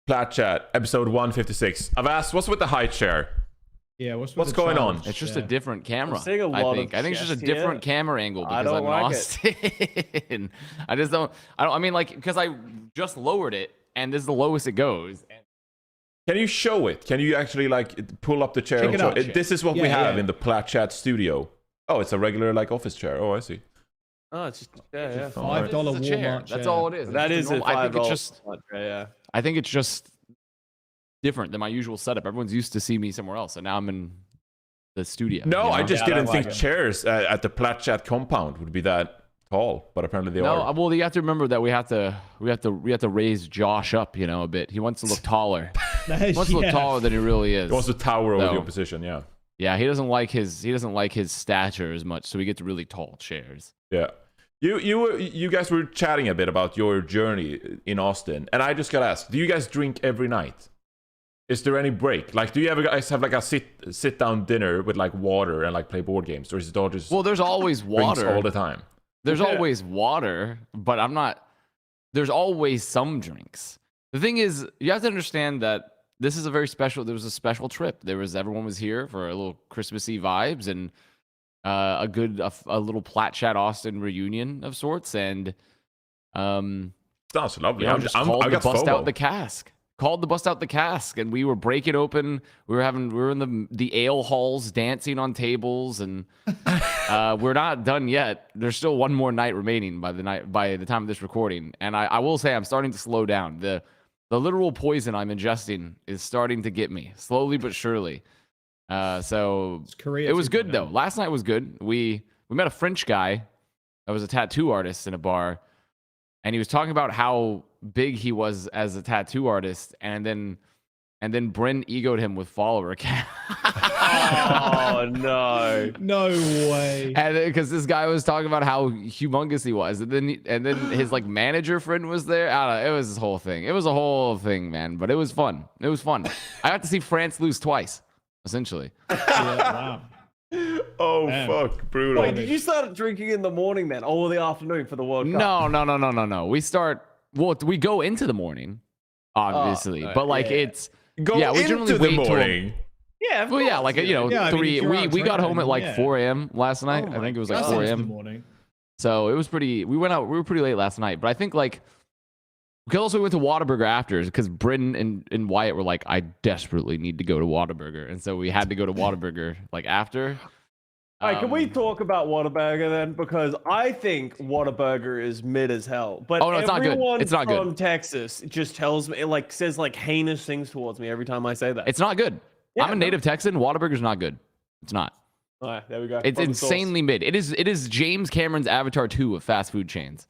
Plat Chat, episode 156. Avast, what's with the height share? Yeah, what's going on? It's just a different camera. I think it's just a different camera angle because I'm in Austin. I mean, like, because I just lowered it and this is the lowest it goes. Can you show it? Can you actually like pull up the chair? Check it out. This is what we have in the Plat Chat studio. Oh, it's a regular like office chair. Oh, I see. Oh, it's just $5 Walmart chair. That's all it is. That is it. I think it's just. Yeah. I think it's just different than my usual setup. Everyone's used to see me somewhere else, and now I'm in the studio. No, you know? I just didn't think chairs at the Plat Chat compound would be that tall, but apparently they are. No, well, you have to remember that we have to raise Josh up, you know, a bit. He wants to look taller. He wants to look taller than he really is. He wants to tower over the opposition. Yeah. Yeah, he doesn't like his stature as much, so we get to really tall chairs. Yeah. You guys were chatting a bit about your journey in Austin, and I just got asked, do you guys drink every night? Is there any break? Like, do you ever guys have like a sit down dinner with like water and like play board games, or is it all just there's always water all the time? There's always water, but there's always some drinks. The thing is, you have to understand that this is there was a special trip. Everyone was here for a little Christmassy vibes and a little Plat Chat Austin reunion of sorts. And sounds lovely. I got bust out the cask. Called the bust out the cask, and we were breaking open. We were in the ale halls, dancing on tables, and we're not done yet. There's still one more night remaining by the time of this recording. And I will say I'm starting to slow down. The literal poison I'm ingesting is starting to get me slowly but surely. So it was good though. Last night was good. We met a French guy that was a tattoo artist in a bar, and he was talking about how big he was as a tattoo artist, and then Bryn egoed him with follower count. Oh no way! And because this guy was talking about how humongous he was, and then his like manager friend was there. I don't know, it was this whole thing. It was a whole thing, man. But it was fun. I got to see France lose twice, essentially. Wow. Oh, man. Fuck, brutal. Wait, did you start drinking in the morning then, or the afternoon for the World Cup? No. We go into the morning, obviously, but like it's we into the morning. Yeah, well, yeah, like 3. We got home at like 4 a.m. last night. I think it was like 4 a.m. So it was pretty. We were pretty late last night, but I think like because also we went to Whataburger after because Britton and Wyatt were like, I desperately need to go to Whataburger, and so we had to go to Whataburger like after. All right, can we talk about Whataburger then? Because I think Whataburger is mid as hell. But it's not good. It's not good. From Texas just tells me, it says heinous things towards me every time I say that. It's not good. Yeah, I'm a native Texan. Whataburger's not good. It's not. All right, there we go. It's insanely mid. It is James Cameron's Avatar 2 of fast food chains.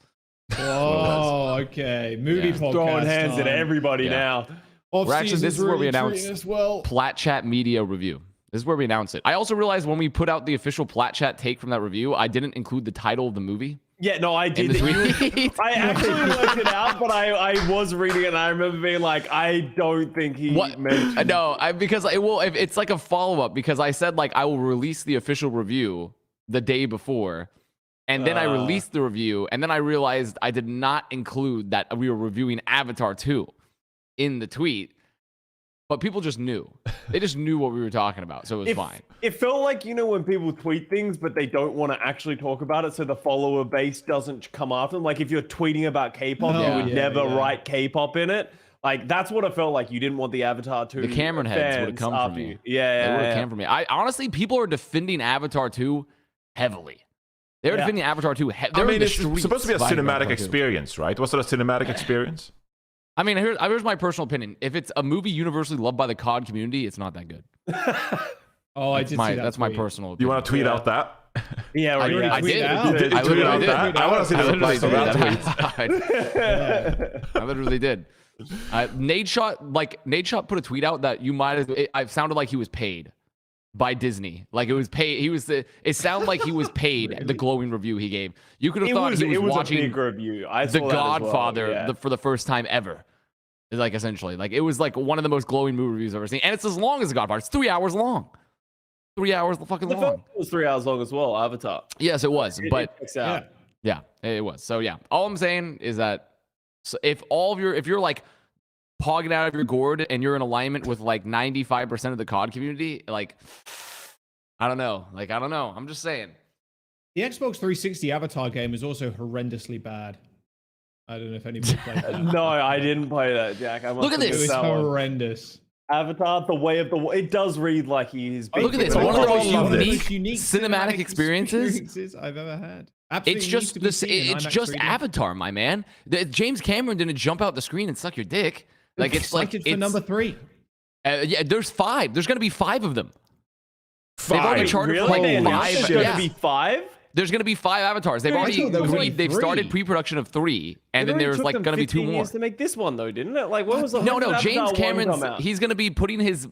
Oh, okay. Movie podcast throwing hands at everybody now. This is where we announce Plat Chat Media Review. This is where we announce it. I also realized when we put out the official Plat Chat take from that review, I didn't include the title of the movie. Yeah, no, I did. I actually worked it out, but I was reading it and I remember being like, I don't think he mentioned. No, because it's like a follow-up because I said like I will release the official review the day before. And then I released the review, and then I realized I did not include that we were reviewing Avatar 2 in the tweet. But people just knew. They just knew what we were talking about, so it was fine. It felt like, when people tweet things, but they don't want to actually talk about it, so the follower base doesn't come after them. Like, if you're tweeting about K-pop, you would never write K-pop in it. Like, that's what it felt like. You didn't want the Avatar 2 The Cameron heads would have come from me. Yeah, they would have come from me. Honestly, people are defending Avatar 2 heavily. They're defending Avatar 2. It's supposed to be a cinematic experience, right? Was it a cinematic experience? I mean, here's my personal opinion. If it's a movie universally loved by the COD community, it's not that good. I did see that. That's my personal opinion. You want to tweet out that? Yeah, I did. I literally did. I want to see the replies of that tweet. I literally did. Nate Shot put a tweet out that it sounded like he was paid by Disney. Like it was paid. It sounded like he was paid the glowing review he gave. You could have thought he was watching a big review. The Godfather for the first time ever. Like essentially, like it was like one of the most glowing movie reviews I've ever seen, and it's as long as The Godfather. It's 3 hours long. 3 hours fucking long. It was 3 hours long as well. Avatar. Yes, it was. But yeah, it was. So yeah, all I'm saying is that if you're like pogging out of your gourd and you're in alignment with like 95% of the COD community, like, I don't know. Like, I don't know. I'm just saying. The Xbox 360 Avatar game is also horrendously bad. I don't know if anybody played that. No, I didn't play that, Jack. Look at this. It was horrendous. Avatar, the way of the it does read like he's. Look at this. One of the most unique cinematic experiences I've ever had. Absolutely, it's just this. It's just 3D. Avatar, my man. James Cameron didn't jump out the screen and suck your dick. Like it's like it's for number 3. Yeah, there's 5. There's gonna be 5 of them. 5. They've already charted for Really? like 5. There's gonna be 5. There's gonna be 5 avatars. They've already they've started pre-production of 3, and then there's like gonna be 2 more. Years to make this one though, didn't it? Like when was the No, James Cameron's he's gonna be putting his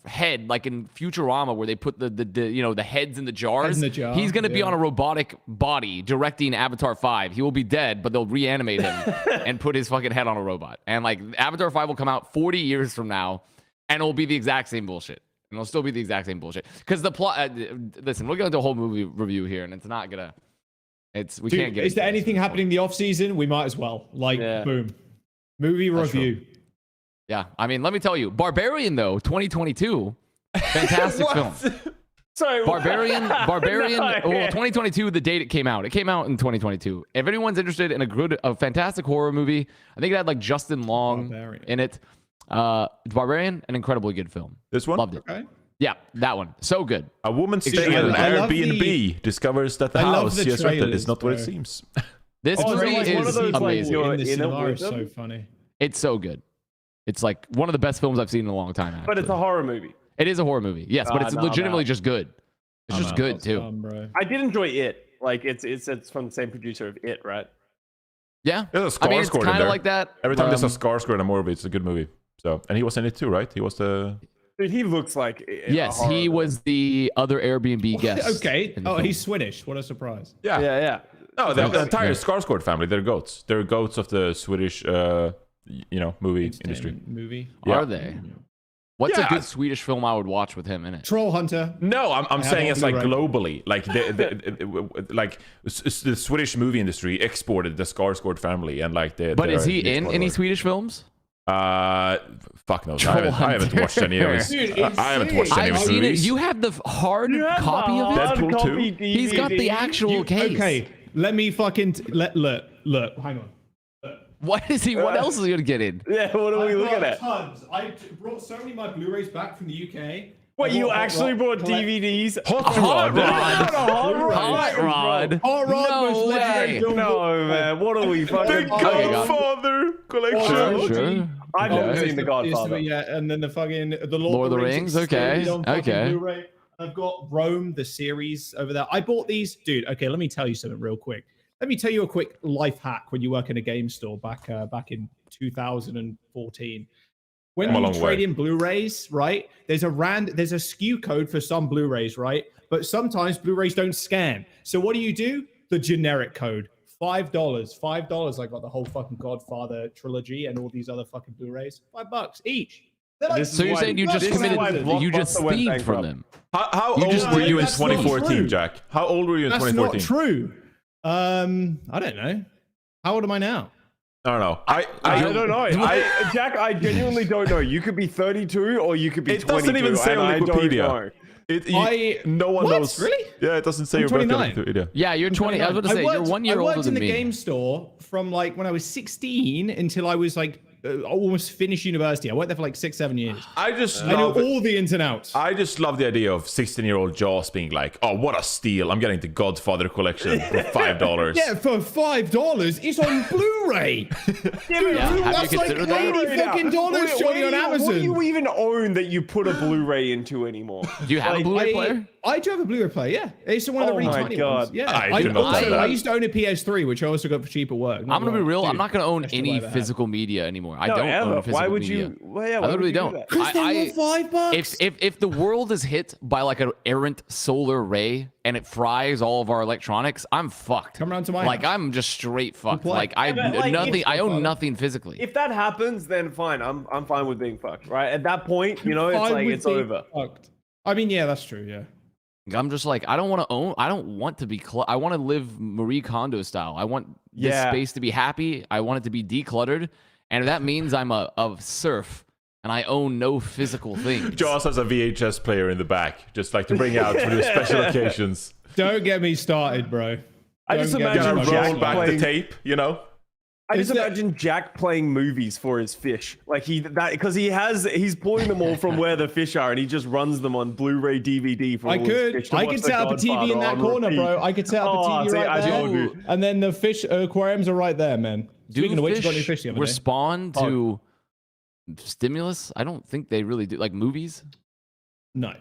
head like in Futurama where they put the heads in the jars. He's gonna be on a robotic body directing Avatar 5. He will be dead, but they'll reanimate him and put his fucking head on a robot. And like Avatar 5 will come out 40 years from now, and it'll be the exact same bullshit. And it'll still be the exact same bullshit. Because the plot, listen, we're going to do a whole movie review here, and it's not going to, can't get Is there anything happening in the off season? We might as well. Boom. Movie review. Yeah. I mean, let me tell you, Barbarian, though, 2022, fantastic film. Sorry, Barbarian, no, well, 2022, the date it came out. It came out in 2022. If anyone's interested in a fantastic horror movie, I think it had like Justin Long in it. Barbarian, an incredibly good film. This one? Loved it. Okay. Yeah, that one. So good. A woman staying at an Airbnb discovers that the house she has rented is not what it seems. This movie is amazing. In the cinema is so funny. It's so good. It's like one of the best films I've seen in a long time. Actually. But it's a horror movie. It is a horror movie. Yes, but it's legitimately just good. It's just good too. I did enjoy it. Like it's from the same producer of It, right? Yeah. There's a scar it's kind of like that. Every time there's a scar score in a movie, it's a good movie. So, and he was in it too, right? He was the. Dude, he looks like. Yes, he was the other Airbnb guest. Okay. Oh, he's Swedish. What a surprise. Yeah. No, the entire Skarsgård family. They're goats. They're goats of the Swedish, movie industry. Movie. Yeah. Are they? What's a good Swedish film I would watch with him in it? Troll Hunter. No, I'm saying it's like globally, like the Swedish movie industry exported the Skarsgård family, and like the. But is he in any Swedish films? Fuck no. I haven't watched any of his. I haven't watched any of his movies. You have the hard copy of it. Deadpool 2. He's got the actual case. Okay, let me fucking look. Hang on. What is he? What else is he gonna get in? Yeah, what are we looking at? Tons. I brought so many of my Blu-rays back from the UK. Wait, you actually brought DVDs? Hot Rod. Hot Rod No was way. No, man. What are we fucking? The Godfather collection. Sure. I've never seen The Godfather. Yeah, and then the Lord of the Rings. Okay. I've got Rome, the series over there. I bought these, dude. Okay, let me tell you something real quick. Let me tell you a quick life hack when you work in a game store back in 2014. When you trade in Blu-rays, right? There's a SKU code for some Blu-rays, right? But sometimes Blu-rays don't scan. So what do? The generic code. $5. I got the whole fucking Godfather trilogy and all these other fucking Blu-rays. $5 each. Like, so you're saying you just thieved from them? How old were you in 2014, Jack? How old were you in 2014? That's not true. I don't know. How old am I now? I don't know. I don't know. Jack, I genuinely don't know. You could be 32 or you could be 22. It doesn't even say on Wikipedia. No one knows. Really? Yeah, it doesn't say your birthday on Wikipedia. Yeah, you're 20. I was about to say, you're 1 year older than me. I worked in the game store from like when I was 16 until I was like almost finished university. I worked there for like 6-7 years. I know all the ins and outs. I just love the idea of 16-year-old Jaws being like, "Oh, what a steal! I'm getting the Godfather collection for $5." Yeah, for $5, it's on Blu-ray. That's like $80 fucking dollars showing on Amazon. What do you even own that you put a Blu-ray into anymore? Do you have a Blu-ray player? I do have a Blu-ray player. Yeah, it's one of the really tiny ones. Yeah, I used to own a PS3, which I also got for cheap at work. I'm gonna be real. I'm not gonna own any physical media anymore. I don't own physical media. Why would you? I literally don't. Because they were $5. If the world is hit by like an errant solar ray and it fries all of our electronics, I'm fucked. Come around to my house. I'm just straight fucked. Like I own nothing physically. If that happens, then fine. I'm fine with being fucked. Right at that point, it's over. Fucked. I mean, yeah, that's true. Yeah. I'm just like, I don't want to own. I don't want to be. I want to live Marie Kondo style. I want this space to be happy. I want it to be decluttered. And that means I'm a serf and I own no physical things. Jaws has a VHS player in the back, just like to bring out for the special occasions. Don't get me started, bro. I just Don't get imagine me Gotta started. roll back the tape, you know? I just imagine Jack playing movies for his fish, like because he's pulling them all from where the fish are, and he just runs them on Blu-ray DVD. For I all his fish could. to I watch could The set up a TV Godfather in that on corner, repeat. bro. I could set up a TV see, right I there. do. And then the fish aquariums are right there, man. Speaking of which, you got new fish the other day. Respond to stimulus? I don't think they really do. Like movies? No.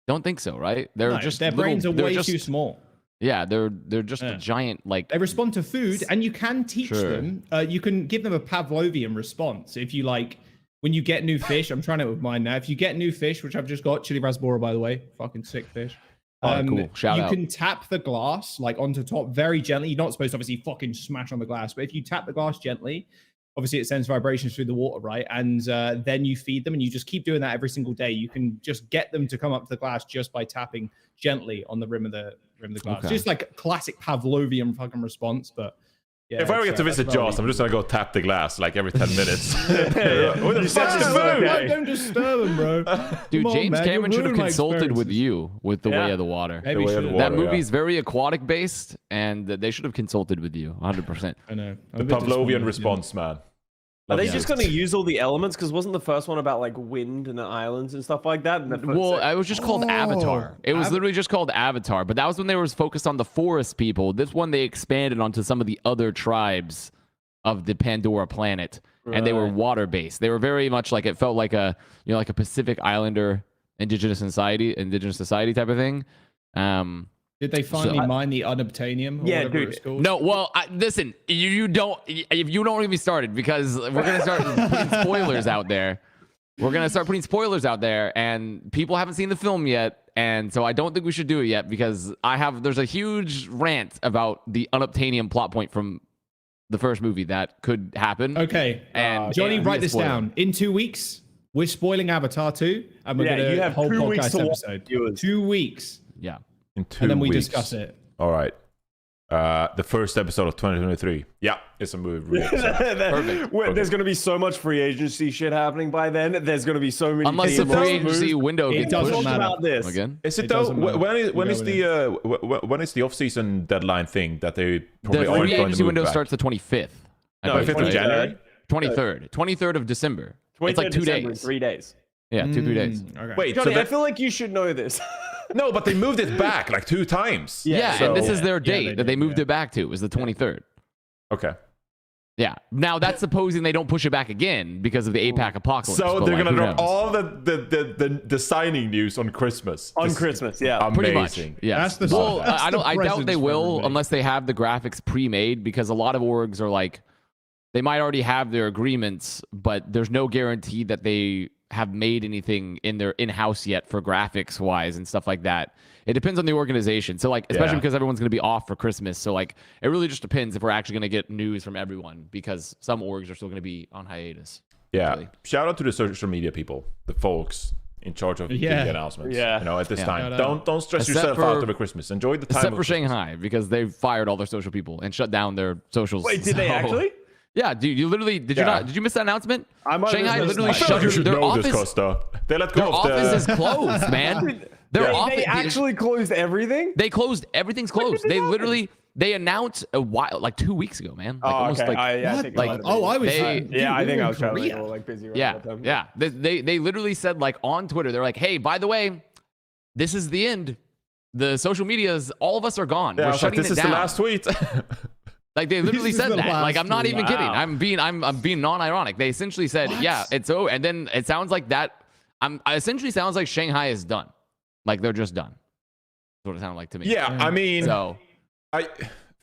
Don't think so, right? They're just their brains are way too small. Yeah, they're just a giant like. They respond to food, and you can teach them. You can give them a Pavlovian response if you like. When you get new fish, I'm trying it with mine now. If you get new fish, which I've just got, chili rasbora, by the way, fucking sick fish. Cool. Shout out. You can tap the glass like onto top very gently. You're not supposed to obviously fucking smash on the glass, but if you tap the glass gently, obviously it sends vibrations through the water, right? And then you feed them, and you just keep doing that every single day. You can just get them to come up to the glass just by tapping gently on the rim of the glass. Okay. Just like classic Pavlovian fucking response, but yeah. If I ever get to visit Jaws, I'm just gonna go tap the glass like every 10 minutes. What the fuck's the food? Like, don't disturb them, bro. Dude, Come on, James man, Cameron you're should have ruining my consulted with experiences. you with The Way of the Water. Maybe The Way he of the should. Water. That yeah. movie is very aquatic based, and they should have consulted with you 100%. I know. The Pavlovian response, man. Are they Love just it. going to use all the elements? Because wasn't the first one about like wind and the islands and stuff like that? And Well, it was just called Avatar. It was literally just called Avatar, but that was when they were focused on the forest people. This one they expanded onto some of the other tribes of the Pandora planet, and they were water based. They were very much like it felt like a like a Pacific Islander indigenous society type of thing. Did they finally mine the unobtainium? Or Yeah, whatever dude. It's called? No, well, listen, you don't get me started because we're gonna start putting spoilers out there. We're gonna start putting spoilers out there, and people haven't seen the film yet, and so I don't think we should do it yet because there's a huge rant about the unobtainium plot point from the first movie that could happen. Okay, And Johnny, and write be a this spoiler. down. In 2 weeks, we're spoiling Avatar 2, and we're Yeah, gonna you have whole 2 weeks podcast to watch, episode. viewers. 2 weeks, Yeah. In 2 and then we weeks. discuss it. All right. The first episode of 2023. Yeah, it's a movie. Really Perfect. There's going to be so much free agency shit happening by then. There's going to be so many. Unless the teams free moved. agency window It gets doesn't pushed matter. about this. again. Is it It though? doesn't matter. When is the off-season deadline thing that they probably The aren't free going to agency move window back? starts the 25th. I No, believe, 25th of right? January? 23rd of December. It's like 2 December in days. 3 days. Yeah, 3 days. Okay. Wait, Johnny, so I feel like you should know this. no, but they moved it back like 2 times. Yeah, so- and this is their Yeah, date they that they did, moved yeah. it back to. Is the 23rd. Okay. Yeah. Now that's supposing they don't push it back again because of the APAC apocalypse. So but, they're like, gonna who drop knows? all the signing news on Christmas. On This- Christmas, yeah. Amazing. Pretty much. Yeah. That's the- Well, that's I the don't. I doubt presents they for will everybody. unless they have the graphics pre-made because a lot of orgs are like, they might already have their agreements, but there's no guarantee that they have made anything in their in-house yet for graphics wise and stuff like that. It depends on the organization. So like, especially Yeah. because everyone's going to be off for Christmas. So like, it really just depends if we're actually going to get news from everyone because some orgs are still going to be on hiatus. Yeah. Actually. Shout out to the social media people, the folks in charge of Yeah. the announcements. Yeah. You know, at this Yeah. time, Shout out. don't stress Except yourself for- out over Christmas. Enjoy the time. Except of for Christmas. Shanghai because they've fired all their social people and shut down their socials. Wait, did they So- actually? Yeah, dude, you literally did you Yeah. not? Did you miss that announcement? I might have Shanghai missed literally that. I feel like you shut should their know office. this, Custa. They let Their go of office the. is closed, man. Their Wait, office they actually closed everything? they closed everything's closed. They literally they announced a while like 2 weeks ago, man. Like almost like I What? think like- I might have Oh, been. I was. They- dude, Yeah, I we think were I in was traveling Korea. or like busy. Right yeah, at that time. yeah. They literally said like on Twitter, they're like, hey, by the way, this is the end. The social medias, all of us are gone. Yeah, I We're was like, shutting this it is down. the last tweet. Like they literally is said the that. Like last I'm not tweet. even kidding. Wow. I'm being non-ironic. They essentially said, yeah, it's over. And then it sounds like that. Essentially sounds like Shanghai is done. Like they're just done. That's what it sounded like to me. yeah, I mean, So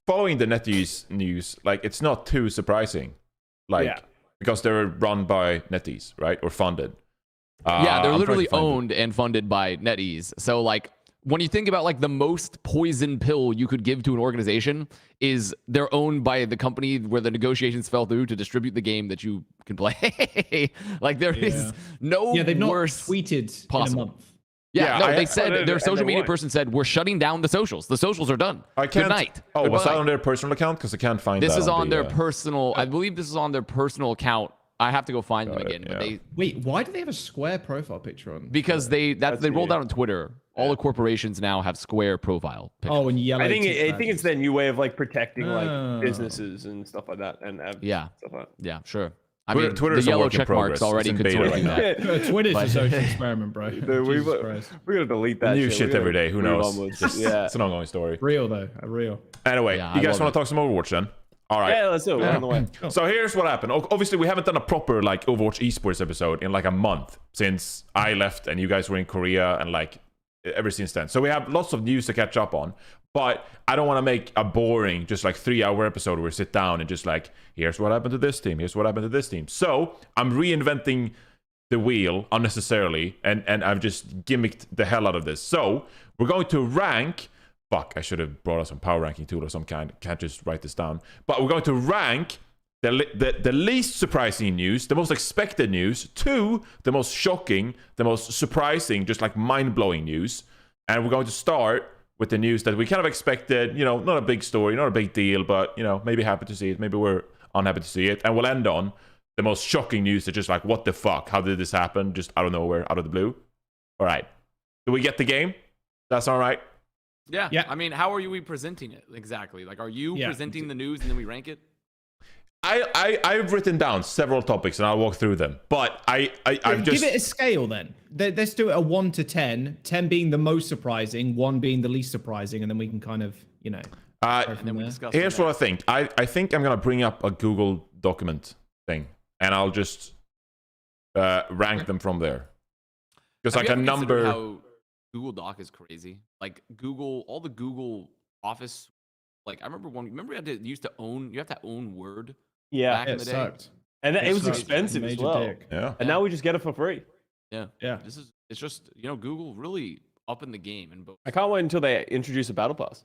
following the NetEase news, like it's not too surprising, like Yeah. because they're run by NetEase, right, or funded. yeah, they're I'm literally trying to find owned and funded by NetEase. So like when you think about like the most poison pill you could give to an organization is they're owned by the company where the negotiations fell through to distribute the game that you can play. Like there is no Yeah, they've not worse tweeted possible. in a month. Yeah, Yeah, no, they I said and their they social media won. person said we're shutting down the socials. The socials are done. I can't. Good night. Oh, was that Goodbye. on their personal account? Because I can't find This that is on the, their personal. I believe this is on their personal account I have to go find them again. yeah. But Wait, why do they have a square profile picture on? because they rolled new. out on Twitter. All the corporations now have square profile pictures. Oh, and yellow. I think tick it's badges. their new way of like protecting Oh. like businesses and stuff like that, and Yeah. stuff like that. Yeah, sure. I Twitter- mean, Twitter's the a yellow work in check marks progress. already It's in could sort of beta do right that. Twitter's But- a social experiment, bro. Dude, Jesus Christ. we're gonna delete that. New shit, shit We're every gonna day. Who move knows? onwards. Yeah. It's an ongoing story. Real though, real. Anyway, Yeah, you I guys love want to talk some Overwatch then? All right. Yeah, let's do it. We're on the way. So here's what happened. Obviously, we haven't done a proper like Overwatch Esports episode in like a month since I left and you guys were in Korea and like ever since then. So we have lots of news to catch up on. But I don't want to make a boring, just like 3-hour episode where we sit down and just like, here's what happened to this team, here's what happened to this team. So I'm reinventing the wheel unnecessarily, and I've just gimmicked the hell out of this. So we're going to rank. Fuck, I should have brought us some power ranking tool of some kind. Can't just write this down. But we're going to rank the least surprising news, the most expected news, to the most shocking, the most surprising, just like mind-blowing news. And we're going to start with the news that we kind of expected, you know, not a big story, not a big deal, but, you know, maybe happy to see it, maybe we're unhappy to see it. And we'll end on the most shocking news that's just like, what the fuck? How did this happen? Just out of nowhere, out of the blue. All right. Do we get the game? That's all right. Yeah. Yeah. I mean, how are we presenting it exactly? Like, are you presenting the news and then we rank it? I've written down several topics and I'll walk through them. But I've just... Give it a scale then. Let's do it a 1 to 10. 10 being the most surprising, 1 being the least surprising, and then we can kind of, you know. And then we discuss. Here's what I think. I think I'm gonna bring up a Google document thing, and I'll just rank them from there. Because like a number. How Google Doc is crazy. Like Google, all the Google Office. Like I remember you had to you have to own Word. Yeah, back in the It day. sucked. and it was sucked. expensive as Major well. dick. Yeah. And now we just get it for free. Yeah. Yeah. It's just Google really up in the game and both. I can't wait until they introduce a battle pass.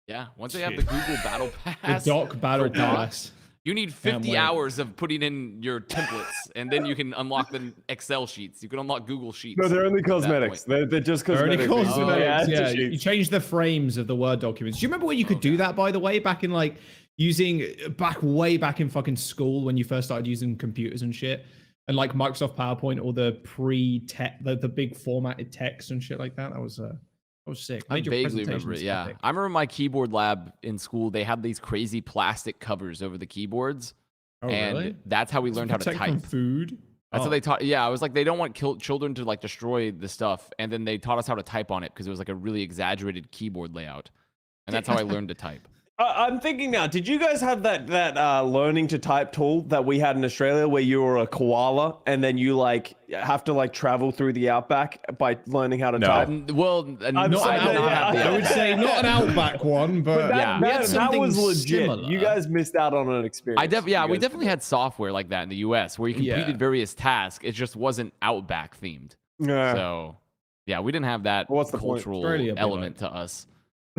Yeah, once they have the Google Battle Pass, The Doc Battle for Doc, Pass. you need Can't 50 wait. hours of putting in your templates, and then you can unlock the Excel sheets. You can unlock Google Sheets. No, they're only at that cosmetics. point. They're just They're only cosmetics. cosmetics. Yeah, Yeah, you change the frames of the Word documents. Do you remember when you could do that, by the way, back in like way back in fucking school when you first started using computers and shit? And like Microsoft PowerPoint or the the big formatted text and shit like that. That was sick. I Made your vaguely remember it. presentations Yeah, epic. I remember my keyboard lab in school. They had these crazy plastic covers over the keyboards, Oh, and really? that's how we learned how to Protect from type. food. That's how Oh. they taught. Yeah, I was like, they don't want children to like destroy the stuff, and then they taught us how to type on it because it was like a really exaggerated keyboard layout, and that's how I learned to type. I'm thinking now, did you guys have that learning to type tool that we had in Australia where you were a koala and then you like have to like travel through the outback by learning how to No. type? Well, I'm no, I saying don't that- have the I would say not an Outback one, but yeah. we had That something was legit. similar. You guys missed out on an experience. we You guys definitely did. had software like that in the US where you completed Yeah. various tasks. It just wasn't Outback themed. Yeah. So, yeah, we didn't have that What's the point? cultural Australia be element to us.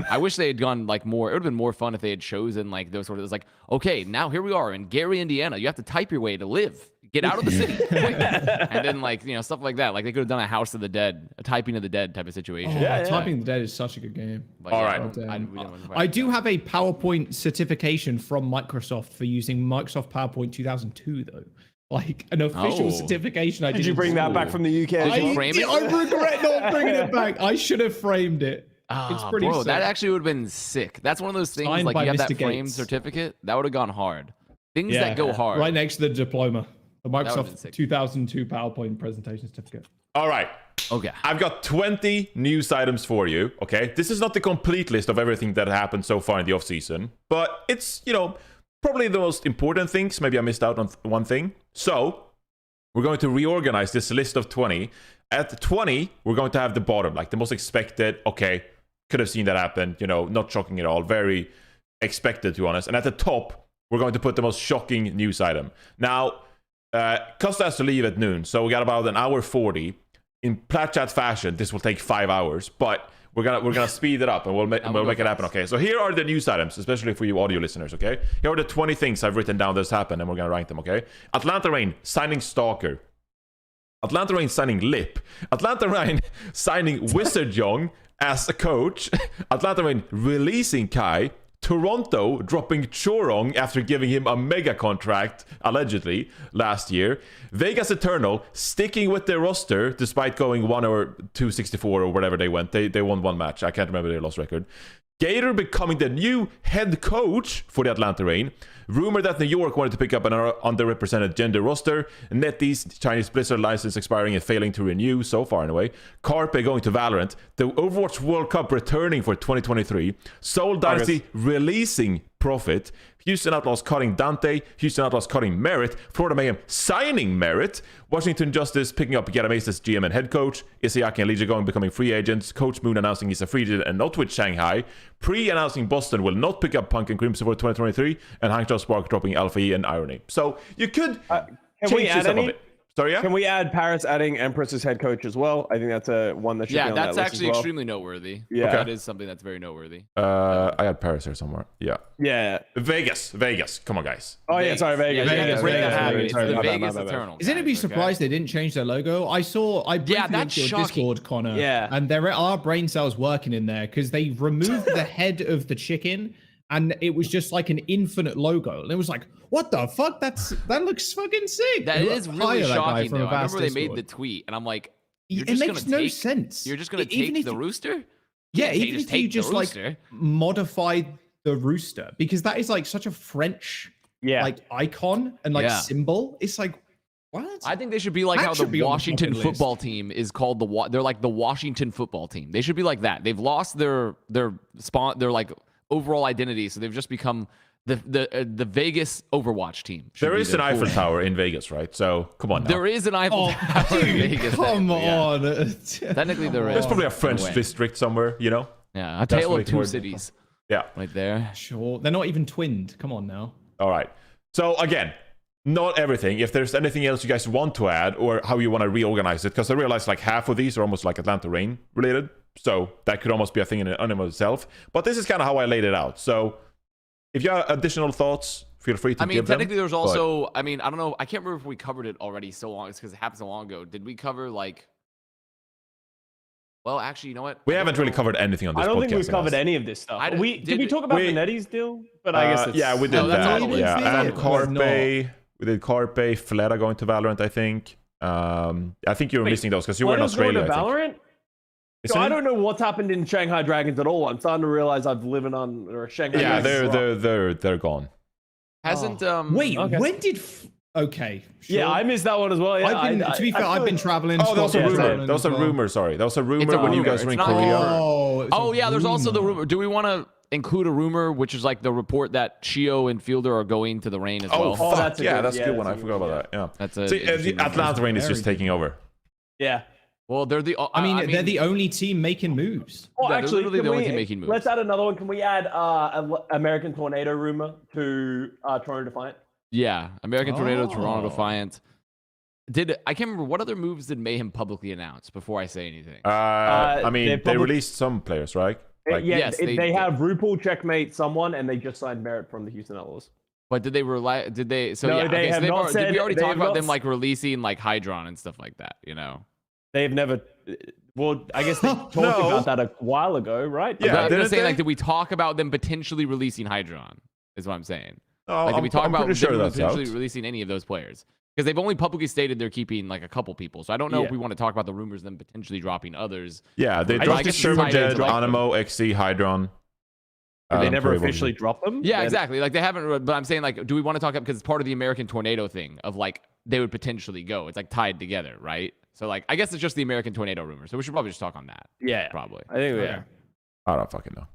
I wish they had gone like more. It would have been more fun if they had chosen like those sort of. It's like, okay, now here we are in Gary, Indiana. You have to type your way to live. Get out of the city, quick. And then like stuff like that. Like they could have done a House of the Dead, a Typing of the Dead type of situation. Oh, Yeah, yeah. Typing the Dead is such a good game. But, All yeah, right. we didn't I do have a PowerPoint certification from Microsoft for using Microsoft PowerPoint 2002, though. Like an official Oh. certification. I Did you bring that back from the UK? Did you frame it? I regret not bringing it back. I should have framed it. It's pretty bro, sick. that actually would have been sick. That's one of those things Signed like by you have that Mr. framed Gates. certificate. That would have gone hard. Things that go hard. Right next to the diploma. The would've been Microsoft sick. 2002 PowerPoint presentation certificate. All right. Okay. I've got 20 news items for you, okay? This is not the complete list of everything that happened so far in the off-season, but it's, probably the most important things. Maybe I missed out on one thing. So, we're going to reorganize this list of 20. At 20, we're going to have the bottom, like the most expected, okay, could have seen that happen, not shocking at all, very expected, to be honest. And at the top, we're going to put the most shocking news item. Now, Custa has to leave at noon, so we got about an hour 40. In Plat Chat fashion, this will take 5 hours, but we're gonna speed it up and we'll make it happen. Okay, so here are the news items, especially for you audio listeners. Okay, here are the 20 things I've written down that's happened, and we're gonna rank them. Okay, Atlanta Reign signing Stalker, Atlanta Reign signing Lip, Atlanta Reign signing Wizard Young as a coach, Atlanta Reign releasing Kai, Toronto dropping Chorong after giving him a mega contract, allegedly, last year. Vegas Eternal sticking with their roster despite going 1 or 264 or whatever they went. They won one match. I can't remember their loss record. Gator becoming the new head coach for the Atlanta Reign. Rumor that New York wanted to pick up an underrepresented gender roster. NetEase, Chinese Blizzard license expiring and failing to renew, so far anyway. Carpe going to Valorant. The Overwatch World Cup returning for 2023. Seoul Dynasty releasing Profit. Houston Outlaws cutting Dante. Houston Outlaws cutting Merit. Florida Mayhem signing Merit. Washington Justice picking up Garamase as GM and head coach. Isiaki and Legion going becoming free agents. Coach Moon announcing he's a free agent and not with Shanghai. Pre-announcing Boston will not pick up Punk and Crimson for 2023. And Hangzhou Spark dropping Alpha E and Irony. So you could change this up a bit. Sorry, yeah? Can we add Paris adding Empress as head coach as well? I think that's one that should be on that list actually as well. extremely noteworthy. Yeah. Okay. That is something that's very noteworthy. I had Paris here somewhere. Yeah. Yeah. Vegas. Come on, guys. Oh, yeah, sorry, Vegas. Vegas. Vegas. It's the My Vegas bad. Eternal. Isn't it be guys, surprised they didn't change their logo? I briefly went to your shocking. Discord, Connor. Yeah. And there are brain cells working in there because they removed the head of the chicken and it was just like an infinite logo. And it was like, what the fuck? That looks fucking sick. That is really shocking, though. I Avast remember they made Discord. the tweet, and I'm like, It makes no sense. You're just going to Even take if the you- rooster? Yeah, You even just if you take the just like rooster. modify the rooster, because that is like such a French like icon and like symbol. It's like, what? I think they should be like That how should be the on the Washington fucking list. football team is called they're like the Washington football team. They should be like that. They've lost their like overall identity, so they've just become the Vegas Overwatch team. There is an Eiffel Tower in Vegas, right? So come on now. There is an Eiffel Tower in Vegas. Come on. Technically, there is. There's probably a French district somewhere, you know? Yeah, a tale really of two cool. cities. Yeah. Right there. Sure. They're not even twinned. Come on now. All right. So again, not everything. If there's anything else you guys want to add or how you want to reorganize it, because I realize like half of these are almost like Atlanta Reign related. So that could almost be a thing in and of itself. But this is kind of how I laid it out. So if you have additional thoughts, feel free to give them. Technically, there's also, I don't know. I can't remember if we covered it already so long. It's because it happened so long ago. Did we cover like... Well, actually, you know what? We haven't really covered anything on this podcast. I don't think we've covered any of this stuff. Did we talk about the NetEase deal? But I guess it's... Yeah, we did that's that. all Yeah, and Carpe. No. We did Carpe, Fleta going to Valorant, I think. I think you were missing those because you were in Australia, I think. Valorant? So I don't know what's happened in Shanghai Dragons at all. I'm starting to realize I've living on Shanghai. Yeah, Dragons they're gone. Hasn't Wait, okay. when did okay, sure. Yeah, I missed that one as well. Yeah, to be fair, I've been traveling. Oh, that was a Scotland rumor. as That was a well. rumor. Sorry, that was a It's rumor a when you rumor. guys were in It's not- Korea. Oh, yeah, there's also the rumor. Do we want to include a rumor, which is like the report that Shio and Fielder are going to the Reign as well? Fuck. that's a Yeah, good- that's a yeah, good one. that's I a forgot good about that. Yeah. That's a See, interesting the rumor. Atlanta Reign is just Very taking over. Yeah. Well, they're the. I mean, they're the only team making moves. Well, Yeah, they're actually, literally can the only we- team making moves. Let's add another one. Can we add American Tornado rumor to Toronto Defiant? Yeah, American Tornado, Toronto Oh. Defiant. I can't remember what other moves did Mayhem publicly announce before I say anything. I mean, they they probably- released some players, right? Like, Yeah, Yes, they, they have RuPaul checkmate someone, and they just signed Merit from the Houston Outlaws. But did they rely? Did they? So No, yeah, they okay, so have they've not already, did said- we already they talk have about not them s- like releasing like Hydron and stuff like that? You know. They've never. Well, I guess they talked No. about that a while ago, right? Yeah, But I'm didn't just saying, they? like, did we talk about them potentially releasing Hydron? Is what I'm saying. Oh, Like, did we talk I'm about pretty sure them that's potentially out. releasing any of those players? Because they've only publicly stated they're keeping like a couple people. So I don't know if Yeah. we want to talk about the rumors of them potentially dropping others. Yeah, they I dropped guess the it's tied Serverjet, into, like, Animo, XC, Hydron. They never Probably officially dropped them. Yeah, Then- exactly. Like they haven't. But I'm saying, like, do we want to talk about because it's part of the American Tornado thing of like they would potentially go. It's like tied together, right? So like I guess it's just the American Tornado rumor. So we should probably just talk on that. Yeah, Probably. I think yeah. I don't fucking know.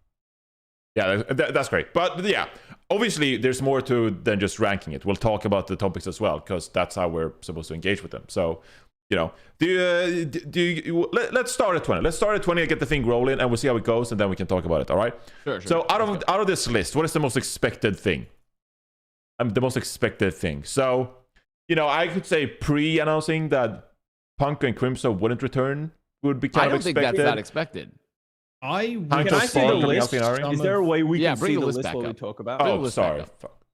Yeah, that's great. But yeah, obviously there's more to than just ranking it. We'll talk about the topics as well because that's how we're supposed to engage with them. So, you know, let's start at 20. Let's start at 20 and get the thing rolling, and we'll see how it goes, and then we can talk about it. All right. Sure. So out of this list, what is the most expected thing? The most expected thing. So, you know, I could say pre-announcing that Punk and Crimson wouldn't return would be kind I don't of think expected. that's that expected. Can Can I see the list? Is Is there a way we Yeah, can bring see the the list list back while we up. talk about? Bring Oh, the list back sorry. up. Fuck.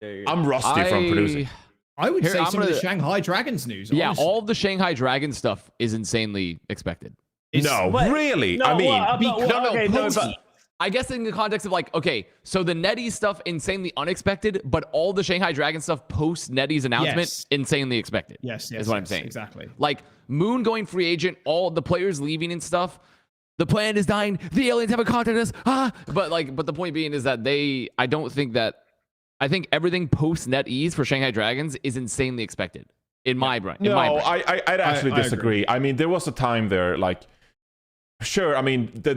There you go. I'm rusty from producing. I would Here, say I'm some of gonna- the Shanghai Dragons news. Yeah, honestly. all of the Shanghai Dragon stuff is insanely expected. It's- No, What? really? No, I mean, well, because- no, okay, no, Punk- but I guess in the context of like, okay, so the NetEase stuff, insanely unexpected, but all the Shanghai Dragon stuff post NetEase announcement, insanely expected. Yes, is what I'm saying. Exactly. Like Moon going free agent, all the players leaving and stuff. The planet is dying. The aliens haven't contacted us. But the point being is that I think everything post NetEase for Shanghai Dragons is insanely expected in my brain. I'd actually disagree. I mean, there was a time there, like, sure. I mean, the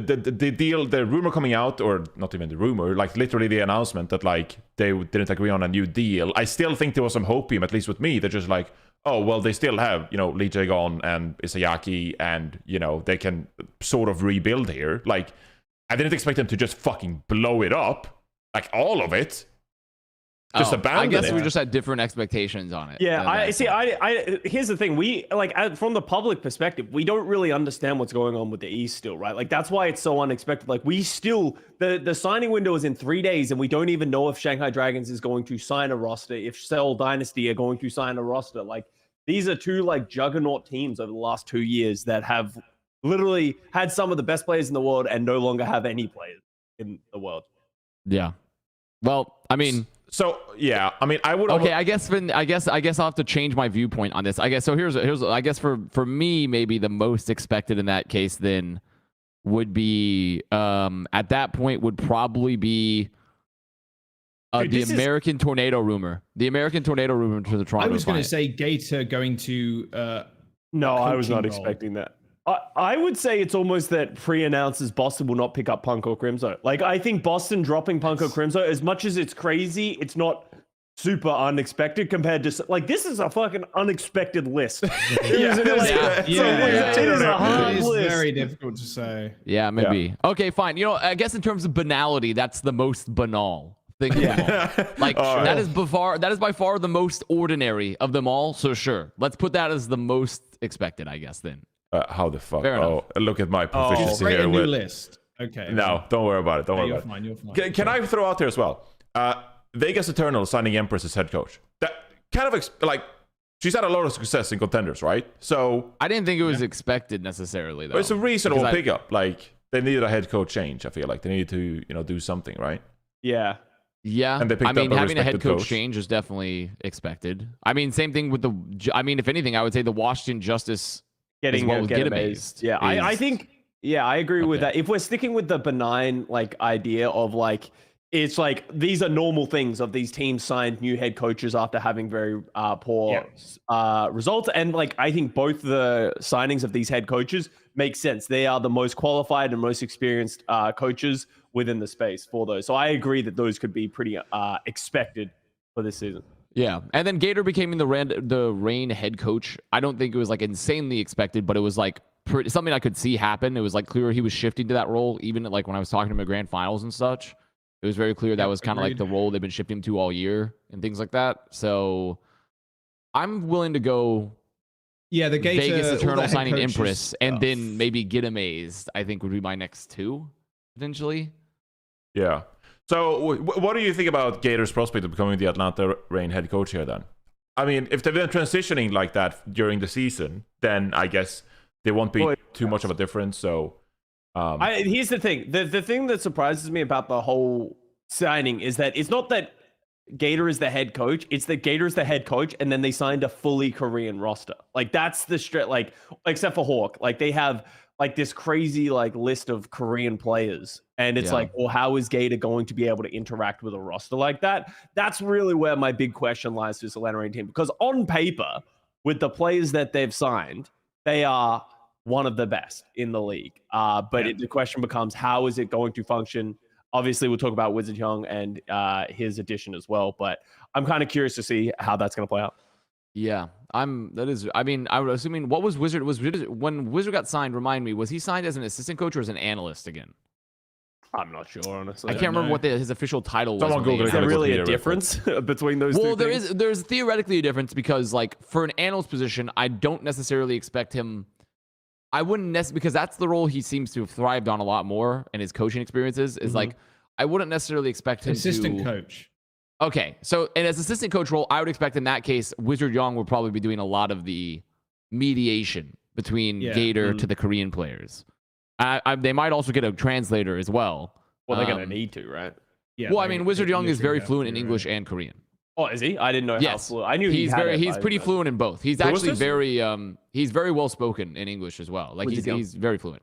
deal, the rumor coming out, or not even the rumor, like literally the announcement that like they didn't agree on a new deal. I still think there was some hopium, at least with me. They're just like, oh well, they still have Lee Jae-gon and Isayaki, and they can sort of rebuild here. Like, I didn't expect them to just fucking blow it up, like all of it. Just abandon it. I guess we just had different expectations on it. Yeah, I see. I here's the thing. We from the public perspective, we don't really understand what's going on with the East still, right? Like that's why it's so unexpected. Like we still the signing window is in 3 days, and we don't even know if Shanghai Dragons is going to sign a roster, if Seoul Dynasty are going to sign a roster. Like these are two like juggernaut teams over the last 2 years that have literally had some of the best players in the world and no longer have any players in the world. Yeah. Well, I mean. So yeah, I mean, I would. Okay, I guess I'll have to change my viewpoint on this. I guess so. Here's I guess for me, maybe the most expected in that case then would be at that point would probably be the American Tornado rumor. The American Tornado rumor to the Toronto. I was going to say Gator going to. No, I was not expecting that. I would say it's almost that pre-announces Boston will not pick up Punk or Crimzo. Like, I think Boston dropping Punk or Crimzo, as much as it's crazy, it's not super unexpected compared to, like, this is a fucking unexpected list. It is a hard list. It's very difficult to say. Yeah, maybe. Yeah. Okay, fine. I guess in terms of banality, that's the most banal thing of them all. Like, that is by far the most ordinary of them all, so sure. Let's put that as the most expected, I guess, then. How the fuck? Look at my proficiency here. A new list. Okay. No, don't worry about it. Don't worry about it. You're fine. Can I throw out there as well? Vegas Eternal signing Empress as head coach. That kind of like she's had a lot of success in Contenders, right? So I didn't think it was expected necessarily, though. But it's a reasonable pickup. Like they needed a head coach change. I feel like they needed to do something, right? Yeah. Yeah, and I mean, having a head coach change is definitely expected. I mean, same thing with if anything, I would say the Washington Justice getting amazed. Yeah, I think. Yeah, I agree with that. If we're sticking with the benign like idea of like, it's like these are normal things of these teams signed new head coaches after having very poor results, and like I think both the signings of these head coaches make sense. They are the most qualified and most experienced coaches within the space for those. So I agree that those could be pretty expected for this season. Yeah, and then Gator becoming the Reign head coach. I don't think it was like insanely expected, but it was like something I could see happen. It was like clear he was shifting to that role, even like when I was talking to him at grand finals and such. It was very clear that was kind of like the role they've been shifting to all year and things like that. So I'm willing to go. Yeah, the Gator, Vegas Eternal signing Empress and then maybe Get Amazed. I think would be my next two potentially. Yeah. So, what do you think about Gator's prospect of becoming the Atlanta Reign head coach here then? I mean, if they've been transitioning like that during the season, then I guess there won't be too much of a difference. So, here's the thing. The thing that surprises me about the whole signing is that it's not that Gator is the head coach. It's that Gator is the head coach, and then they signed a fully Korean roster. Like, that's the like, except for Hawk. Like, they have like this crazy like list of Korean players. And it's like, well, how is Gator going to be able to interact with a roster like that? That's really where my big question lies for this Atlanta Reign team. Because on paper, with the players that they've signed, they are one of the best in the league. The question becomes, how is it going to function? Obviously, we'll talk about Wizard Young and his addition as well. But I'm kind of curious to see how that's going to play out. Yeah, I was assuming what was Wizard when Wizard got signed, remind me, was he signed as an assistant coach or as an analyst again? I'm not sure, honestly. I can't remember what his official title was. Is there really a difference between those two things? There's theoretically a difference because like for an analyst position, I don't necessarily expect him. I wouldn't necessarily, because that's the role he seems to have thrived on a lot more in his coaching experiences, is like I wouldn't necessarily expect him assistant coach. Okay, so and as assistant coach role, I would expect in that case, Wizard Young would probably be doing a lot of the mediation between Gator to the Korean players. They might also get a translator as well, Well, they're gonna need to, right? Yeah. Well, I mean, Wizard Young is very literally fluent in have to, English and Korean. Oh, is he? I didn't know how Yes, fluent. I knew he's he's pretty fluent in both. He's Who was actually this? he's very well spoken in English as well. Like Wizard Young. he's very fluent.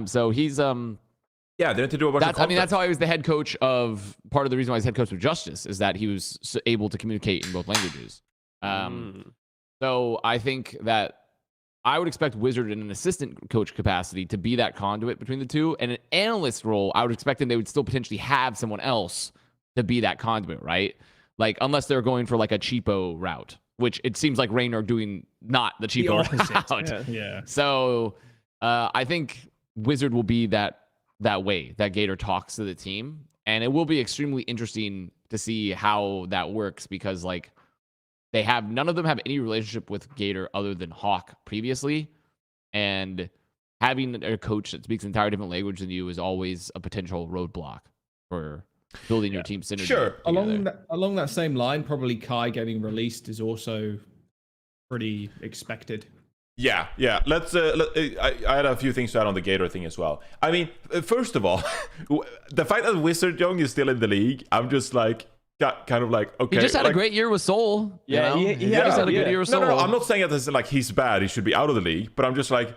So he's Yeah, they had to do a bunch of that's I mean content. that's how he was the head coach of part of the reason why he's head coach of Justice is that he was able to communicate in both languages. So I think that I would expect Wizard in an assistant coach capacity to be that conduit between the two, and an analyst role I would expect them they would still potentially have someone else to be that conduit, right? Like unless they're going for like a cheapo route, which it seems like Rain are doing not the cheapo route. Yeah. So I think Wizard will be that way that Gator talks to the team, and it will be extremely interesting to see how that works because like none of them have any relationship with Gator other than Hawk previously, and having a coach that speaks an entirely different language than you is always a potential roadblock for building your team synergy. Sure. Along that same line, probably Kai getting released is also pretty expected. Yeah. Let's. I had a few things to add on the Gator thing as well. I mean, first of all, the fact that Wizard Young is still in the league, I'm just like, kind of like, okay. He just had like, a great year with Seoul. Yeah, you know? he just had a good year with Seoul. No, I'm not saying that this is like he's bad. He should be out of the league. But I'm just like,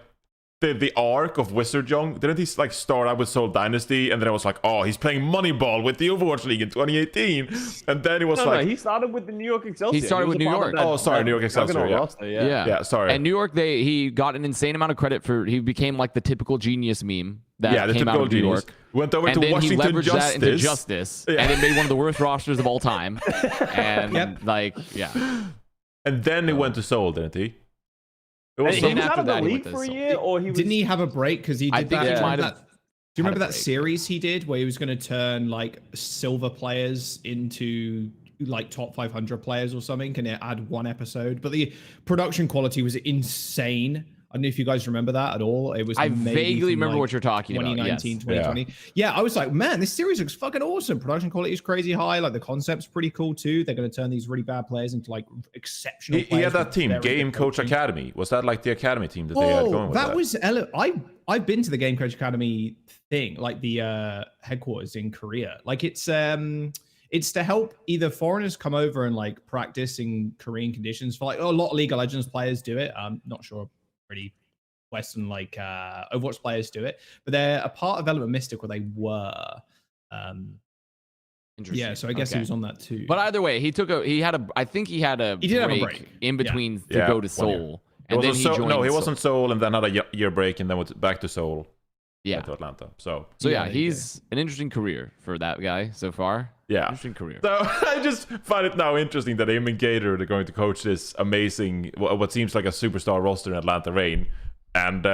the arc of Wizard Young, didn't he like start out with Seoul Dynasty, and then it was like, oh, he's playing Moneyball with the Overwatch League in 2018, and then it was No, he started with the New York Excelsior. He started with New York. Oh, sorry, New York Excelsior. Yeah, sorry. And New York, he got an insane amount of credit for. He became like the typical genius meme that the came out typical of New genius. York. Went over and to then Washington he leveraged Justice. that into Justice, and it made one of the worst rosters of all time. And and then he went to Seoul, didn't he? It was He Then was after out of the that, he league went to for a Seoul. year, or he was... Didn't he have a break because he did I think that? he might have. Do you remember had a that break. series he did where he was going to turn like silver players into like top 500 players or something? Can it add one episode? But the production quality was insane. I don't know if you guys remember that at all. It was. I maybe vaguely from, remember like, what you're talking about. 2019, Yes. 2020. Yeah, I was like, man, this series looks fucking awesome. Production quality is crazy high. Like the concept's pretty cool too. They're going to turn these really bad players into like exceptional He players. had that with team, very Game good Coach coaching. Academy. Was that like the academy team that they had going with that was I've been to the Game Coach Academy thing, like the headquarters in Korea. Like it's to help either foreigners come over and like practice in Korean conditions. For like a lot of League of Legends players do it. I'm not sure pretty Western like Overwatch players do it, but they're a part of Element Mystic where they were. Interesting. Yeah, so I guess he was on that too. But either way, he did have a break in between to go to 1 year. Seoul, and then he joined. No, he wasn't Seoul, and then had a year break, and then went back to Seoul. Yeah, to Atlanta. So yeah, he's an interesting career for that guy so far. Yeah, interesting career. So I just find it now interesting that him and Gator are going to coach this amazing, what seems like a superstar roster in Atlanta Reign, and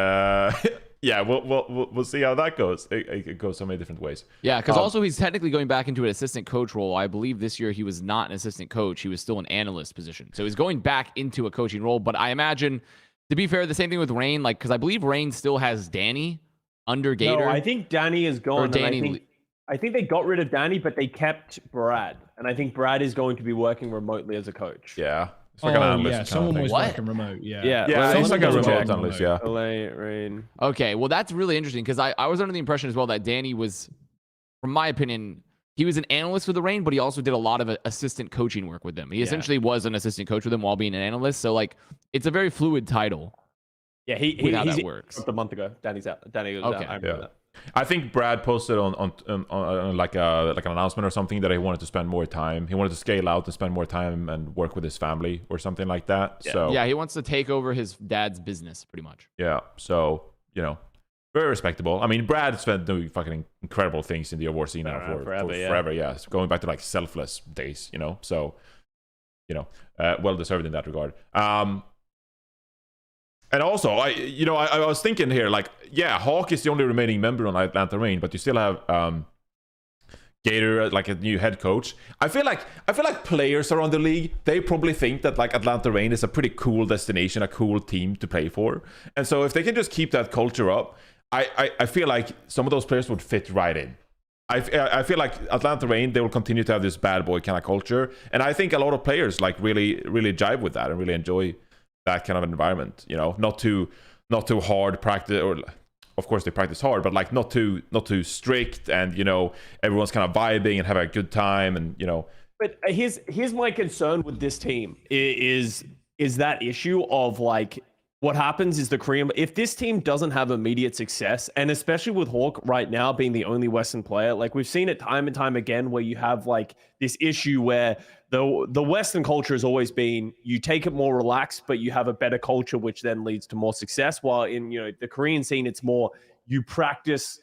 yeah, we'll see how that goes. It goes so many different ways. Yeah, because also he's technically going back into an assistant coach role. I believe this year he was not an assistant coach; he was still an analyst position. So he's going back into a coaching role. But I imagine, to be fair, the same thing with Rain. Like, because I believe Rain still has Danny under Gator. No, I think Danny is gone. Or Danny. I think they got rid of Danny, but they kept Brad, and I think Brad is going to be working remotely as a coach. Yeah. It's like an analyst kind of someone thing. was What? working remote. Yeah, Yeah, sounds like a someone remote was analyst. remote. Yeah. LA Rain. Okay, well, that's really interesting because I was under the impression as well that Danny was, from my opinion, he was an analyst for the Reign, but he also did a lot of assistant coaching work with them. He essentially was an assistant coach with them while being an analyst. So, like, it's a very fluid title. Yeah, he's that works. a month ago. Danny's out. Danny was Okay. out. I remember that. I think Brad posted on like an announcement or something that he wanted to spend more time. He wanted to scale out and spend more time and work with his family or something like that. Yeah. So Yeah, he wants to take over his dad's business, pretty much. yeah, so very respectable. I mean, Brad's been doing fucking incredible things in the Overwatch scene now for forever. Yeah, it's going back to like selfless days. So well deserved in that regard. And also, I was thinking here, like, yeah, Hawk is the only remaining member on Atlanta Reign, but you still have Gator, like a new head coach. I feel like players around the league, they probably think that like Atlanta Reign is a pretty cool destination, a cool team to play for. And so if they can just keep that culture up, I feel like some of those players would fit right in. I feel like Atlanta Reign, they will continue to have this bad boy kind of culture, and I think a lot of players like really jive with that and really enjoy that kind of environment. Not too hard practice, or of course they practice hard, but like not too strict, and everyone's kind of vibing and having a good time, and But here's my concern with this team is that issue of like what happens is the Korean, if this team doesn't have immediate success, and especially with Hawk right now being the only Western player, like we've seen it time and time again where you have like this issue where the Western culture has always been you take it more relaxed, but you have a better culture, which then leads to more success. While in the Korean scene, it's more you practice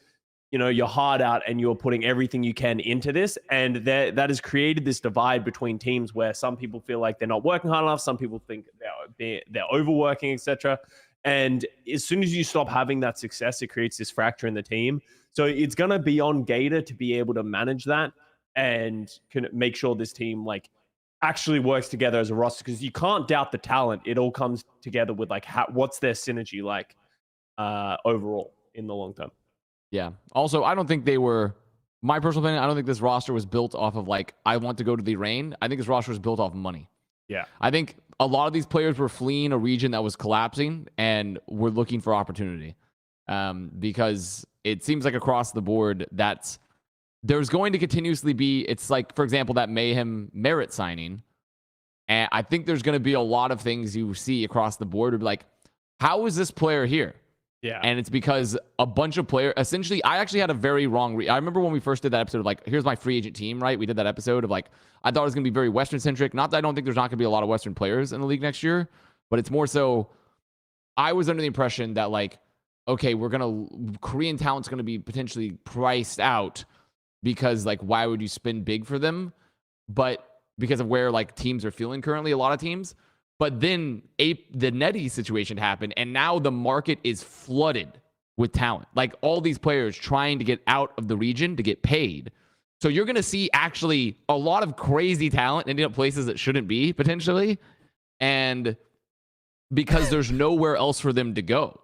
your heart out and you're putting everything you can into this. And that has created this divide between teams where some people feel like they're not working hard enough. Some people think they're overworking, etc. And as soon as you stop having that success, it creates this fracture in the team. So it's going to be on Gator to be able to manage that and can make sure this team like actually works together as a roster, because you can't doubt the talent. It all comes together with like what's their synergy like overall in the long term. Yeah. Also, I don't think they were, my personal opinion, I don't think this roster was built off of like, I want to go to the Reign. I think this roster was built off money. Yeah. I think a lot of these players were fleeing a region that was collapsing and were looking for opportunity. Because it seems like across the board there's going to continuously be, it's like, for example, that Mayhem Merit signing. And I think there's going to be a lot of things you see across the board to be like, how is this player here? Yeah. And it's because a bunch of players, essentially, I actually had a very wrong I remember when we first did that episode of like, here's my free agent team, right? We did that episode of like, I thought it was going to be very Western centric. Not that I don't think there's not going to be a lot of Western players in the league next year, but it's more so I was under the impression that like, okay, Korean talent's going to be potentially priced out because like, why would you spend big for them? But because of where like teams are feeling currently, a lot of teams. But then the Netty situation happened, and now the market is flooded with talent. Like all these players trying to get out of the region to get paid. So you're going to see actually a lot of crazy talent ending up places that shouldn't be potentially. And because there's nowhere else for them to go.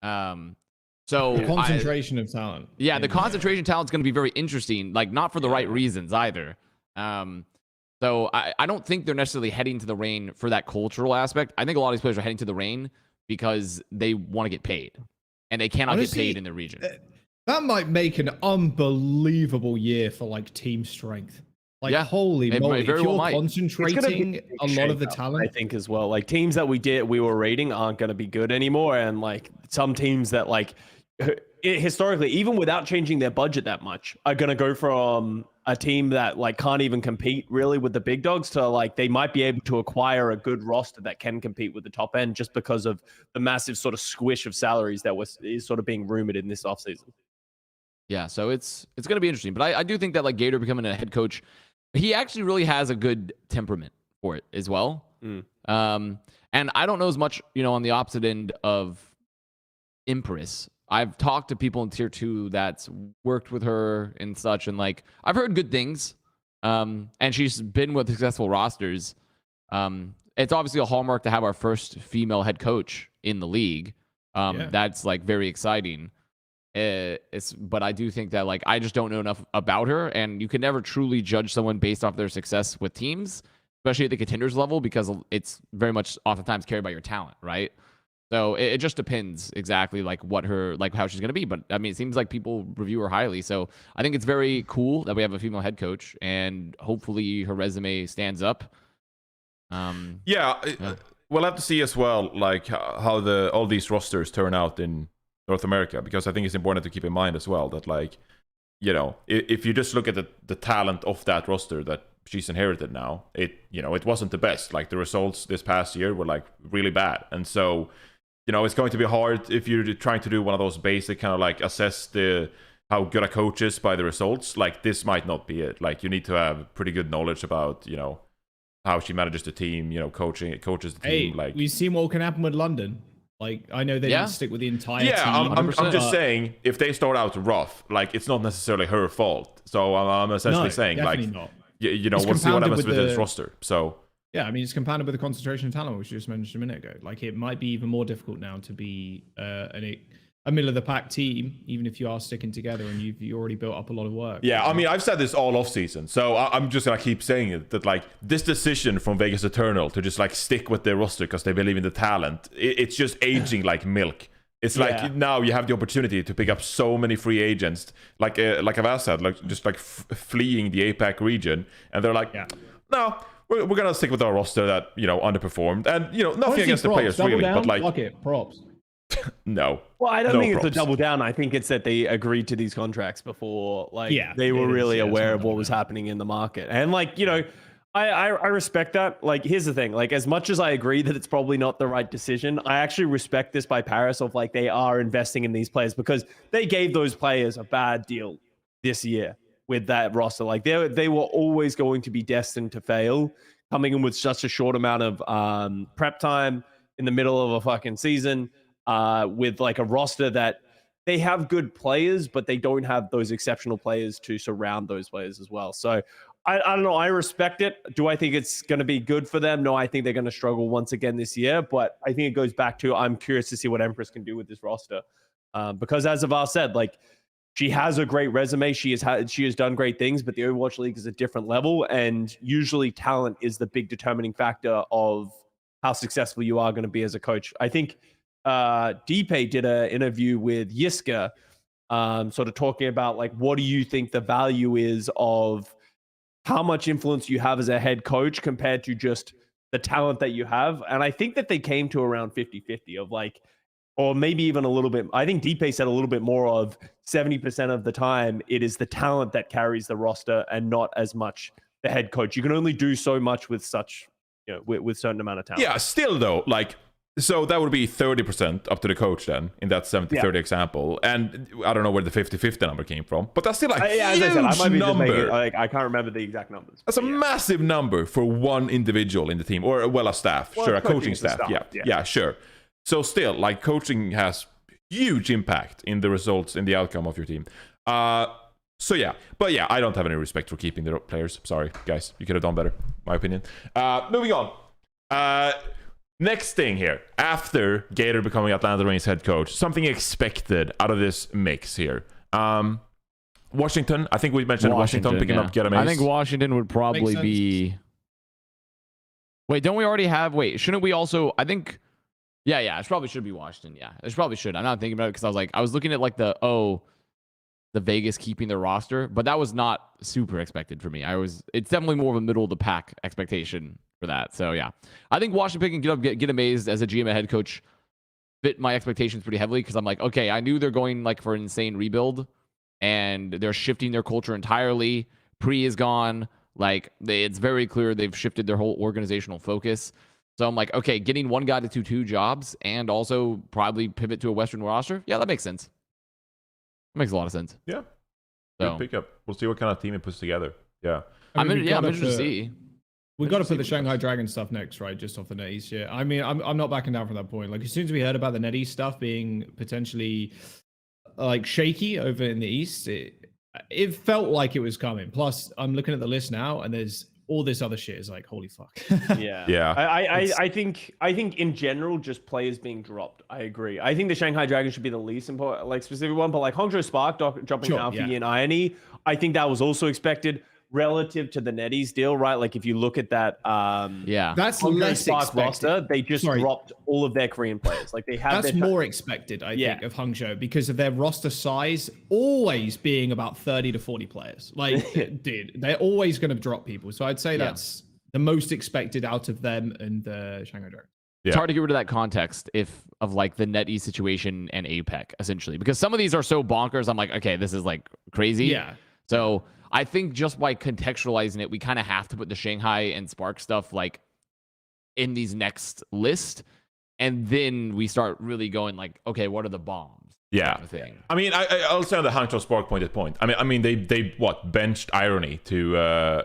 So the concentration of talent. Yeah, the concentration of talent is going to be very interesting, like not for the right reasons either. So I don't think they're necessarily heading to the Reign for that cultural aspect. I think a lot of these players are heading to the Reign because they want to get paid, and they cannot get paid in the region. That might make an unbelievable year for like team strength. Like holy moly, if you're concentrating a lot of the talent, I think as well. Like teams that we were rating aren't going to be good anymore, and like some teams that like historically, even without changing their budget that much, are going to go from a team that like can't even compete really with the big dogs to like they might be able to acquire a good roster that can compete with the top end just because of the massive sort of squish of salaries that is sort of being rumored in this offseason. Yeah, so it's going to be interesting. But I do think that like Gator becoming a head coach, he actually really has a good temperament for it as well. And I don't know as much, on the opposite end of Empress. I've talked to people in tier 2 that's worked with her and such, and like I've heard good things. And she's been with successful rosters. It's obviously a hallmark to have our first female head coach in the league. That's like very exciting. But I do think that like I just don't know enough about her, and you can never truly judge someone based off their success with teams, especially at the contenders level, because it's very much oftentimes carried by your talent, right? So it just depends exactly like how she's going to be. But I mean, it seems like people review her highly. So I think it's very cool that we have a female head coach, and hopefully her resume stands up. We'll have to see as well, like how all these rosters turn out in North America, because I think it's important to keep in mind as well that like, if you just look at the talent of that roster that she's inherited now, it wasn't the best. Like the results this past year were like really bad. And so, it's going to be hard if you're trying to do one of those basic kind of like assess how good a coach is by the results. Like this might not be it. Like you need to have pretty good knowledge about, how she manages the team, coaches the team. Like we've seen what can happen with London. Like I know they didn't stick with the entire team. I'm just saying if they start out rough, like it's not necessarily her fault. So I'm essentially saying like, not. We'll see what happens with this roster. So yeah, I mean it's compounded with the concentration of talent, which you just mentioned a minute ago. Like it might be even more difficult now to be a middle of the pack team, even if you are sticking together and you already built up a lot of work. Yeah, I mean I've said this all off season, so I'm just gonna keep saying it, that like this decision from Vegas Eternal to just like stick with their roster because they believe in the talent, it's just aging like milk. It's like now you have the opportunity to pick up so many free agents, like Avast said, like just like fleeing the APAC region, and they're like, no, we're gonna stick with our roster that underperformed, and nothing against the players really, but like, fuck it, props. No. Well, I don't think it's a double down. I think it's that they agreed to these contracts before, like they were really aware of what was happening in the market, and like I respect that. Like, here's the thing. Like, as much as I agree that it's probably not the right decision, I actually respect this by Paris of like they are investing in these players because they gave those players a bad deal this year with that roster. Like they were always going to be destined to fail, coming in with such a short amount of prep time in the middle of a fucking season, with like a roster that they have good players, but they don't have those exceptional players to surround those players as well. So I don't know. I respect it. Do I think it's going to be good for them? No, I think they're going to struggle once again this year. But I think it goes back to I'm curious to see what Empress can do with this roster, because as Avast said, like she has a great resume. She has done great things, but the Overwatch League is a different level, and usually talent is the big determining factor of how successful you are going to be as a coach. I think Deepe did an interview with Yiska, sort of talking about like, what do you think the value is of how much influence you have as a head coach compared to just the talent that you have? And I think that they came to around 50-50 of like, or maybe even a little bit. I think Deepe said a little bit more of 70% of the time it is the talent that carries the roster and not as much the head coach. You can only do so much with such, with certain amount of talent. Yeah, still though, like, so that would be 30% up to the coach then in that 70-30 example. And I don't know where the 50-50 number came from, but that's still a huge as I said, I might be number. Just making, like, I can't remember the exact numbers. That's a massive number for one individual in the team, or a staff. Sure, a coaching staff. Yeah, sure. So still, like, coaching has huge impact in the results, in the outcome of your team. So yeah, but yeah, I don't have any respect for keeping the players. Sorry, guys, you could have done better, my opinion. Moving on. Next thing here, after Gator becoming Atlanta Reigns head coach, something expected out of this mix here. Washington, I think we mentioned Washington picking up Get Amazed. I think Washington would probably be... Wait, don't we already have... Wait, shouldn't we also... I think... Yeah, it probably should be Washington. Yeah, it probably should. I'm not thinking about it because I was looking at like the Vegas keeping their roster, but that was not super expected for me. It's definitely more of a middle of the pack expectation for that. So yeah, I think Washington can get amazed as a GM and head coach fit my expectations pretty heavily because I'm like, okay, I knew they're going like for an insane rebuild and they're shifting their culture entirely. Pre is gone. Like it's very clear they've shifted their whole organizational focus. So I'm like, okay, getting one guy to do two jobs and also probably pivot to a Western roster. Yeah, that makes sense. That makes a lot of sense. Yeah. So, good pickup. We'll see what kind of team he puts together. Yeah. I'm interested to see. We've got to put the Shanghai Dragon stuff next, right? Just off the NetEase shit. I mean, I'm not backing down from that point. Like, as soon as we heard about the NetEase stuff being potentially like shaky over in the East, it felt like it was coming. Plus, I'm looking at the list now, and there's all this other shit is like, holy fuck. Yeah. I think in general, just players being dropped. I agree. I think the Shanghai Dragon should be the least important, like specific one, but like Hangzhou Spark dropping Alfie and Irony, I think that was also expected relative to the NetEase deal, right? Like if you look at that, that's Hangzhou less Spark expected. Roster, they just dropped all of their Korean players. Like they had that's more expected, I think, of Hangzhou because of their roster size always being about 30 to 40 players. Like, dude, they're always going to drop people. So I'd say that's the most expected out of them and the Shanghai Dragon. It's hard to get rid of that context of like the NetEase situation and APEC essentially, because some of these are so bonkers. I'm like, okay, this is like crazy. Yeah. So I think just by contextualizing it, we kind of have to put the Shanghai and Spark stuff like in these next list, and then we start really going like, okay, what are the bombs? Yeah. Kind of thing. I mean, I understand the Hangzhou Spark point. I mean, they benched Irony to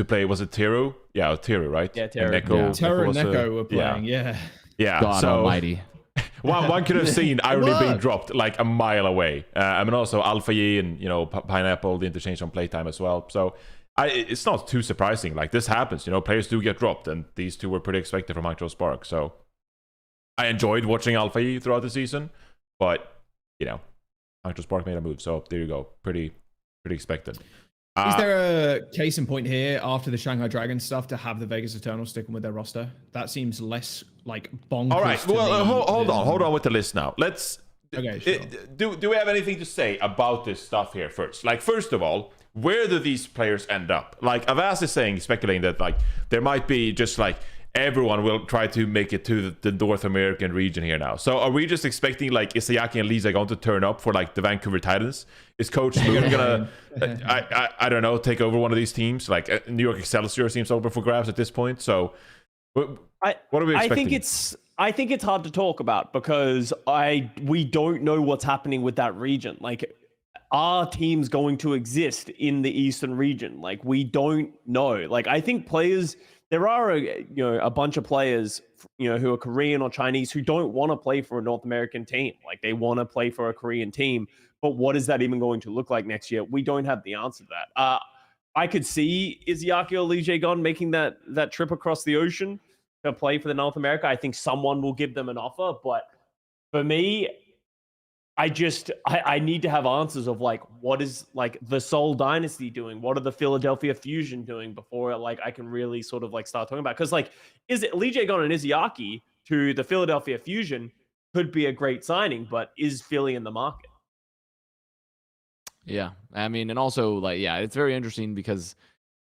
play. Was it Teru? Yeah, Teru, right? Yeah, Teru. Teru and Neko were playing. Yeah. God almighty. One could have seen Irony being dropped like a mile away. I mean, also Alpha Yi and Pineapple, the interchange on playtime as well. So it's not too surprising. Like this happens, players do get dropped, and these two were pretty expected from Hangzhou Spark. So I enjoyed watching Alpha Yi throughout the season, but Hangzhou Spark made a move, so there you go. Pretty expected. Is there a case in point here after the Shanghai Dragons stuff to have the Vegas Eternals sticking with their roster? That seems less like bonkers. All right. Well, hold on with the list now. Let's. Okay, sure. Do we have anything to say about this stuff here first? Like, first of all, where do these players end up? Like, Avast is speculating that like there might be just like everyone will try to make it to the North American region here now. So are we just expecting like Isayaki and Lisa going to turn up for like the Vancouver Titans? Is Coach Moon gonna, I don't know, take over one of these teams? Like New York Excelsior seems open for grabs at this point. So what are we expecting? I think it's hard to talk about because we don't know what's happening with that region. Like, are teams going to exist in the Eastern region? Like, we don't know. Like, I think players. There are a bunch of players who are Korean or Chinese who don't want to play for a North American team. Like they want to play for a Korean team, but what is that even going to look like next year? We don't have the answer to that. I could see Izayaki or Lee Jae-gon making that trip across the ocean to play for the North America. I think someone will give them an offer, but for me, I need to have answers of like what is like the Seoul Dynasty doing, what are the Philadelphia Fusion doing before like I can really sort of like start talking about, because like is it Lee Jae-gon and Izayaki to the Philadelphia Fusion could be a great signing, but is Philly in the market? Yeah, I mean, and also like it's very interesting because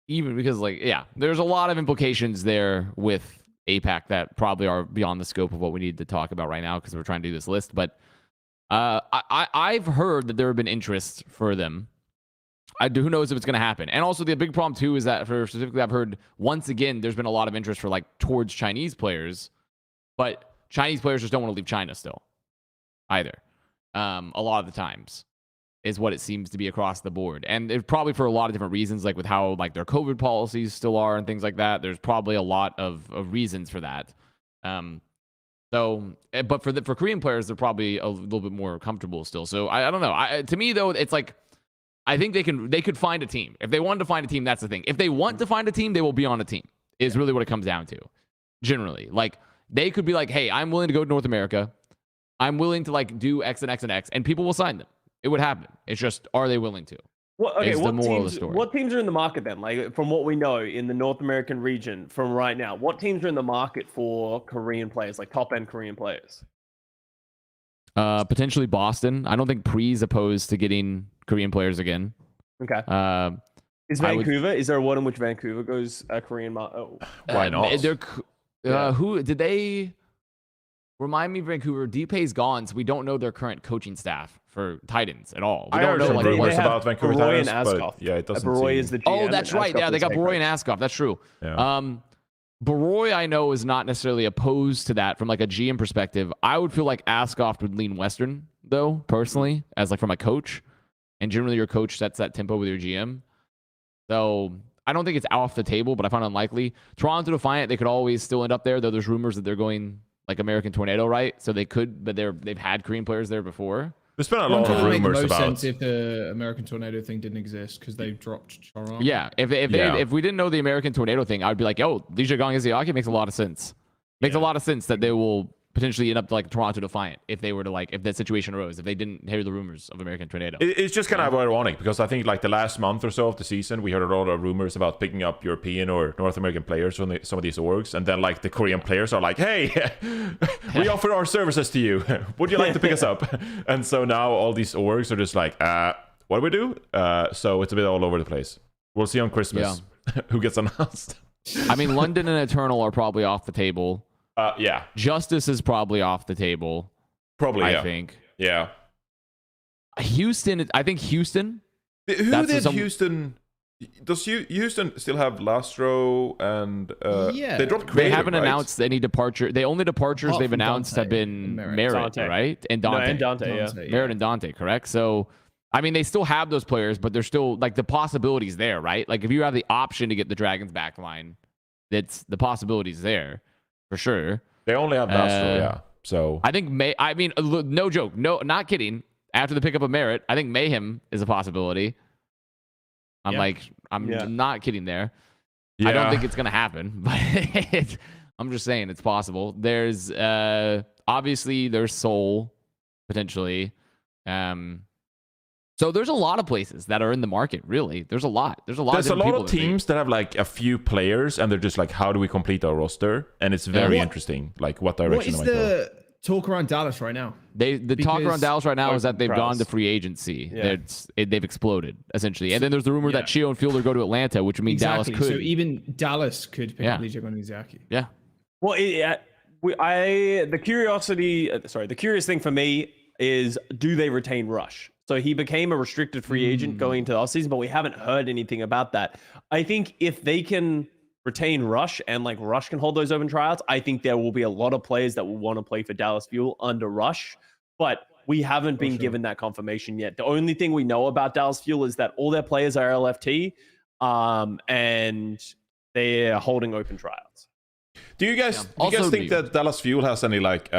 there's a lot of implications there with APAC that probably are beyond the scope of what we need to talk about right now because we're trying to do this list, but. I've heard that there have been interest for them. Who knows if it's going to happen? And also the big problem too is that specifically I've heard once again there's been a lot of interest for like towards Chinese players, but Chinese players just don't want to leave China still, either. A lot of the times is what it seems to be across the board, and it's probably for a lot of different reasons, like with how like their COVID policies still are and things like that. There's probably a lot of reasons for that. So, but for Korean players, they're probably a little bit more comfortable still. So I don't know. To me though, it's like I think they could find a team if they wanted to find a team. That's the thing. If they want to find a team, they will be on a team. Is really what it comes down to. Generally, like they could be like, hey, I'm willing to go to North America. I'm willing to like do X and X and X, and people will sign them. It would happen. It's just, are they willing to? Well, okay, what teams are in the market then? Like from what we know in the North American region from right now, what teams are in the market for Korean players, like top end Korean players? Potentially Boston. I don't think Pre's opposed to getting Korean players again. Okay. Is Vancouver? Is there one in which Vancouver goes Korean? Why not? Who did they? Remind me, Vancouver. Deepay's gone, so we don't know their current coaching staff for Titans at all. We don't know like rumors about Vancouver Titans, but yeah, it doesn't Baroy is the GM. Oh, that's right. Yeah, they got Baroy and Askoff. That's true. Yeah. Baroy, I know, is not necessarily opposed to that from like a GM perspective. I would feel like Askoff would lean Western, though, personally, as like from a coach. And generally, your coach sets that tempo with your GM. So I don't think it's off the table, but I find it unlikely. Toronto Defiant, they could always still end up there, though there's rumors that they're going like American Tornado, right? So they could, but they've had Korean players there before. There's been a lot of rumors about. Sense if the American Tornado thing didn't exist because they dropped Toronto. Yeah, if we didn't know the American Tornado thing, I'd be like, oh, Lee Jae-gon Izayaki makes a lot of sense. Makes a lot of sense that they will potentially end up like Toronto Defiant if they were to like if that situation arose, if they didn't hear the rumors of American Tornado. It's just kind of ironic because I think like the last month or so of the season we heard a lot of rumors about picking up European or North American players from some of these orgs, and then like the Korean players are like, hey, we offer our services to you, would you like to pick us up? And so now all these orgs are just like, what do we do? So it's a bit all over the place. We'll see on Christmas who gets announced. I mean, London and Eternal are probably off the table. Yeah. Justice is probably off the table. Probably, I think. Yeah. Houston, I think Houston. Who did Houston? Does Houston still have Lastro and yeah. They dropped Creative, They haven't right? announced any departure. The only departures they've announced have been Merritt, right? And Dante. No, and Dante, yeah. Merritt and Dante, correct? So, I mean, they still have those players, but they're still, like, the possibility's there, right? Like, if you have the option to get the Dragons back line, that's the possibility's there. For sure. They only have Lastro, yeah. So I think no joke. No, not kidding. After the pickup of Merritt, I think Mayhem is a possibility. I'm not kidding there. Yeah. I don't think it's gonna happen, but I'm just saying it's possible. There's obviously there's Seoul potentially. So there's a lot of places that are in the market, really. There's a lot. There's a lot of teams that have like a few players and they're just like, how do we complete our roster? And it's very interesting, like what direction What is the talk around Dallas right now? The talk around Dallas right now is that they've gone to free agency. Yeah. They've exploded, essentially. And then there's the rumor that Chio and Fielder go to Atlanta, which would mean Dallas could. So even Dallas could pick up Legion Izaki. Yeah. Well, the curious thing for me is, do they retain Rush? So he became a restricted free agent going into the offseason, but we haven't heard anything about that. I think if they can retain Rush and like Rush can hold those open tryouts, I think there will be a lot of players that will want to play for Dallas Fuel under Rush, but we haven't been given that confirmation yet. The only thing we know about Dallas Fuel is that all their players are LFT, and they're holding open tryouts. Do you guys think that Dallas Fuel has any like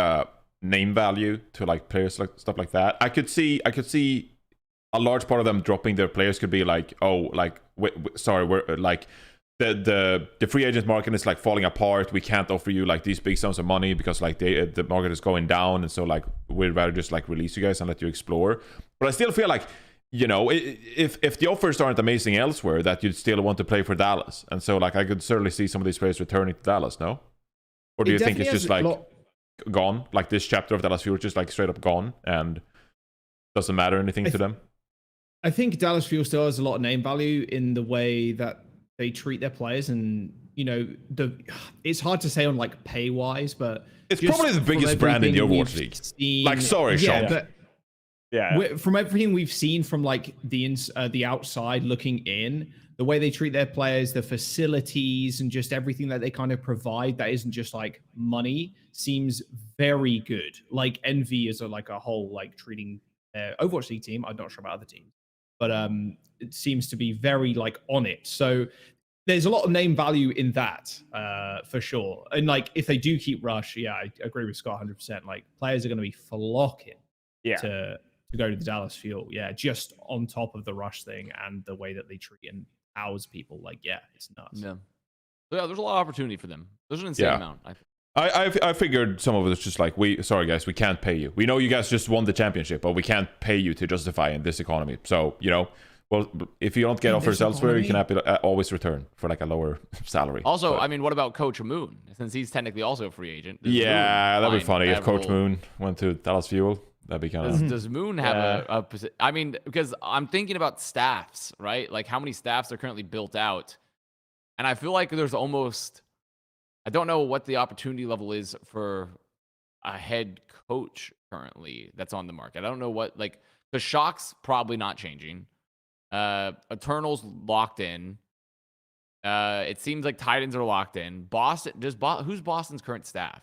name value to like players, like stuff like that? I could see a large part of them dropping their players could be like, oh, like we're like the free agent market is like falling apart. We can't offer you like these big sums of money because like the market is going down, and so like we'd rather just like release you guys and let you explore. But I still feel like, you know, if the offers aren't amazing elsewhere, that you'd still want to play for Dallas. And so like I could certainly see some of these players returning to Dallas. No, or do you think it's just like gone, like this chapter of Dallas Fuel just like straight up gone and doesn't matter anything to them? I think Dallas Fuel still has a lot of name value in the way that they treat their players, and you know, it's hard to say on like pay wise, but it's probably the biggest brand in the Overwatch League. Like, sorry, Sean. But from everything we've seen from like the outside looking in, the way they treat their players, the facilities, and just everything that they kind of provide that isn't just like money, seems very good. Like Envy is like a whole, like treating their Overwatch League team. I'm not sure about other teams, but it seems to be very like on it. So there's a lot of name value in that, for sure. And like if they do keep Rush, I agree with Scott 100%. Like players are going to be flocking to go to the Dallas Fuel. Yeah, just on top of the Rush thing and the way that they treat and house people. Like, it's nuts. Yeah. So yeah, there's a lot of opportunity for them. There's an insane amount, I think. I figured some of it was just like, sorry guys, we can't pay you. We know you guys just won the championship, but we can't pay you to justify in this economy. So, you know, well, if you don't get offers elsewhere, you can always return for like a lower salary. Also, I mean, what about Coach Moon? Since he's technically also a free agent. That'd be funny if Coach Moon went to Dallas Fuel. That'd be kind of... Does Moon have a position? I mean, because I'm thinking about staffs, right? Like how many staffs are currently built out. And I feel like there's almost... I don't know what the opportunity level is for a head coach currently that's on the market. I don't know what, like, the Shock's probably not changing. Eternal's locked in. It seems like Titans are locked in. Boston, who's Boston's current staff?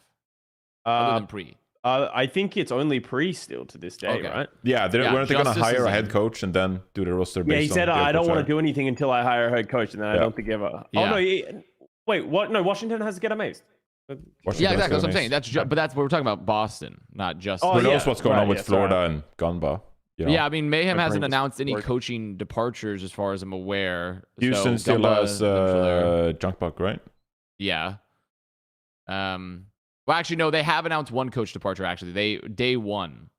Other than Pre? I think it's only Pre still to this day, right? Yeah, weren't they going to hire a head coach and then do the roster based on... Yeah, he said, I don't want to do anything until I hire a head coach, and then I don't think ever... Oh, no, wait, what? No, Washington has to get amazed. Yeah, exactly. That's what I'm saying. But that's what we're talking about. Boston, not just. Who knows what's going on with Florida and Gunba? You know? Yeah, I mean, Mayhem hasn't announced any coaching departures as far as I'm aware. Houston still has Junkbuck, right? Yeah. Well, actually, no. They have announced one coach departure. Actually, day one,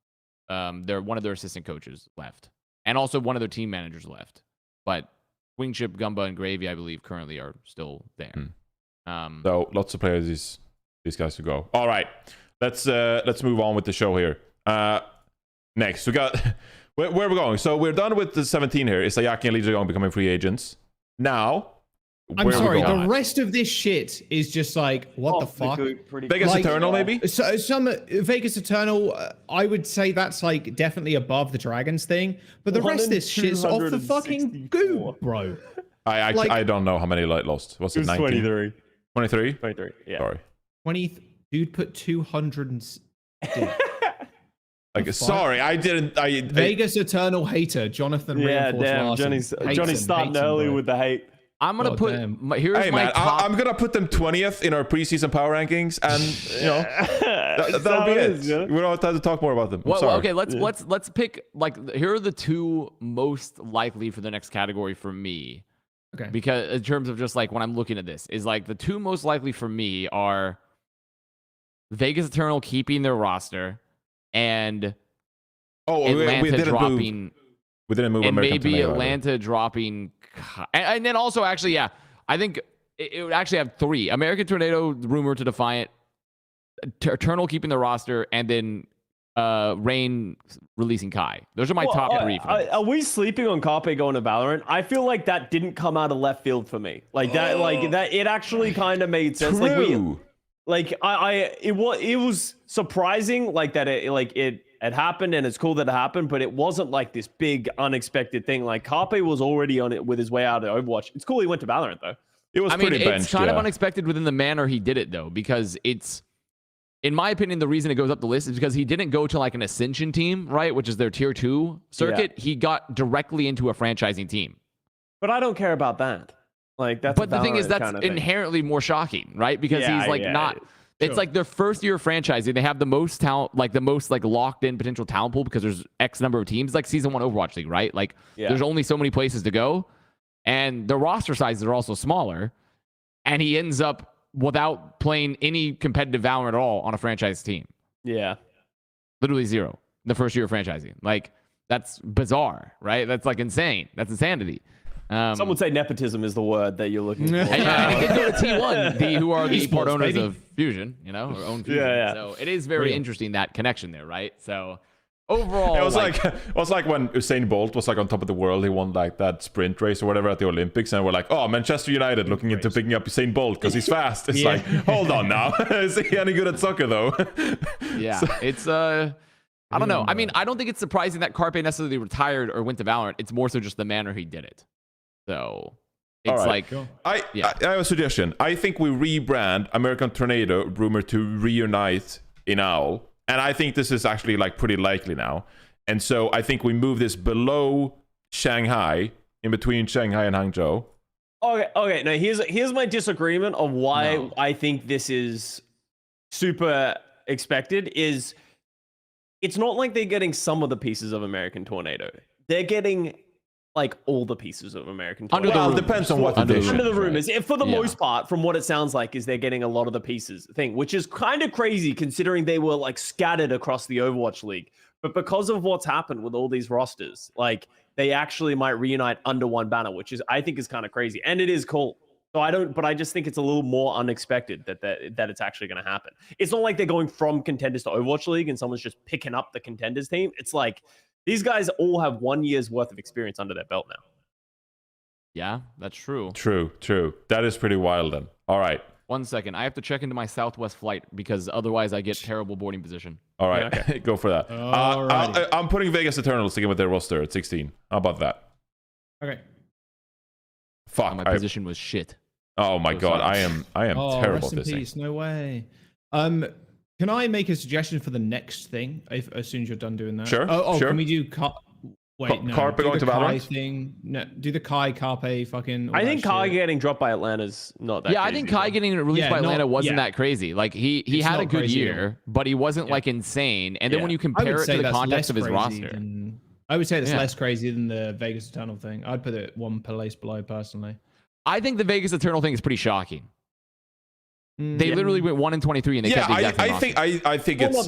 one of their assistant coaches left, and also one of their team managers left. But Wingchip, Gumba, and Gravy, I believe, currently are still there. So lots of players these guys to go. All right, let's move on with the show here. Next, we got where we're going. So we're done with the 17 here. Isayaki and Lee Jong becoming free agents. Now, I'm sorry, the rest of this shit is just like, what the fuck? Vegas Eternal, maybe? So, some Vegas Eternal, I would say that's like definitely above the Dragons thing, but the rest of this shit is off the fucking goo, bro. I don't know how many lost. Was it 19? 23. 23? 23, yeah. Sorry. 20, dude put 200 and... Like, sorry, I didn't... Vegas Eternal hater, Jonathan Reinforced Larsson. Johnny's starting early with the hate. I'm gonna put here's my top. I'm gonna put them 20th in our preseason power rankings, and you know that'll be it. Yeah. We don't have time to talk more about them. Okay, let's pick, like, here are the two most likely for the next category for me. Okay. Because in terms of just like when I'm looking at this, is like the two most likely for me are Vegas Eternal keeping their roster and Atlanta dropping. We didn't move and American maybe Tornado Atlanta dropping, and then also actually, yeah, I think it would actually have 3: American Tornado, rumored to Defiant, Eternal keeping the roster, and then Rain releasing Kai. Those are my top 3. Are we sleeping on Carpe going to Valorant? I feel like that didn't come out of left field for me. Like that, it actually kind of made sense. True. It was surprising, like that it had happened, and it's cool that it happened, but it wasn't like this big unexpected thing. Like Carpe was already on it with his way out of Overwatch. It's cool he went to Valorant though. It was pretty benched, it's kind of unexpected within the manner he did it though, because it's, in my opinion, the reason it goes up the list is because he didn't go to like an Ascension team, right, which is their tier 2 circuit. Yeah. He got directly into a franchising team. But I don't care about that. Like that's. But the thing is, that's inherently more shocking, right? Because he's like not. It's like their first year of franchising. They have the most talent, like the most like locked in potential talent pool, because there's X number of teams, like season 1 Overwatch League, right? Like there's only so many places to go, and the roster sizes are also smaller. And he ends up without playing any competitive Valorant at all on a franchise team. Yeah, literally 0 the first year of franchising. Like that's bizarre, right? That's like insane. That's insanity. Some would say nepotism is the word that you're looking for. Yeah, he did go to T1, who are the part owners of Fusion, or own Fusion. Yeah. So it is very interesting, that connection there, right? So overall, it was like when Usain Bolt was like on top of the world. He won like that sprint race or whatever at the Olympics, and we're like, oh, Manchester United looking into picking up Usain Bolt because he's fast. It's like, hold on now, is he any good at soccer though? Yeah, it's I don't know. I mean, I don't think it's surprising that Carpe necessarily retired or went to Valorant. It's more so just the manner he did it. So it's like, I have a suggestion. I think we rebrand American Tornado, rumored to reunite in Owl, and I think this is actually like pretty likely now. And so I think we move this below Shanghai, in between Shanghai and Hangzhou. Okay. Now here's my disagreement of why I think this is super expected. Is it's not like they're getting some of the pieces of American Tornado. They're getting like all the pieces of American Tornado. Well, it depends on what under the rumors. Right. For the most part, from what it sounds like, is they're getting a lot of the pieces thing, which is kind of crazy considering they were like scattered across the Overwatch League. But because of what's happened with all these rosters, like they actually might reunite under one banner, which is I think is kind of crazy, and it is cool. So I just think it's a little more unexpected that it's actually going to happen. It's not like they're going from Contenders to Overwatch League and someone's just picking up the Contenders team. It's like these guys all have 1 year's worth of experience under their belt now. Yeah, that's true. True. That is pretty wild then. All right. 1 second. I have to check into my Southwest flight because otherwise I get terrible boarding position. All right. Yeah, okay. Go for that. I'm putting Vegas Eternals to get with their roster at 16. How about that? Okay. Fuck. My position was shit. Oh my god. I am terrible at this thing. No way. Can I make a suggestion for the next thing as soon as you're done doing that? Sure. Sure. Can we do Carpe going to Valorant thing? No, do the Kai Carpe fucking. I think Kai getting dropped by Atlanta's not that. Yeah, crazy, I think Kai getting released by Atlanta wasn't that crazy. Like he had a good year, but he wasn't like insane. And then when you compare it to the context of his roster, I would say that's less crazy than the Vegas Eternal thing. I'd put it one place below personally. I think the Vegas Eternal thing is pretty shocking. They literally went 1-23 and they kept the exact same I think it's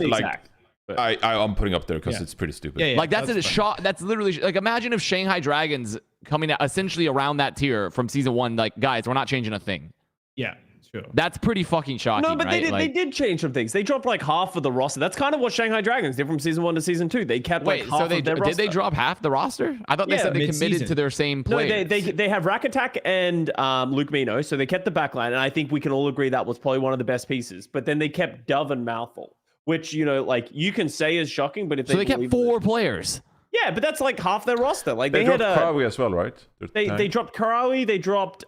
like I'm putting up there because it's pretty stupid. Yeah, like that's a shot. That's literally like, imagine if Shanghai Dragons coming out essentially around that tier from season 1, like, guys, we're not changing a thing. Yeah, sure. That's pretty fucking shocking. No, but right? they did change some things. They dropped like half of the roster. That's kind of what Shanghai Dragons did from season 1 to season 2. They kept like half of their roster. Did they drop half the roster? I thought they said they committed to their same players. No, they have Rack Attack and Luke Mino, so they kept the backline, and I think we can all agree that was probably one of the best pieces. But then they kept Dove and Mouthful, which, like you can say is shocking, but if they kept 4 players. Yeah, but that's like half their roster. Like they dropped Karawi as well, right? They dropped Karawi. They dropped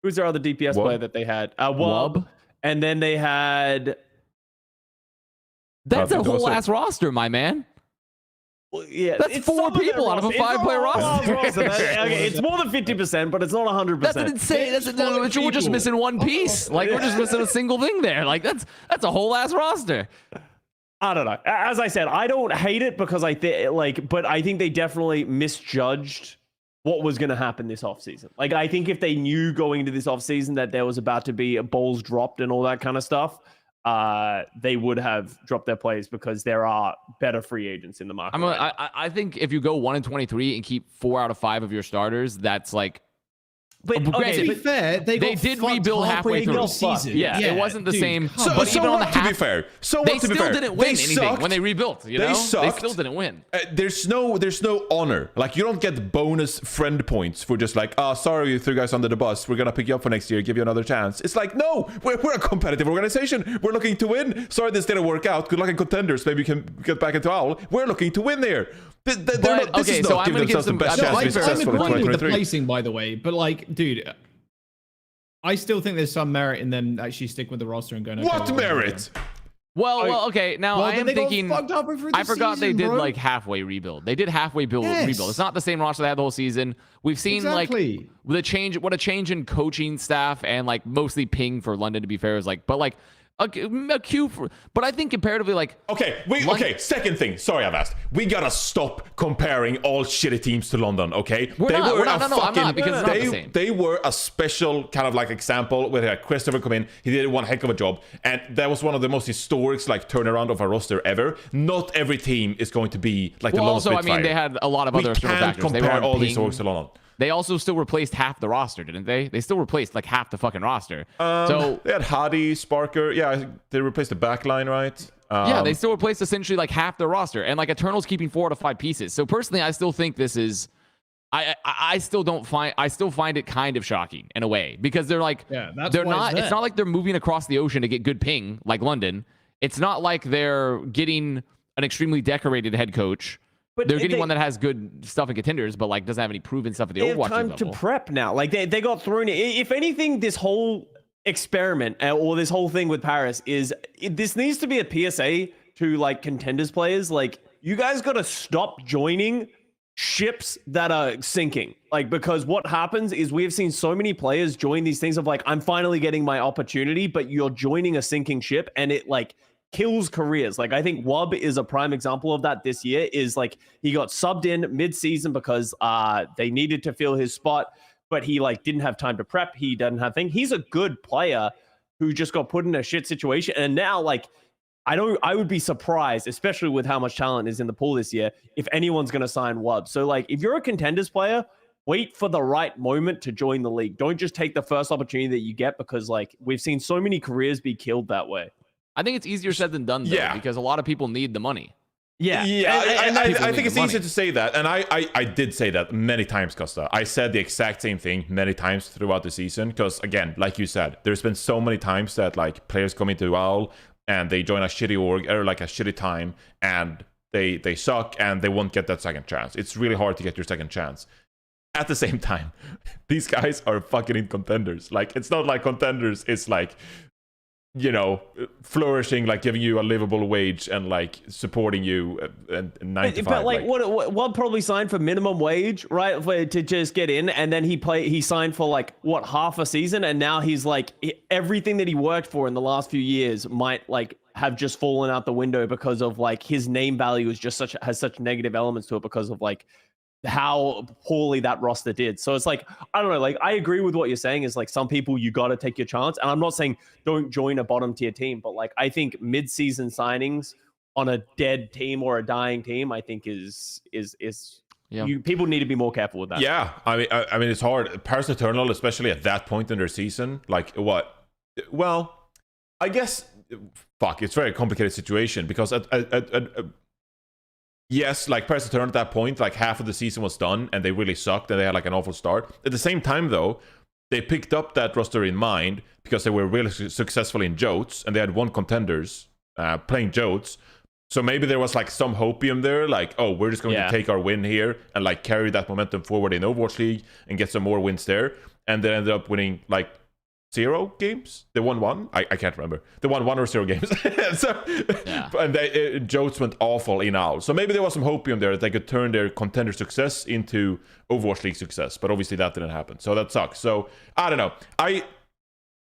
who's their other DPS player that they had? Wub. And then they had. That's a whole ass roster, my man. Well, yeah, that's 4 people out of a 5-player roster. Okay, it's more than 50%, but it's not 100%. That's insane. We're just missing one piece. Like we're just missing a single thing there. Like that's a whole ass roster. I don't know. As I said, I don't hate it because but I think they definitely misjudged what was going to happen this offseason. Like, I think if they knew going into this offseason that there was about to be balls dropped and all that kind of stuff, they would have dropped their players because there are better free agents in the market. I think if you go 1-23 and keep 4 out of 5 of your starters, that's like. But to be fair, they did rebuild halfway through the season. Yeah, it wasn't the same. But even on the half, to be fair, they still didn't win anything when they rebuilt. You know, they still didn't win. There's no honor. Like, you don't get bonus friend points for just like, sorry, you threw guys under the bus. We're gonna pick you up for next year, give you another chance. It's like, no, we're a competitive organization. We're looking to win. Sorry, this didn't work out. Good luck in contenders. Maybe you can get back into Owl. We're looking to win there. I'm going to give them the best chance to be successful in 2023. With the placing, by the way, but like, dude, I still think there's some merit in them actually sticking with the roster and going. What merit? Well, okay. Now I am thinking. I forgot they did like halfway rebuild. They did halfway rebuild. It's not the same roster they had the whole season. We've seen like what a change in coaching staff and like mostly ping for London. To be fair, is like, but like. A Q for, but I think comparatively, like second thing. Sorry, Avast. We gotta stop comparing all shitty teams to London. Okay, I'm not because it's not the same. They were a special kind of like example where Christopher come in. He did one heck of a job, and that was one of the most historic like turnaround of a roster ever. Not every team is going to be like the London Spitfire. I mean, they had a lot of other external factors. Compare they were all these orgs to London. They also still replaced half the roster, didn't they? They still replaced like half the fucking roster. So they had Hadi, Sparker. Yeah, they replaced the backline, right? Yeah, they still replaced essentially like half the roster, and like Eternal's keeping 4 out of 5 pieces. So personally, I still think this is. I still find it kind of shocking in a way because they're like they're not. It's not like they're moving across the ocean to get good ping like London. It's not like they're getting an extremely decorated head coach. But they're getting one that has good stuff in contenders, but like doesn't have any proven stuff at the Overwatch level. They have time to prep now. Like they got thrown in. If anything, this whole experiment or this whole thing with Paris this needs to be a PSA to like contenders players. Like, you guys got to stop joining ships that are sinking. Like, because what happens is we've seen so many players join these things of like, I'm finally getting my opportunity, but you're joining a sinking ship and it like kills careers. Like, I think Wub is a prime example of that this year. Is like, he got subbed in mid-season because they needed to fill his spot, but he like didn't have time to prep. He doesn't have thing. He's a good player who just got put in a shit situation, and now like I would be surprised, especially with how much talent is in the pool this year, if anyone's going to sign Wub. So like, if you're a contenders player, wait for the right moment to join the league. Don't just take the first opportunity that you get, because like we've seen so many careers be killed that way. I think it's easier said than done, though, because a lot of people need the money. I think it's easy to say that, and I did say that many times, Custa. I said the exact same thing many times throughout the season, because again, like you said, there's been so many times that like players come into Owl and they join a shitty org or like a shitty time, and they suck and they won't get that second chance. It's really hard to get your second chance. At the same time, these guys are fucking in contenders. Like, it's not like contenders is like, you know, flourishing, like giving you a livable wage and like supporting you and 9 to 5. But like what probably signed for minimum wage, right, to just get in, and then he signed for like what, half a season, and now he's like, everything that he worked for in the last few years might like have just fallen out the window because of like his name value is just has such negative elements to it because of like how poorly that roster did. So it's like, I don't know, like I agree with what you're saying is like some people you got to take your chance, and I'm not saying don't join a bottom tier team, but like I think mid-season signings on a dead team or a dying team, I think is people need to be more careful with that. Yeah, I mean it's hard. Paris Eternal, especially at that point in their season, like what? Well, I guess it's a very complicated situation because yes, like Paris Eternal at that point, like half of the season was done and they really sucked and they had like an awful start. At the same time though, they picked up that roster in mind because they were really successful in Jotes and they had won contenders playing Jotes. So maybe there was like some hopium there, like, oh, we're just going to take our win here and like carry that momentum forward in Overwatch League and get some more wins there. And they ended up winning like 0 games. They won 1. I can't remember. They won 1 or 0 games. And Jotes went awful in Owl. So maybe there was some hopium there that they could turn their contender success into Overwatch League success. But obviously that didn't happen. So that sucks. So I don't know.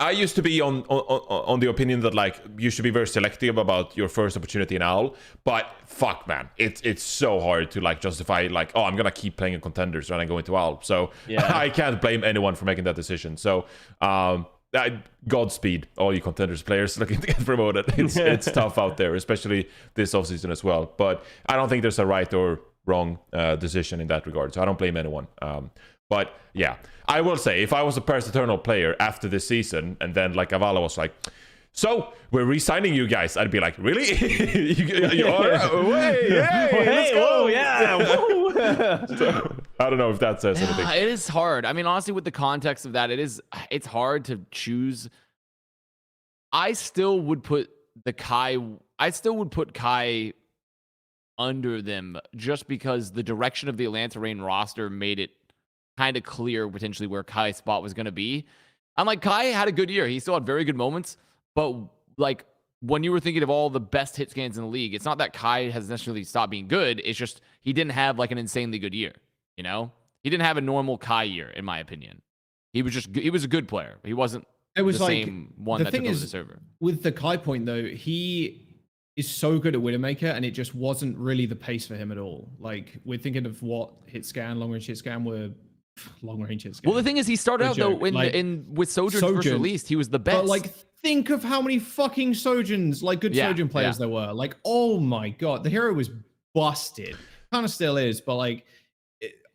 I used to be on the opinion that like you should be very selective about your first opportunity in Owl, but fuck man, it's so hard to like justify like, oh, I'm gonna keep playing in contenders rather than going to Owl. So I can't blame anyone for making that decision. So Godspeed, all you contenders players looking to get promoted. It's tough out there, especially this offseason as well. But I don't think there's a right or wrong decision in that regard, so I don't blame anyone. But yeah, I will say, if I was a Paris Eternal player after this season, and then like Avala was like, so we're re-signing you guys, I'd be like, really? you are? Let's go. Whoa, yeah. Whoa. So, I don't know if that says anything. It is hard. I mean, honestly, with the context of that, it's hard to choose. I still would put Kai under them, just because the direction of the Atlanta Reign roster made it kind of clear potentially where Kai's spot was going to be. I'm like, Kai had a good year. He still had very good moments, but like when you were thinking of all the best hit scans in the league, it's not that Kai has necessarily stopped being good. It's just he didn't have like an insanely good year. You know, he didn't have a normal Kai year, in my opinion. He was a good player. He wasn't the same one that took over the server. With the Kai point though, he is so good at Widowmaker, and it just wasn't really the pace for him at all. Like, we're thinking of what hit scan, long range hit scan were. Long range hit scan. Well, the thing is, he started out though with Sojourn's first release, he was the best. But like, think of how many fucking Sojourns, like good Sojourn players there were. Like, oh my god, the hero was busted. Kind of still is, but like,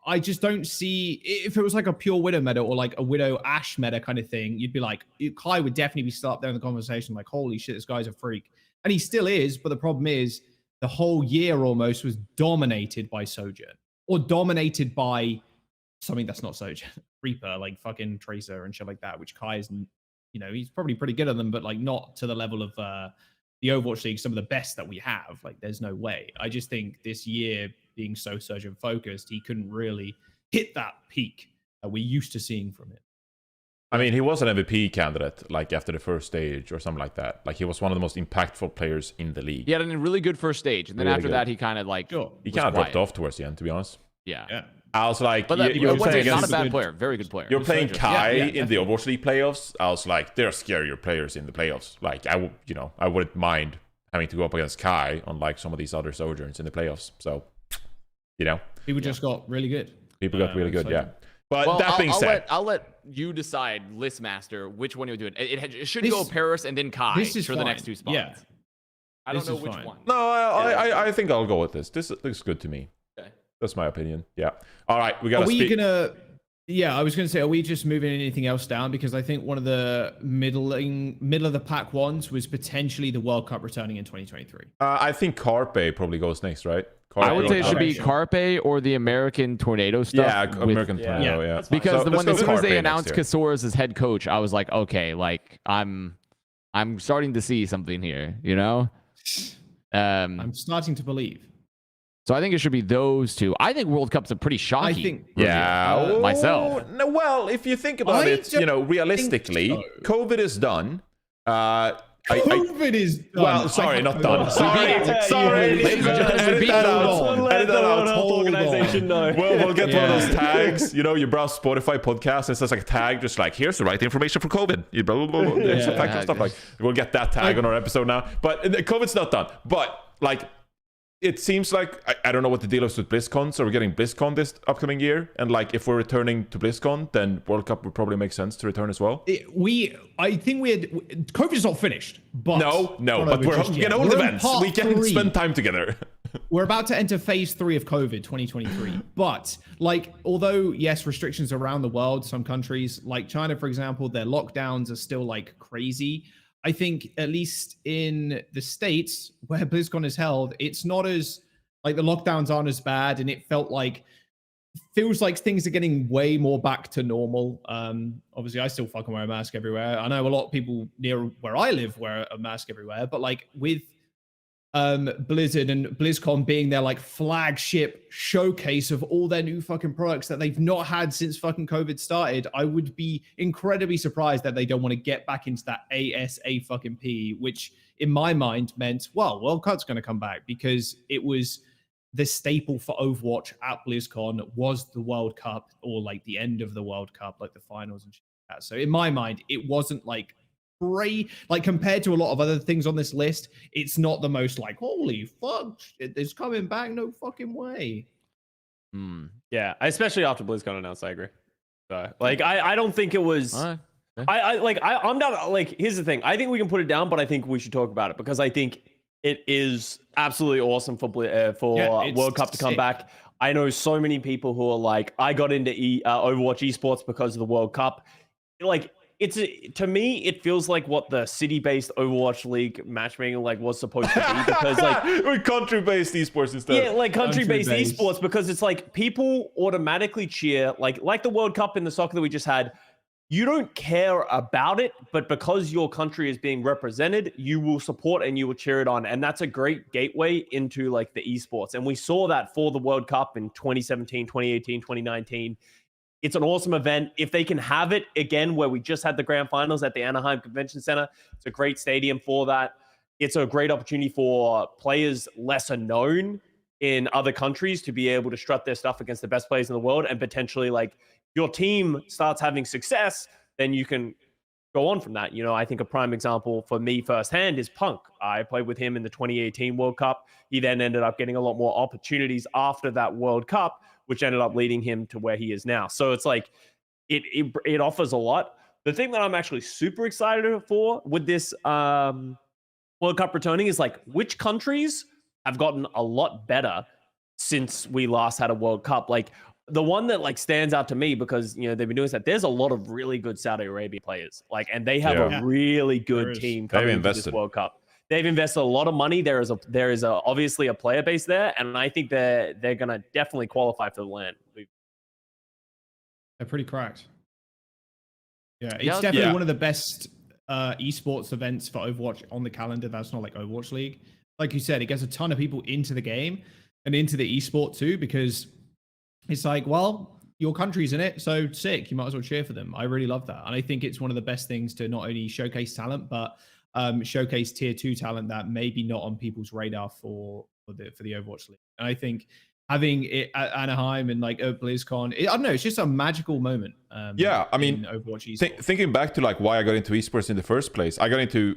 I just don't see, if it was like a pure Widow meta or like a Widow Ashe meta kind of thing, you'd be like, Kai would definitely be still up there in the conversation, like, holy shit, this guy's a freak. And he still is, but the problem is the whole year almost was dominated by Sojourn, or dominated by something that's not Sojourn. Reaper, like fucking Tracer and shit like that, which Kai is, you know, he's probably pretty good at them, but like not to the level of the Overwatch League, some of the best that we have. Like, there's no way. I just think this year, being so Sojourn focused, he couldn't really hit that peak that we're used to seeing from him. I mean, he was an MVP candidate, like after the first stage or something like that. Like, he was one of the most impactful players in the league. He had a really good first stage, and then after that, he kind of like he kind of dropped off towards the end, to be honest. Yeah. I was like, but you're playing not a bad player, very good player. You're playing Kai in the Overwatch League playoffs. I was like, there are scarier players in the playoffs. Like, I wouldn't mind having to go up against Kai, unlike some of these other Sojourns in the playoffs. So, people just got really good. People got really good, yeah. But that being said, I'll let you decide, Listmaster, which one you're doing. It should go Paris and then Kai for the next two spots. Yeah. I don't know which one. No, I think I'll go with this. This looks good to me. Okay. That's my opinion. Yeah. All right, we got to I was gonna say, are we just moving anything else down? Because I think one of the middle of the pack ones was potentially the World Cup returning in 2023. I think Carpe probably goes next, right? I would say it should be Carpe or the American Tornado stuff. Yeah, American Tornado, yeah. Because as soon as they announced Kasoras as head coach, I was like, okay, like I'm starting to see something here, you know? I'm starting to believe. So I think it should be those two. I think World Cup's a pretty shocking. Myself. No, well, if you think about it, realistically, COVID is done. COVID is done. Well, sorry, not done. Sorry. Let the World Health Organization know. We'll get one of those tags. You browse Spotify podcast, and it says like a tag, just like, here's the right information for COVID. Blah, blah, blah. Stuff like, we'll get that tag on our episode now. But COVID's not done. But like, it seems like, I don't know what the deal is with BlizzCon, so we're getting BlizzCon this upcoming year, and like, if we're returning to BlizzCon, then World Cup would probably make sense to return as well. I think COVID is not finished, but no, but we're getting old events. We can spend time together. We're about to enter phase 3 of COVID 2023, but like, although yes, restrictions around the world, some countries like China, for example, their lockdowns are still like crazy. I think at least in the States where BlizzCon is held, it's not as like, the lockdowns aren't as bad, and it feels like things are getting way more back to normal. Obviously I still fucking wear a mask everywhere. I know a lot of people near where I live wear a mask everywhere, but like with Blizzard and BlizzCon being their like flagship showcase of all their new fucking products that they've not had since fucking COVID started, I would be incredibly surprised that they don't want to get back into that ASA fucking P, which in my mind meant, well, World Cup's going to come back, because it was the staple for Overwatch at BlizzCon was the World Cup, or like the end of the World Cup, like the finals and shit like that. So in my mind, it wasn't like like, compared to a lot of other things on this list, it's not the most like, holy fuck, it's coming back, no fucking way. Yeah, especially after BlizzCon announced, I agree. So, like, I don't think it was I'm not like, here's the thing. I think we can put it down, but I think we should talk about it because I think it is absolutely awesome for World Cup to come back. I know so many people who are like, I got into Overwatch Esports because of the World Cup. Like, to me, it feels like what the city-based Overwatch League matchmaking like was supposed to be because like we're country-based esports instead. Yeah, like country-based esports because it's like people automatically cheer like the World Cup in the soccer that we just had. You don't care about it, but because your country is being represented, you will support and you will cheer it on. And that's a great gateway into like the esports. And we saw that for the World Cup in 2017, 2018, 2019. It's an awesome event. If they can have it again, where we just had the grand finals at the Anaheim Convention Center, it's a great stadium for that. It's a great opportunity for players lesser known in other countries to be able to strut their stuff against the best players in the world and potentially like your team starts having success, then you can go on from that. You know, I think a prime example for me firsthand is Punk. I played with him in the 2018 World Cup. He then ended up getting a lot more opportunities after that World Cup, which ended up leading him to where he is now. So it's like, it offers a lot. The thing that I'm actually super excited for with this World Cup returning is like, which countries have gotten a lot better since we last had a World Cup? Like, the one that like stands out to me because, you know, they've been doing that. There's a lot of really good Saudi Arabian players, like, and they have a really good team coming into this World Cup. They've invested a lot of money. There is obviously a player base there, and I think they're gonna definitely qualify for the LAN. They're pretty cracked. Yeah, it's definitely one of the best esports events for Overwatch on the calendar. That's not like Overwatch League. Like you said, it gets a ton of people into the game and into the esport too, because it's like, well, your country's in it, so sick. You might as well cheer for them. I really love that. And I think it's one of the best things to not only showcase talent, but showcase tier 2 talent that maybe not on people's radar for the Overwatch League. And I think having it at Anaheim and like at BlizzCon, I don't know, it's just a magical moment. I mean, Overwatch esports. Thinking back to like why I got into esports in the first place, I got into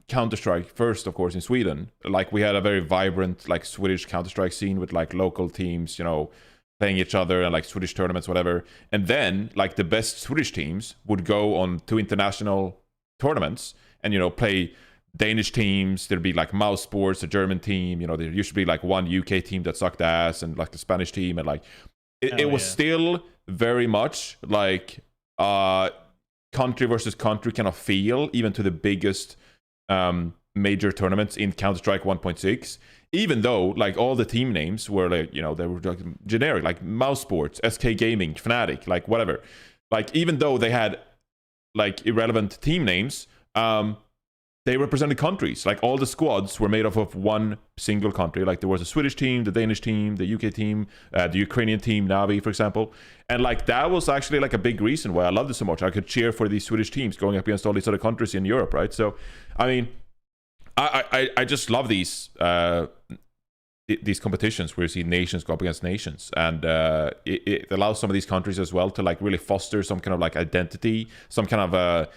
Counter-Strike first, of course, in Sweden. Like we had a very vibrant like Swedish Counter-Strike scene with like local teams, you know, playing each other and like Swedish tournaments, whatever. And then like the best Swedish teams would go on to international tournaments and, you know, play Danish teams. There'd be like Mouse Sports, a German team, you know, there used to be like one UK team that sucked ass and like the Spanish team. And like it was still very much like country versus country kind of feel, even to the biggest major tournaments in Counter-Strike 1.6. Even though like all the team names were like, you know, they were like generic, like Mouse Sports, SK Gaming, Fnatic, like whatever. Like even though they had like irrelevant team names, they represented countries. Like all the squads were made up of one single country. Like there was a Swedish team, the Danish team, the UK team, the Ukrainian team, Navi, for example. And like that was actually like a big reason why I loved it so much. I could cheer for these Swedish teams going up against all these other countries in Europe, right? So, I mean, I just love these competitions where you see nations go up against nations, and it allows some of these countries as well to like really foster some kind of like identity, some kind of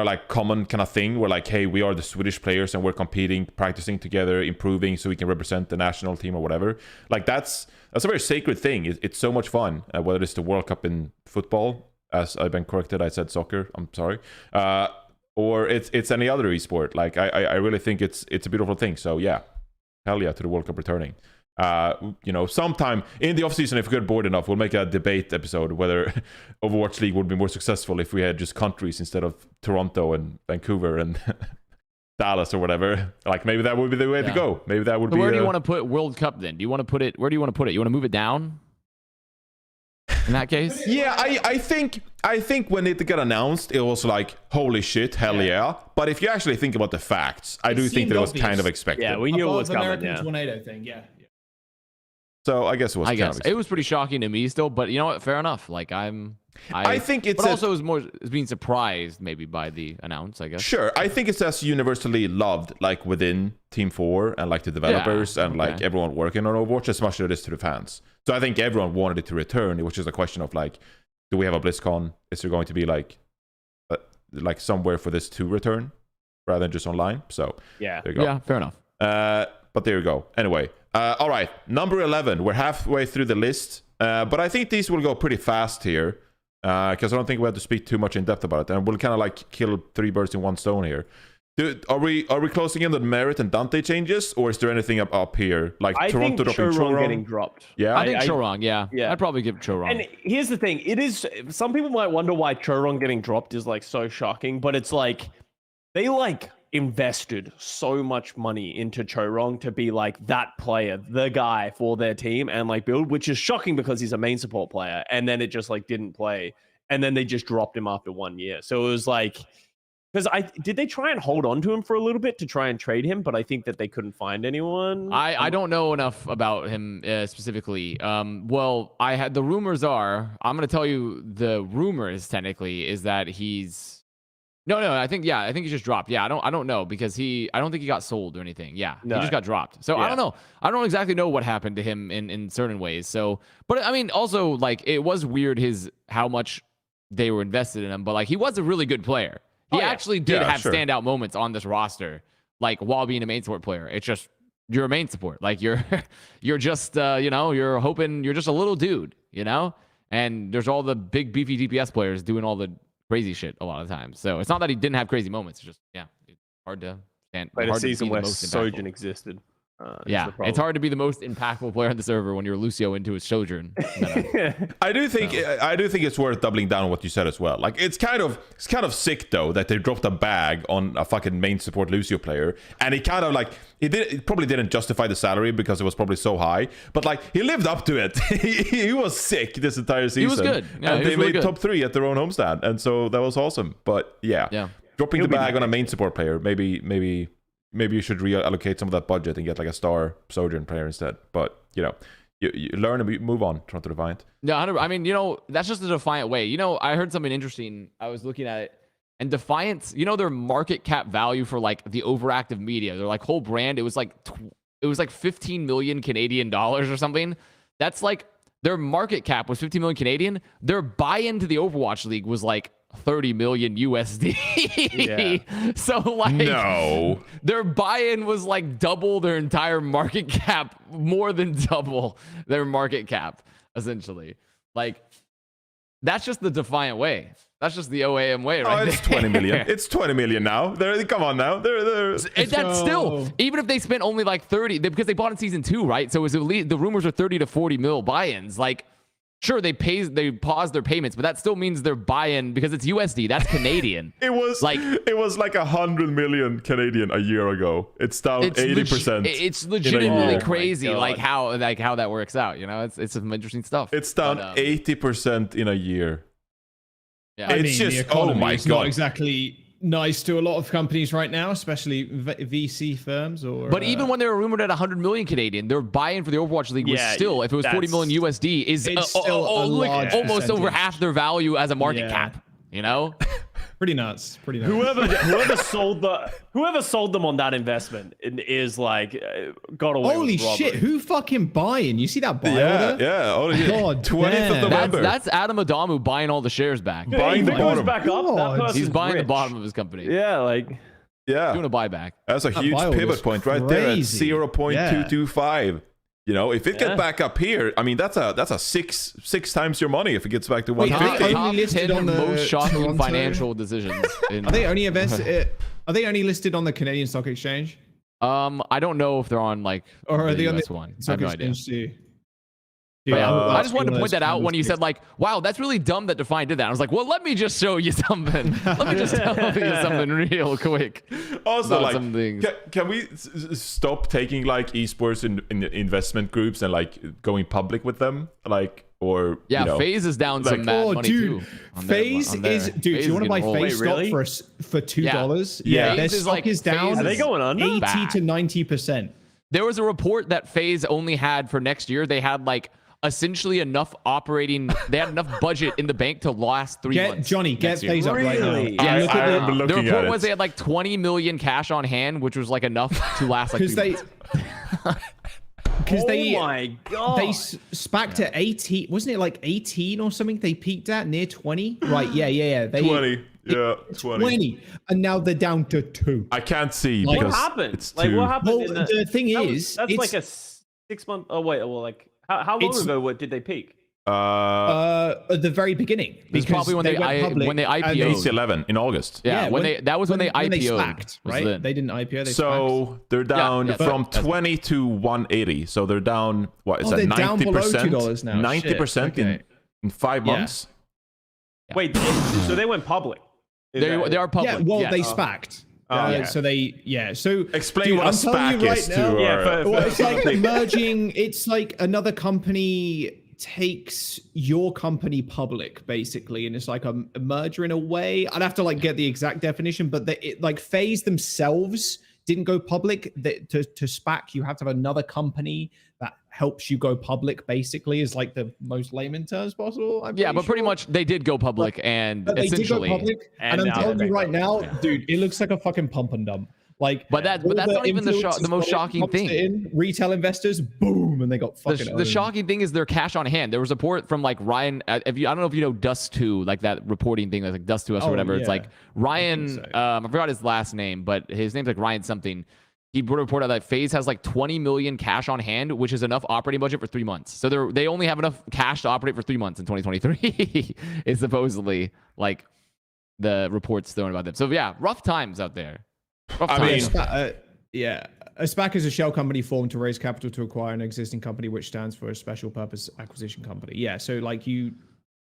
like common kind of thing where like, hey, we are the Swedish players and we're competing, practicing together, improving so we can represent the national team or whatever. Like that's a very sacred thing. It's so much fun, whether it's the World Cup in football, as I've been corrected, I said soccer, I'm sorry, or it's any other esport. Like I really think it's a beautiful thing. So yeah, hell yeah to the World Cup returning. You know, sometime in the off season, if we get bored enough, we'll make a debate episode whether Overwatch League would be more successful if we had just countries instead of Toronto and Vancouver and Dallas or whatever. Like maybe that would be the way to go. Maybe that would be. Where do you want to put World Cup then? Do you want to put it? Where do you want to put it? You want to move it down? In that case, yeah, I think when it got announced, it was like, holy shit, hell yeah. But if you actually think about the facts, I do think that it was kind of expected. Yeah, we knew it was coming. American tornado thing, yeah. So I guess it was. It was pretty shocking to me still, but you know what? Fair enough. Like I think it's. But also, it was more being surprised maybe by the announce. I guess. Sure, I think it's as universally loved, like within Team 4 and like the developers and like everyone working on Overwatch as much as it is to the fans. So I think everyone wanted it to return. It was just a question of like, do we have a BlizzCon? Is there going to be like somewhere for this to return rather than just online? So yeah, there you go. Yeah, fair enough. But there you go. Anyway, all right, number 11. We're halfway through the list, but I think these will go pretty fast here. because I don't think we have to speak too much in depth about it, and we'll kind of like kill 3 birds in 1 stone here. Are we closing in the Merit and Dante changes, or is there anything up here like I Toronto think dropping Chorong Chorong? getting dropped. Yeah, I think Chorong, yeah. I'd probably give Chorong. And here's the thing: it is. Some people might wonder why Chorong getting dropped is like so shocking, but it's like they like invested so much money into Chorong to be like that player, the guy for their team, and like build, which is shocking because he's a main support player, and then it just like didn't play, and then they just dropped him after 1 year. So it was like. Because did they try and hold on to him for a little bit to try and trade him, but I think that they couldn't find anyone. I don't know enough about him specifically. Well, the rumors are, I'm gonna tell you the rumors technically is that he's no, I think he just dropped. Yeah, I don't know because I don't think he got sold or anything. Yeah, No. he just got dropped. So I don't know. I don't exactly know what happened to him in certain ways. So, but I mean, also like it was weird how much they were invested in him, but like he was a really good player. He actually did have standout moments on this roster, like while being a main support player. It's just you're a main support, like you're just you're hoping you're just a little dude, and there's all the big beefy DPS players doing all the crazy shit a lot of times. So it's not that he didn't have crazy moments. It's just it's hard to stand. Played a season where Sojourn Sojourn existed. It's hard to be the most impactful player on the server when you're Lucio into his Sojourn. I do think it's worth doubling down on what you said as well. Like it's kind of sick though that they dropped a bag on a fucking main support Lucio player, and he kind of like it probably didn't justify the salary because it was probably so high, but like he lived up to it. he was sick this entire season. He was good, and they really made good. top 3 at their own homestand, and so that was awesome. But dropping the bag on a main support player, maybe you should reallocate some of that budget and get like a star Sojourn player instead. But you learn and move on. Toronto Defiant. Yeah, I mean, that's just the Defiant way. I heard something interesting. I was looking at it, and Defiance, their market cap value for like the overactive media, their like whole brand, it was like 15 million Canadian dollars or something. That's like their market cap was 15 million Canadian. Their buy-in to the Overwatch League was like 30 million USD. So like no, their buy-in was like double their entire market cap, more than double their market cap, essentially. Like that's just the Defiant way. That's just the OAM way, right? It's 20 million. It's 20 million now. Come on now. That's still, even if they spent only like 30, because they bought in season 2, right? So it was at least, the rumors are 30 to 40 mil buy-ins. Like, sure, they paused their payments, but that still means their buy-in, because it's USD. That's Canadian. It was like 100 million Canadian a year ago. It's down 80%. It's legitimately crazy, like how that works out. It's some interesting stuff. It's down 80% in a year. Yeah, it's just oh my god, not exactly nice to a lot of companies right now, especially VC firms. But even when they were rumored at 100 million Canadian, their buy-in for the Overwatch League was still, if it was 40 million USD, is still like almost over half their value as a market cap. Pretty nuts. Whoever sold them on that investment is like got away. Holy with shit! robbery. Who fucking buying? You see that buy order? Yeah. Oh, God, 20th of November. That's Adam Adamu buying all the shares back. Buying the bottom. Back up. That person's He's buying rich. the bottom of his company. Yeah, like doing a buyback. That's a That huge buy order's pivot point right there at crazy. 0.225. If it gets back up here, I mean that's a six times your money if it gets back to Wait, 150. Top listed 10 on the most shocking Toronto? financial decisions. Are they only Are they only listed on the Canadian Stock Exchange, I don't know if they're on like or are the they on US the one. I Stock have no idea. Exchange too? But yeah, I that's just wanted to one of point those that out when you said like, wow, that's really dumb that Defiant did that. I was like, well, let me just show you something. Let me just tell you something real quick. Also, about like, some things. can we stop taking like esports in investment groups and like going public with them, like, or FaZe is down like- some mad money dude, too. FaZe is dude. Do you want to buy FaZe stock for $2? Yeah. Their FaZe is stock like- is down. FaZe are they going under? 80 Bad. to 90%. There was a report that FaZe only had for next year. They had like essentially enough they had enough budget in the bank to last 3 months. Get next year. FaZe up right now. Really? Yeah, look I at remember the looking report at was it. they had like 20 million cash on hand, which was like enough to last like 3 because months. my god, they spacked to 18. Wasn't it like 18 or something? They peaked at near 20. Right? Yeah. They 20. Yeah, 20. And now they're down to 2. I can't see Like, because what happened? it's Like too. what happened? Well, the thing is, that's it's like a 6 month. Oh wait, well, like how long It's- ago did they peak? At the very beginning, It's probably when they went public when they and IPO'd. Ace 11 in August. Yeah, that was when they IPO'd. They SPAC'd, was right? then. They didn't IPO. They So they're down from that's 20 to 180. So they're down. What is that? they're down below 90%. $2 now. 90% Shit. in 5 months. Wait, so they went public? They are public. Yeah, well, yes. they SPAC'd. So So Explain dude, what a I'm telling SPAC you is right to now, our... well, it's like merging. It's like another company takes your company public, basically, and it's like a merger in a way. I'd have to like get the exact definition, but like FaZe themselves didn't go public. To SPAC, you have to have another company that helps you go public, basically, is like the most layman terms possible. But pretty much they did go public, and essentially, did go public, and I'm telling you right now, dude, it looks like a fucking pump and dump. Like, but that's not even the most shocking thing. Retail investors, boom, and they got fucking. The shocking thing is their cash on hand. There was a report from like Ryan. I don't know if you know Dust2, like that reporting thing, like Dust to Us or whatever. Yeah. It's like Ryan. I forgot his last name, but his name's like Ryan something. He reported that FaZe has like 20 million cash on hand, which is enough operating budget for 3 months. So they only have enough cash to operate for 3 months in 2023. Is supposedly like the reports thrown about them. So yeah, rough times out there. A SPAC is a shell company formed to raise capital to acquire an existing company, which stands for a special purpose acquisition company. Yeah, so like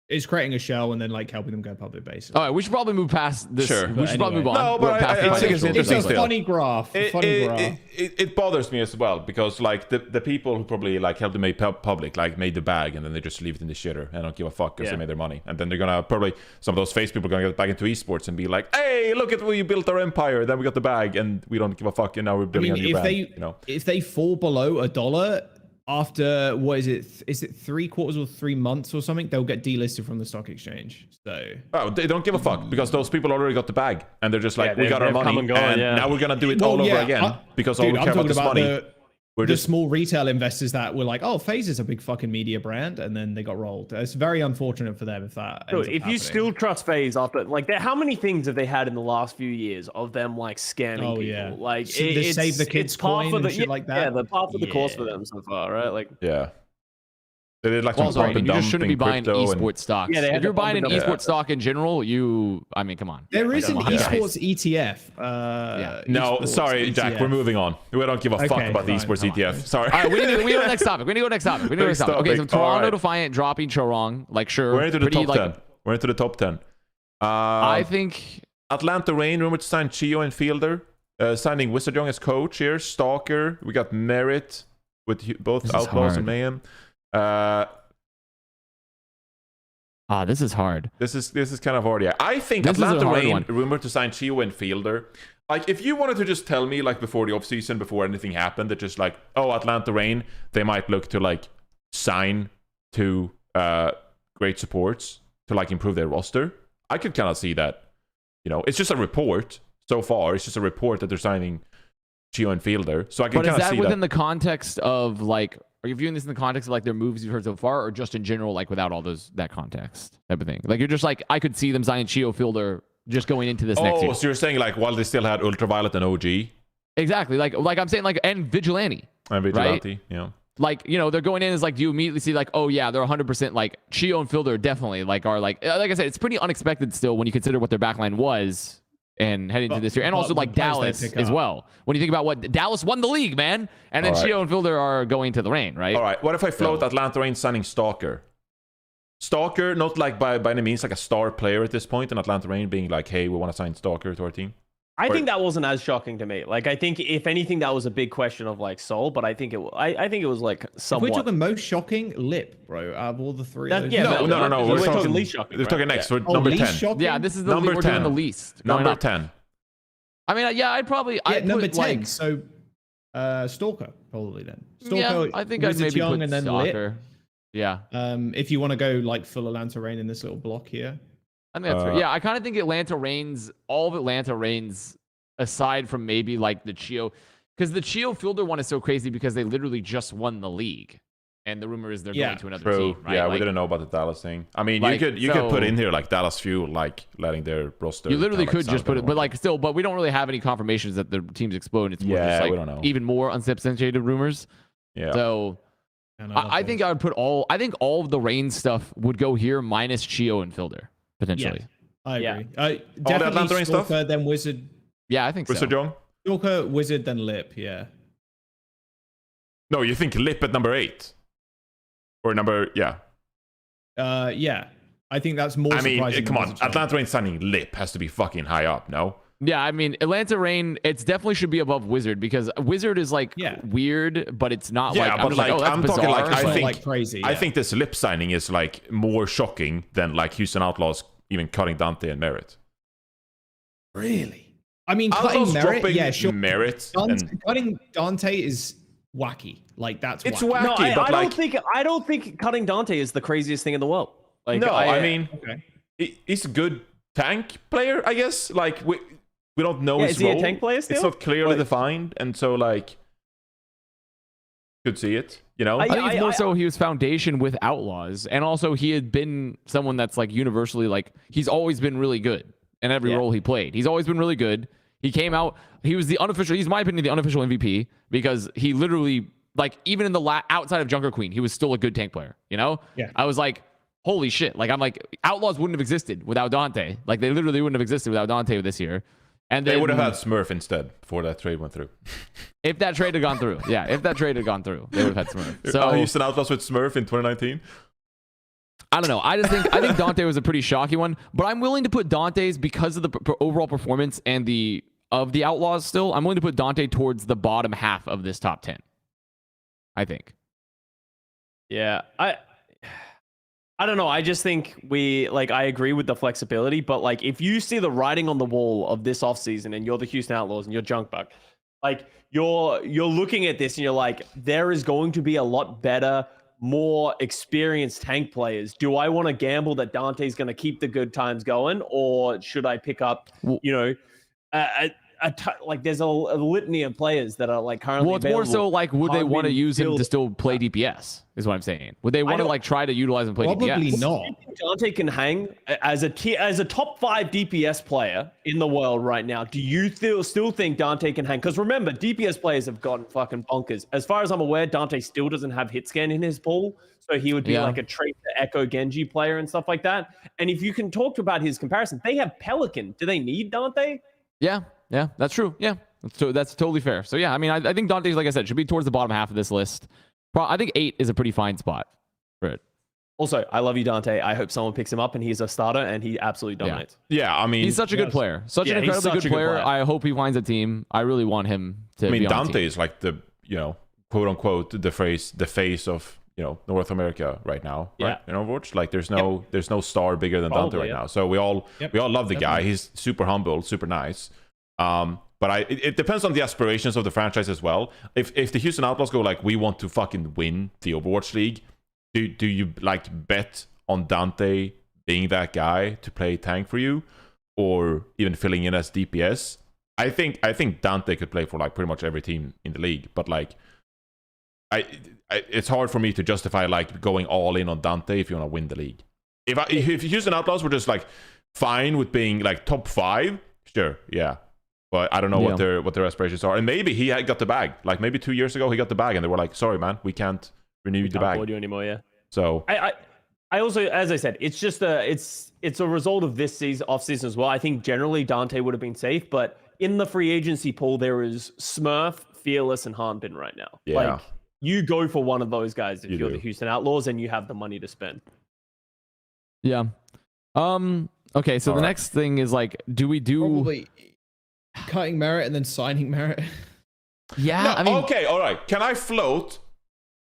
it's creating a shell and then like helping them go public, basically. All right, we should probably move past this. Sure. We should probably move on. No, but I think it's interesting. It's a funny graph. It bothers me as well because like the people who probably like helped them make public, like made the bag and then they just leave it in the shitter and don't give a fuck because they made their money. And then they're gonna probably some of those FaZe people are gonna get back into esports and be like, hey, look at where you built our empire. Then we got the bag and we don't give a fuck and now we're building a new brand. If they fall below $1 after what is it 3 quarters or 3 months or something, they'll get delisted from the stock exchange. So they don't give a fuck because those people already got the bag and they're just like, we got our money and now we're gonna do it all over again because all we care about is money. The small retail investors that were like, oh, FaZe is a big fucking media brand, and then they got rolled. It's very unfortunate for them if that. If you still trust FaZe after like how many things have they had in the last few years of them like scamming people? Yeah. Like the Save the Kids coin and shit like that. Yeah, they're part of the course for them so far, right? Like they did like you just shouldn't be buying esports stocks. Yeah, if you're buying an esports stock in general, I mean, come on. There is an esports ETF. No, sorry, Jack. ETF. We're moving on. We don't give a fuck about the esports ETF. Sorry. All right, we need to go next topic. Okay, so Toronto Defiant dropping Chorong. Like, sure. We're into the top 10. We're into the top 10. I think Atlanta Reign rumored to sign Chio and Fielder. Signing Wizard Young as coach here. Stalker. We got Merit with both Outlaws and Mayhem. This is hard. This is kind of hard. Yeah, I think Atlanta Reign rumored to sign Chio and Fielder. Like, if you wanted to just tell me like before the offseason, before anything happened, that just like, oh, Atlanta Reign, they might look to like sign to great supports to like improve their roster. I could kind of see that. It's just a report so far. It's just a report that they're signing Chio and Fielder. So I can kind of see that. But is that within the context of like? Are you viewing this in the context of like their moves you've heard so far, or just in general, like without all that context type of thing? Like you're just like, I could see them signing Chio Fielder just going into this next year. Oh, so you're saying like while they still had Ultraviolet and OG? Exactly. Like I'm saying like, and Vigilante. And Vigilante, right? Yeah. Like, they're going in as like, do you immediately see like, oh yeah, they're 100% like Chio and Fielder definitely like are like I said, it's pretty unexpected still when you consider what their backline was. And heading into this year, and also like Dallas as well. When you think about what Dallas won the league, man, and then Chio and Fielder are going to the Reign, right? All right. What if I float Atlanta Reign signing Stalker? Stalker, not like by any means like a star player at this point, and Atlanta Reign being like, hey, we want to sign Stalker to our team. I think that wasn't as shocking to me. Like, I think if anything, that was a big question of like soul, but I think it was like somewhat. If we're talking most shocking, Lip, bro, out of all the three. No. We're talking least shocking. We're talking next. So number 10. Shocking? Yeah, this is the number 10. We're doing the least. Number 10. I mean, yeah, I'd probably. I'd number 10. So, Stalker probably then. Stalker. Yeah, I think I'd maybe put and then Stalker. Lip. Yeah. If you want to go like full Atlanta Reign in this little block here. I think that's fair. Yeah, I kind of think all of Atlanta Reigns, aside from maybe like the Chio, because the Chio Fielder one is so crazy because they literally just won the league, and the rumor is they're going to another team. Right? Yeah, like, we didn't know about the Dallas thing. I mean, like, you could put in here like Dallas Fuel, like letting their roster. You literally could just put it, but like still, but we don't really have any confirmations that the team's exploding. It's more just like we don't know. Even more unsubstantiated rumors. Yeah. So I think I would put I think all of the Rain stuff would go here minus Chio and Filter, potentially. Yeah, I agree. All the Atlanta Rain Stalker, stuff? then Wizard. Yeah, I think Wizard so. Young? Stalker, Wizard, then Lip, yeah. No, you think Lip at number 8? Or number, yeah. Yeah. I think that's more surprising. I mean, come on. Atlanta Rain signing Lip has to be fucking high up, no? Yeah, I mean, Atlanta Rain, it's definitely should be above Wizard because Wizard is like weird, but it's not like, but like, oh, that's I'm bizarre. talking like, I think, like crazy. Yeah. I think this Lip signing is like more shocking than like Houston Outlaws even cutting Dante and Merit. Really? I mean, Outlaws cutting Merit, dropping yeah, sure. Merit Cutting Dante is wacky. Like, that's it's wacky. wacky, No, but I don't think cutting Dante is the craziest thing in the world. Like, no, I mean, okay. he's a good tank player, I guess. Like, we don't know his is he role. a tank player still? It's not clearly defined, and so like could see it, you know. I think it's more so he was foundation with Outlaws, and also he had been someone that's like universally like he's always been really good in every role he played. He's always been really good. He came out. He was the unofficial. He's in my opinion the unofficial MVP because he literally like even in the outside of Junker Queen, he was still a good tank player. You know. Yeah. I was like, holy shit! Like I'm like Outlaws wouldn't have existed without Dante. Like they literally wouldn't have existed without Dante this year. And they then, would have had Smurf instead before that trade went through. If that trade had gone through, yeah. If that trade had gone through, they would have had Smurf. So Houston Outlaws with Smurf in 2019. I don't know. I think Dante was a pretty shocking one, but I'm willing to put Dante's because of the overall performance and the Outlaws. Still, I'm willing to put Dante towards the bottom half of this top 10. I think. Yeah, I don't know. I just think I agree with the flexibility, but like if you see the writing on the wall of this offseason and you're the Houston Outlaws and you're Junkbuck, like you're looking at this and you're like, there is going to be a lot better, more experienced tank players. Do I want to gamble that Dante's going to keep the good times going, or should I pick up, like there's a litany of players that are like currently. Well, it's more so like, would they want to use him to still play DPS? Is what I'm saying. Would they want to like try to utilize him and play probably DPS? Probably not. Dante can hang as a top 5 DPS player in the world right now. Do you still think Dante can hang? Because remember, DPS players have gotten fucking bonkers. As far as I'm aware, Dante still doesn't have hit scan in his pool, so he would be like a trait to Echo Genji player and stuff like that. And if you can talk about his comparison, they have Pelican. Do they need Dante? Yeah, that's true. Yeah, that's totally fair. So yeah, I mean, I think Dante's, like I said, should be towards the bottom half of this list. I think 8 is a pretty fine spot for it. Also, I love you, Dante. I hope someone picks him up and he's a starter and he absolutely dominates. Yeah, I mean, he's such a good player. Such an incredibly good player. I hope he finds a team. I really want him to. I mean, be on Dante is like the quote unquote the face of North America right now, right? In Overwatch, like there's no star bigger than Dante right now. So we all love the guy. He's super humble, super nice. But it depends on the aspirations of the franchise as well. If the Houston Outlaws go like, we want to fucking win the Overwatch League, do you like bet on Dante being that guy to play tank for you, or even filling in as DPS? I think Dante could play for like pretty much every team in the league, but like it's hard for me to justify like going all in on Dante if you want to win the league. If Houston Outlaws were just like fine with being like top 5, sure, yeah. But I don't know what their aspirations are. And maybe he had got the bag. Like maybe 2 years ago he got the bag and they were like, sorry man, we can't renew the bag. Can't afford you anymore, yeah. So I also, as I said, it's just it's a result of this off season as well. I think generally Dante would have been safe, but in the free agency pool there is Smurf, Fearless, and Hanbin right now. Yeah. Like you go for one of those guys if you're the Houston Outlaws and you have the money to spend. Yeah. Okay, so the next thing is like, do we do probably cutting Merit and then signing Merit? Yeah, no, I mean, okay, all right. Can I float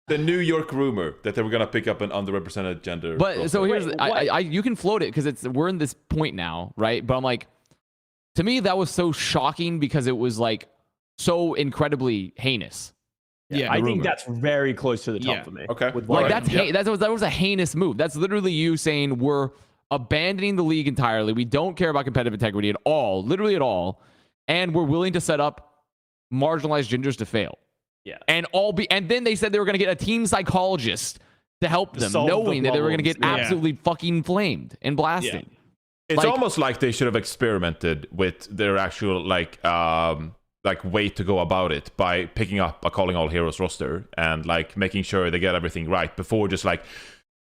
the New York rumor that they were gonna pick up an underrepresented gender? But so here's you can float it because we're in this point now, right? But I'm like, to me that was so shocking because it was like so incredibly heinous. Yeah, I think that's very close to the top for me. Okay, like that was a heinous move. That's literally you saying we're abandoning the league entirely. We don't care about competitive integrity at all, literally at all, and we're willing to set up marginalized gingers to fail. Yeah, and then they said they were going to get a team psychologist to help them, knowing that they were going to get absolutely fucking flamed and blasted. Yeah. It's almost like they should have experimented with their actual like like way to go about it by picking up a Calling All Heroes roster and like making sure they get everything right before just like,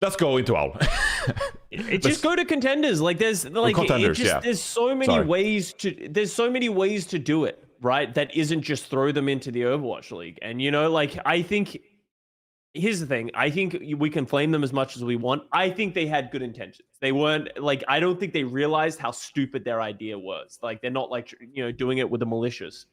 let's go into all. Just go to contenders. Like there's like contenders, there's so many ways to do it, right? That isn't just throw them into the Overwatch League. And you know, like I think here's the thing. I think we can flame them as much as we want. I think they had good intentions. They weren't like, I don't think they realized how stupid their idea was. Like they're not like, you know, doing it with a malicious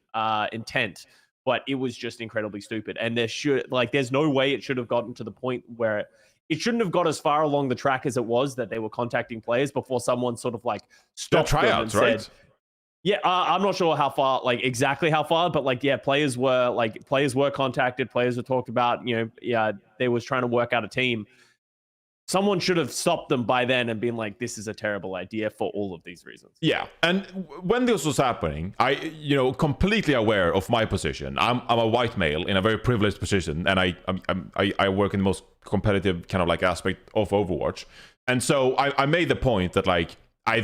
intent, but it was just incredibly stupid. And there's no way it should have gotten to the point where it shouldn't have got as far along the track as it was that they were contacting players before someone sort of like stopped tryouts, them and right? said, yeah, I'm not sure how far, like exactly how far, but like, yeah, players were contacted, players were talked about, you know, yeah, they was trying to work out a team. Someone should have stopped them by then and been like, this is a terrible idea for all of these reasons. Yeah, and when this was happening, I, completely aware of my position. I'm a white male in a very privileged position, and I work in the most competitive kind of like aspect of Overwatch. And so I made the point that like, I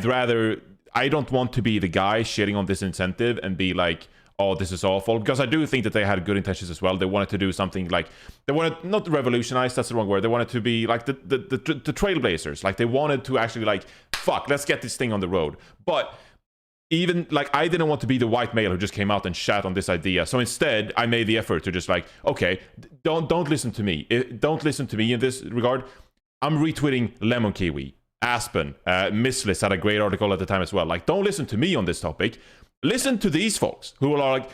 don't want to be the guy shitting on this incentive and be like, oh, this is awful, because I do think that they had good intentions as well. They wanted to do something like, they wanted not revolutionize, that's the wrong word, they wanted to be like the trailblazers. Like they wanted to actually like, fuck, let's get this thing on the road. But even like, I didn't want to be the white male who just came out and shat on this idea. So instead I made the effort to just like, okay, don't listen to me, don't listen to me in this regard. I'm retweeting Lemon Kiwi, Aspen, Missliss had a great article at the time as well. Like, don't listen to me on this topic. Listen to these folks who are like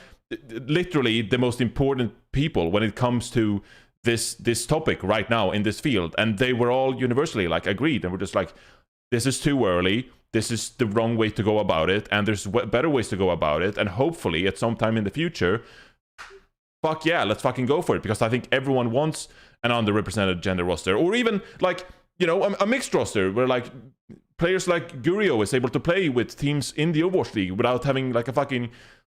literally the most important people when it comes to this topic right now in this field. And they were all universally like agreed, and we're just like, this is too early. This is the wrong way to go about it, and there's better ways to go about it. And hopefully, at some time in the future, fuck yeah, let's fucking go for it. Because I think everyone wants an underrepresented gender roster, or even like, a mixed roster where like players like Gurio is able to play with teams in the Overwatch League without having like a fucking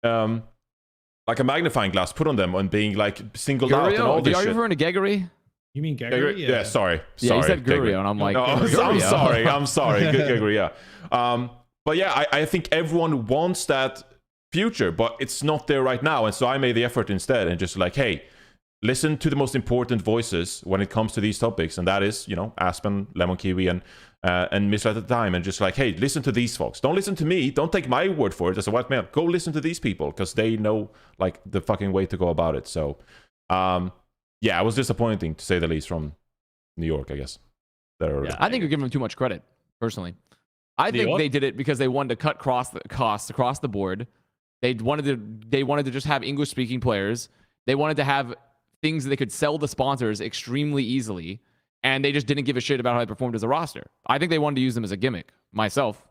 like a magnifying glass put on them and being like singled out and all this shit. Are you referring to Geggery? You mean Geggery? Yeah, sorry. Yeah, he said Gurio, and I'm like, I'm sorry. Geggery, yeah. But yeah, I think everyone wants that future, but it's not there right now. And so I made the effort instead and just like, hey, listen to the most important voices when it comes to these topics, and that is, Aspen, Lemon Kiwi, and Miss at the time, and just like, hey, listen to these folks. Don't listen to me. Don't take my word for it as a white male. Go listen to these people because they know like the fucking way to go about it. So, yeah, it was disappointing to say the least from New York, I guess. I think you're giving them too much credit, personally. I think they did it because they wanted to cut costs across the board. They wanted to just have English speaking players. They wanted to have things that they could sell the sponsors extremely easily, and they just didn't give a shit about how they performed as a roster. I think they wanted to use them as a gimmick. Myself,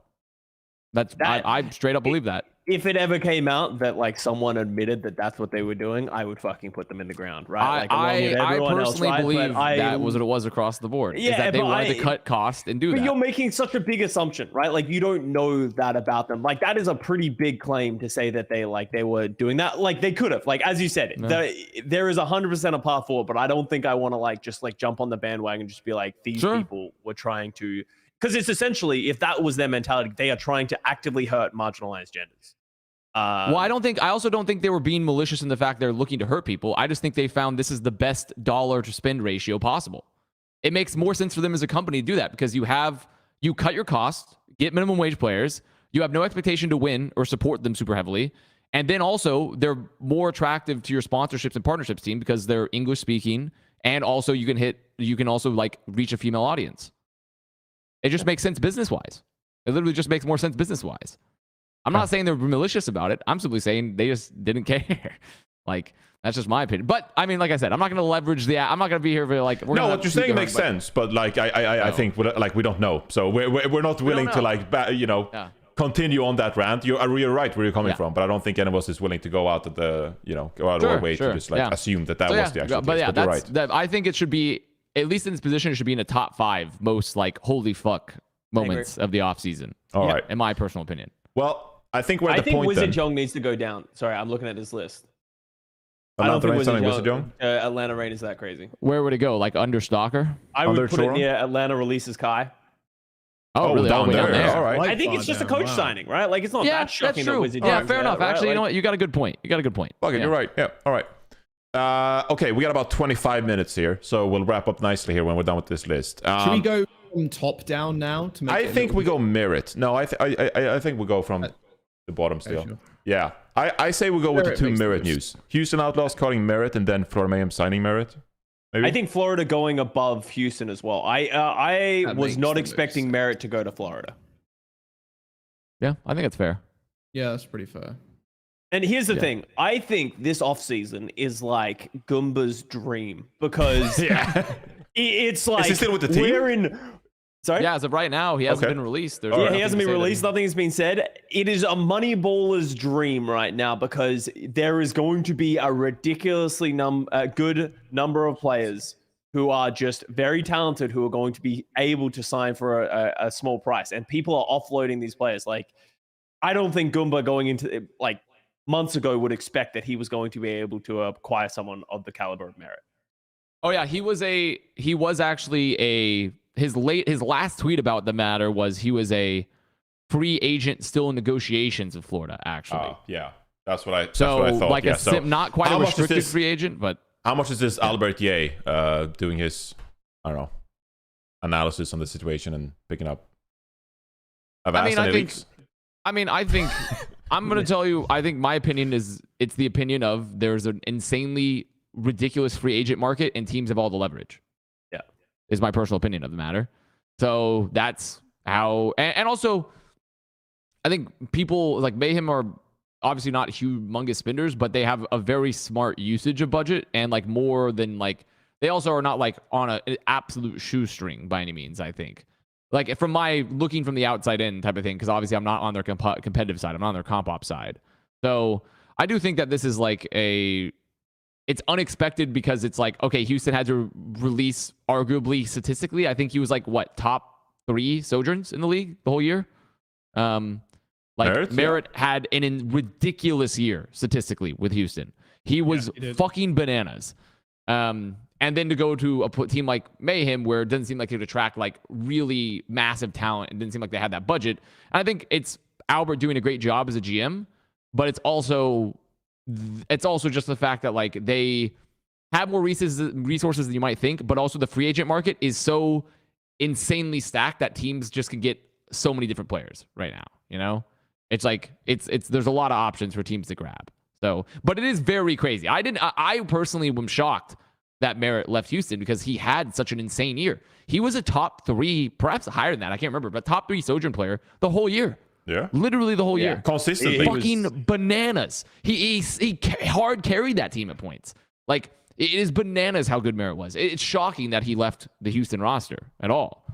I straight up believe that. If it ever came out that like someone admitted that that's what they were doing, I would fucking put them in the ground, right? I personally believe that was what it was across the board. Yeah, is that they wanted to cut cost and do that. But you're making such a big assumption, right? Like you don't know that about them. Like that is a pretty big claim to say that they were doing that. Like they could have, like as you said, there is 100% a path forward, but I don't think I want to just jump on the bandwagon and just be like, these people were trying to, because it's essentially, if that was their mentality, they are trying to actively hurt marginalized genders. Well, I also don't think they were being malicious in the fact they're looking to hurt people. I just think they found this is the best dollar to spend ratio possible. It makes more sense for them as a company to do that because you cut your costs, get minimum wage players, you have no expectation to win or support them super heavily, and then also they're more attractive to your sponsorships and partnerships team because they're English speaking, and also you can also reach a female audience. It just makes sense business wise. It literally just makes more sense business wise. I'm not saying they're malicious about it. I'm simply saying they just didn't care. That's just my opinion. But I mean, like I said, I'm not going to leverage I'm not going to be here for no, what you're saying makes sense, but I think we don't know, so we're not willing to continue on that rant. You're right where you're coming from, but I don't think any of us is willing to go out of our way to just assume that was the actual case. But you're right. I think it should be, at least in this position, it should be in the top 5 most holy fuck moments of the off season. All right, in my personal opinion. Well, I think Wizard Jong needs to go down. Sorry, I'm looking at his list. Atlanta Reign, Atlanta Reign is that crazy. Where would it go? Under Stalker? I would put it near Atlanta releases Kai. Oh, really? down there. there. All right. I think it's just a coach signing, right? Like it's not that shocking that Wizard. Yeah, fair enough. Right? Actually, you know what? You got a good point. Okay, you're right. Yeah. All right. Okay, we got about 25 minutes here, so we'll wrap up nicely here when we're done with this list. Should we go from top down now? To make I think we go merit. No, I think we go from the bottom still. Sure. Yeah. I say we go with the two merit sense. news. Houston Outlaws calling merit, and then Florida Mayhem signing merit. Maybe? I think Florida going above Houston as well. I was not expecting Merit to go to Florida. Yeah, I think it's fair. Yeah, that's pretty fair. And here's the thing. I think this offseason is like Goomba's dream because it's like is he still with the team? We're in. Sorry? Yeah, as of right now, he hasn't been released. There's He nothing hasn't to been say released. that Nothing has been said. It is a money baller's dream right now because there is going to be a ridiculously good number of players who are just very talented who are going to be able to sign for a small price. And people are offloading these players. Like, I don't think Goomba going into like months ago would expect that he was going to be able to acquire someone of the caliber of Merit. Oh yeah, he was actually his last tweet about the matter was he was a free agent still in negotiations with Florida, actually. Yeah, that's what I thought. Like not quite a restricted free agent, but how much is this Albert Ye doing his, I don't know, analysis on the situation and picking up Avast I think I'm going to tell you, I think my opinion is it's the opinion of there's an insanely ridiculous free agent market and teams have all the leverage. Yeah. Is my personal opinion of the matter. So that's how, and also I think people like Mayhem are obviously not humongous spenders, but they have a very smart usage of budget and like more than like, they also are not like on an absolute shoestring by any means, I think. Like from my looking from the outside in type of thing, because obviously I'm not on their competitive side. I'm not on their comp op side. So I do think that this is like it's unexpected because it's like, okay, Houston had to release arguably statistically. I think he was like, what, top 3 Sojourns in the league the whole year? Merit had an ridiculous year statistically with Houston. He was fucking bananas. And then to go to a team like Mayhem, where it doesn't seem like it would attract like really massive talent, it didn't seem like they had that budget. And I think it's Albert doing a great job as a GM, but it's also just the fact that like they have more resources than you might think, but also the free agent market is so insanely stacked that teams just can get so many different players right now. You know, it's like there's a lot of options for teams to grab. So, but it is very crazy. I personally am shocked that Merit left Houston because he had such an insane year. He was a top 3, perhaps higher than that, I can't remember, but top 3 Sojourn player the whole year. Yeah. Literally the whole year. Consistently. Fucking bananas. He hard carried that team at points. Like, it is bananas how good Merit was. It's shocking that he left the Houston roster at all.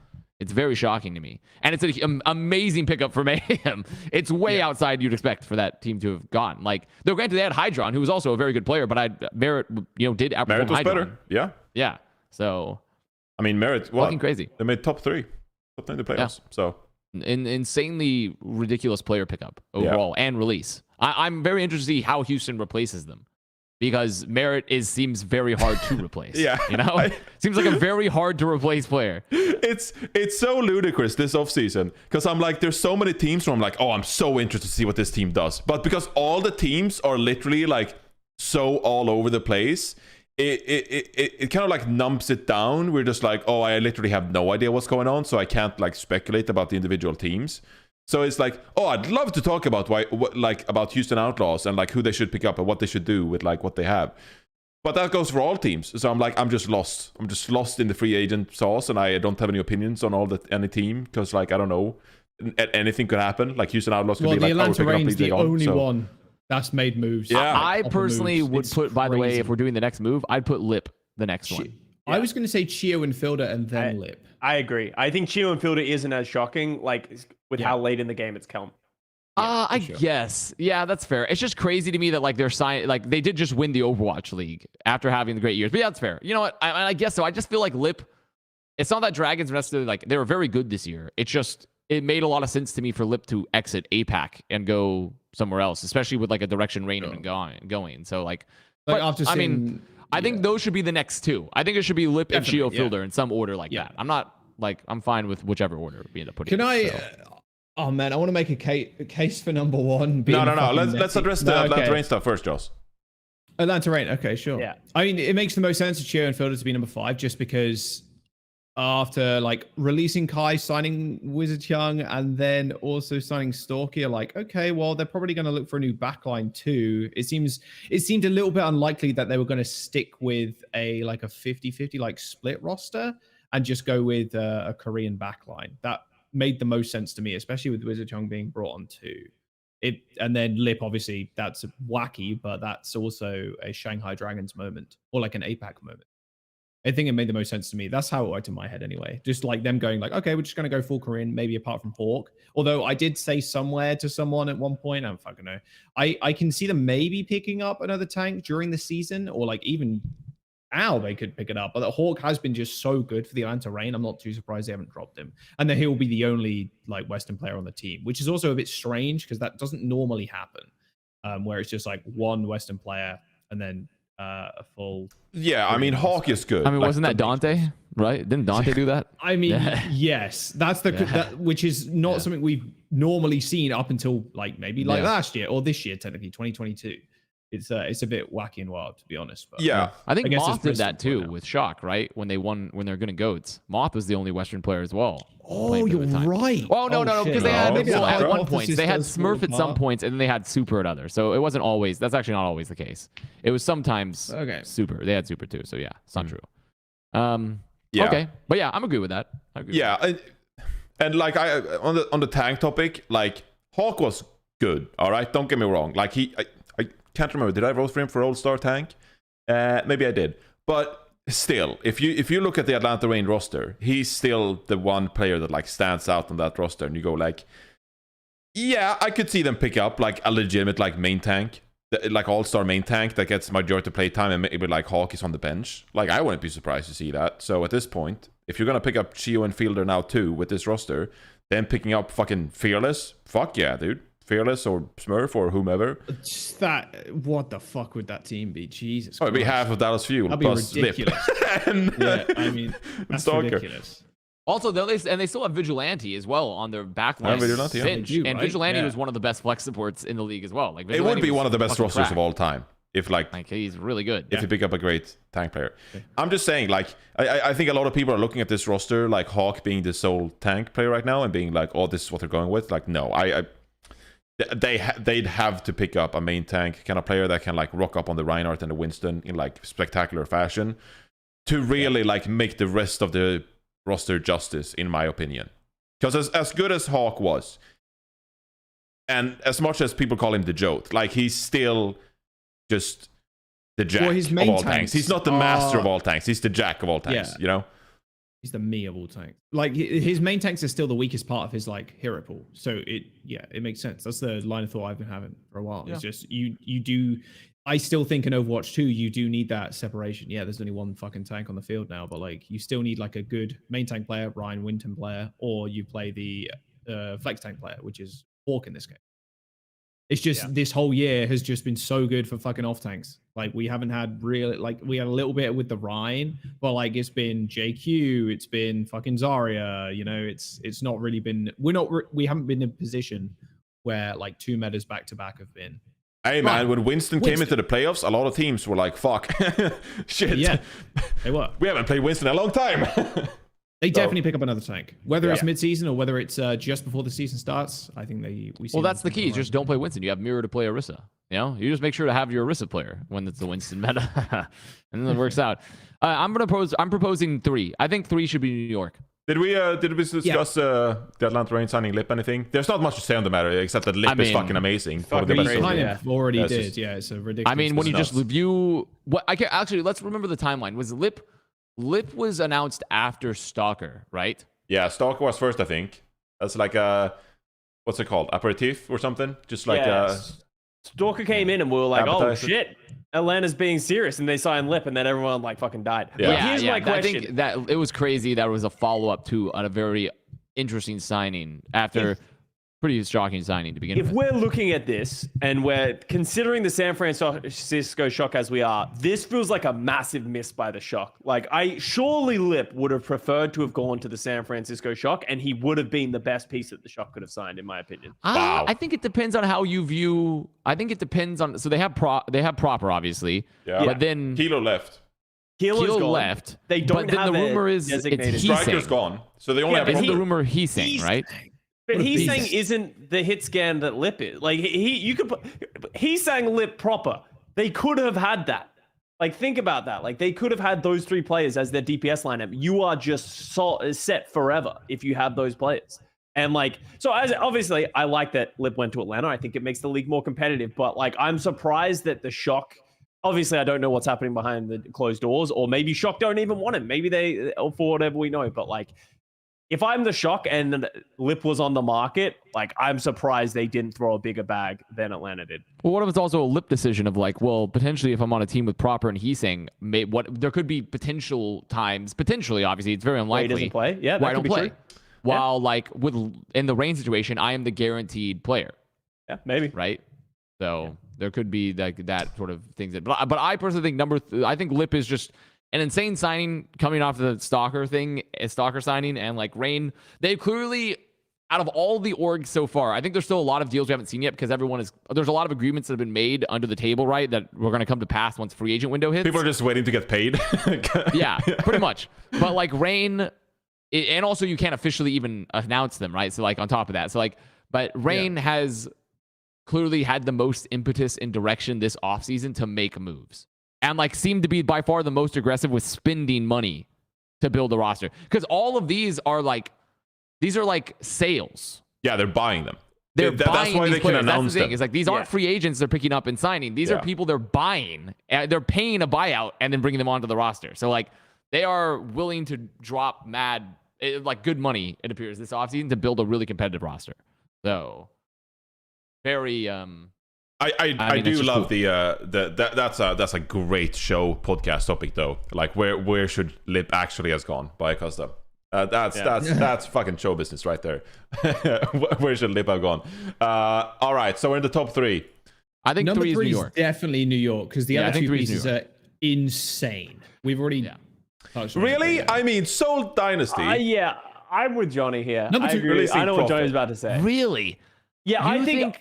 It's very shocking to me. And it's an amazing pickup for Mayhem. It's way outside you'd expect for that team to have gone. Like, though granted they had Hydron, who was also a very good player, but Merit, did outperform Merit was Hydron. better. Yeah. Yeah. So, I mean, Merit, fucking crazy. They made top 3 in the playoffs. So, insanely ridiculous player pickup overall and release. I'm very interested to see how Houston replaces them. Because Merit seems very hard to replace. Seems like a very hard to replace player. It's so ludicrous this offseason because I'm like, there's so many teams where I'm like, oh, I'm so interested to see what this team does. But because all the teams are literally like so all over the place, it kind of like numbs it down. We're just like, oh, I literally have no idea what's going on, so I can't like speculate about the individual teams. So it's like, oh, I'd love to talk about about Houston Outlaws and like who they should pick up and what they should do with like what they have. But that goes for all teams. So I'm like, I'm just lost. I'm just lost in the free agent sauce, and I don't have any opinions on any team because like I don't know, anything could happen. Like Houston Outlaws could be like, the Atlanta oh, Reign's the only one that's made moves. Yeah, I personally would put. By the way, crazy. if we're doing the next move, I'd put Lip the next one. I was going to say Chio and Fielder and then Lip. I agree. I think Chio and Fielder isn't as shocking, like with how late in the game it's come. I guess. Yeah, that's fair. It's just crazy to me that like they're signing, like they did just win the Overwatch League after having the great years. But yeah, that's fair. You know what? I guess so. I just feel like Lip. It's not that Dragons are necessarily like they were very good this year. It's just it made a lot of sense to me for Lip to exit APAC and go somewhere else, especially with like a direction Rain going. So like I think those should be the next 2. I think it should be Lip and Chio Fielder in some order like that. I'm not I'm fine with whichever order we end up putting. Can I? Oh man, I want to make a case for number one. No. Let's address the Atlanta Reign stuff first, Joss. Atlanta Reign. Okay, sure. Yeah. I mean, it makes the most sense to Chio and Fielder to be number 5, just because after like releasing Kai, signing Wizard Young, and then also signing Stalky, are like, okay, well, they're probably going to look for a new backline too. It seemed a little bit unlikely that they were going to stick with a 50-50 like split roster and just go with a Korean backline. That made the most sense to me, especially with Wizard Young being brought on too. And then Lip, obviously, that's wacky, but that's also a Shanghai Dragons moment or like an APAC moment. I think it made the most sense to me. That's how it worked in my head anyway. Just like them going like, okay, we're just going to go full Korean, maybe apart from Hawk. Although I did say somewhere to someone at one point, I don't fucking know. I can see them maybe picking up another tank during the season, or like even now they could pick it up. But the Hawk has been just so good for the Atlanta Reign. I'm not too surprised they haven't dropped him. And then he'll be the only like Western player on the team, which is also a bit strange because that doesn't normally happen, where it's just like one Western player and then a full. Yeah, I mean, Hawk is good. I mean, wasn't that Dante, right? Didn't Dante do that? I mean, yes, that's which is not something we've normally seen up until like maybe last year or this year, technically 2022. It's a bit wacky and wild, to be honest. But yeah, I think Moth did that too with Shock, right? When they're gonna goats. Moth was the only Western player as well. Oh, you're right. Oh no, because they had at one point they had does Smurf at some Moth. points, and then they had Super at others. So it wasn't always. That's actually not always the case. It was sometimes Super. They had Super too. So yeah, it's not true. Yeah. Okay, but yeah, I'm agree with that. And like on the tank topic, like Hawk was good. All right, don't get me wrong. Like I can't remember. Did I vote for him for All-Star tank? Maybe I did. But still, if you look at the Atlanta Reign roster, he's still the one player that like stands out on that roster, and you go like, yeah, I could see them pick up like a legitimate like main tank, like All-Star main tank that gets majority play time, and maybe like Hawk is on the bench. Like I wouldn't be surprised to see that. So at this point, if you're gonna pick up Chio and Fielder now too with this roster, then picking up fucking Fearless, fuck yeah, dude. Fearless or Smurf or whomever. Just that, what the fuck would that team be? Jesus. Oh, it'd be half of Dallas Fuel. That'd be ridiculous. Yeah, I mean, that's Stalker. ridiculous. Also, they still have Vigilante as well on their backline. Vigilante, yeah. Finch. They do, and right? Vigilante Yeah. was one of the best flex supports in the league as well. Like it Vigilante would be was one of the best fucking rosters crack. of all time if like he's really good. if you pick up a great tank player. I'm just saying, like, I think a lot of people are looking at this roster like Hawk being the sole tank player right now and being like, oh, this is what they're going with. Like, no, they'd have to pick up a main tank kind of player that can like rock up on the Reinhardt and the Winston in like spectacular fashion to really like make the rest of the roster justice, in my opinion. Because as good as Hawk was, and as much as people call him the Jote, like he's still just the jack of all tanks. He's not the master of all tanks. He's the jack of all tanks, you know? He's the me of all tanks. Like his main tanks are still the weakest part of his like hero pool. So it makes sense. That's the line of thought I've been having for a while. Yeah. It's just you do. I still think in Overwatch 2 you do need that separation. Yeah, there's only one fucking tank on the field now, but like you still need like a good main tank player, Ryan Winton player, or you play the flex tank player, which is Hawk in this game. It's just this whole year has just been so good for fucking off tanks. Like we haven't had really, like we had a little bit with the Rhine, but like it's been JQ, it's been fucking Zarya. You know, it's not really been. We haven't been in a position where like 2 metas back to back have been. Hey man, when Winston came into the playoffs, a lot of teams were like, "Fuck, shit." Yeah, they were. We haven't played Winston in a long time. They definitely pick up another tank, whether it's mid-season or whether it's just before the season starts. I think we see. Well, that's the key. Just don't play Winston. You have Mirror to play Orisa. You know, you just make sure to have your Orisa player when it's the Winston meta, and then it works out. I'm proposing 3. I think 3 should be New York. Did we discuss the Atlanta Reign signing Lip anything? There's not much to say on the matter except that Lip is fucking amazing. Already did. Yeah, it's a ridiculous. I mean, when you just review what I can actually, let's remember the timeline. Was Lip was announced after Stalker, right? Yeah, Stalker was first, I think. That's like what's it called? Aperitif or something? Just like Stalker came in and we were like, appetizer. oh shit, Atlanta's being serious, and they signed Lip, and then everyone like fucking died. Yeah. But here's my question. I think that it was crazy. That was a follow-up to a very interesting signing after pretty shocking signing to begin If with. we're looking at this and we're considering the San Francisco Shock as we are, this feels like a massive miss by the Shock. Like, surely Lip would have preferred to have gone to the San Francisco Shock, and he would have been the best piece that the Shock could have signed, in my opinion. Wow. I think it depends on how you view. I think it depends on. So they have Proper, obviously. Yeah. But then Kilo left. Kilo gone. left. They don't but then have the a rumor is it's designated Striker's Heesang. gone. So they only have Isn't he- the rumor Heesang, right? But What a Heesang beast. isn't the hit scan that Lip is. Like, Heesang Lip proper. They could have had that. Like, think about that. Like, they could have had those 3 players as their DPS lineup. You are just set forever if you have those players. And like, so obviously, I like that Lip went to Atlanta. I think it makes the league more competitive. But like, I'm surprised that the Shock. Obviously, I don't know what's happening behind the closed doors, or maybe Shock don't even want him. Maybe they, for whatever we know. But like, if I'm the Shock and Lip was on the market, like, I'm surprised they didn't throw a bigger bag than Atlanta did. Well, what if it's also a Lip decision of like, well, potentially if I'm on a team with Proper and Heesang, there could be potentially, obviously, it's very Why he unlikely. doesn't play? Yeah, why I that don't could be play. true. While like in the Rain situation, I am the guaranteed player, Yeah, maybe. right? So there could be like that sort of things. But I personally think I think Lip is just an insane signing coming off the Stalker thing, a Stalker signing, and like Rain. They clearly, out of all the orgs so far, I think there's still a lot of deals we haven't seen yet because there's a lot of agreements that have been made under the table, right? That we're going to come to pass once free agent window hits. People are just waiting to get paid. Yeah, pretty much. But like Rain, and also you can't officially even announce them, right? So like on top of that, but Rain has clearly had the most impetus and direction this offseason to make moves, and like seemed to be by far the most aggressive with spending money to build a roster. Because all of these are like sales. Yeah, they're buying them. That's That's why they can announce them. It's like these aren't free agents they're picking up and signing. These are people they're buying. They're paying a buyout and then bringing them onto the roster. So like they are willing to drop good money, it appears, this offseason to build a really competitive roster. So very I do love cool. That's a great show podcast topic though. Like where should Lip actually has gone by Custa? That's fucking show business right there. Where should Lip have gone? All right, so we're in the top 3. I think Number 3 is New three is York. definitely New York because the I other think 2 3 is New pieces are insane. We've already touched on it, Really? but yeah. I mean, Soul Dynasty. Yeah, I'm with Johnny here. Number 2, releasing I know what Profit. Johnny's about to say. Really? Yeah, You I think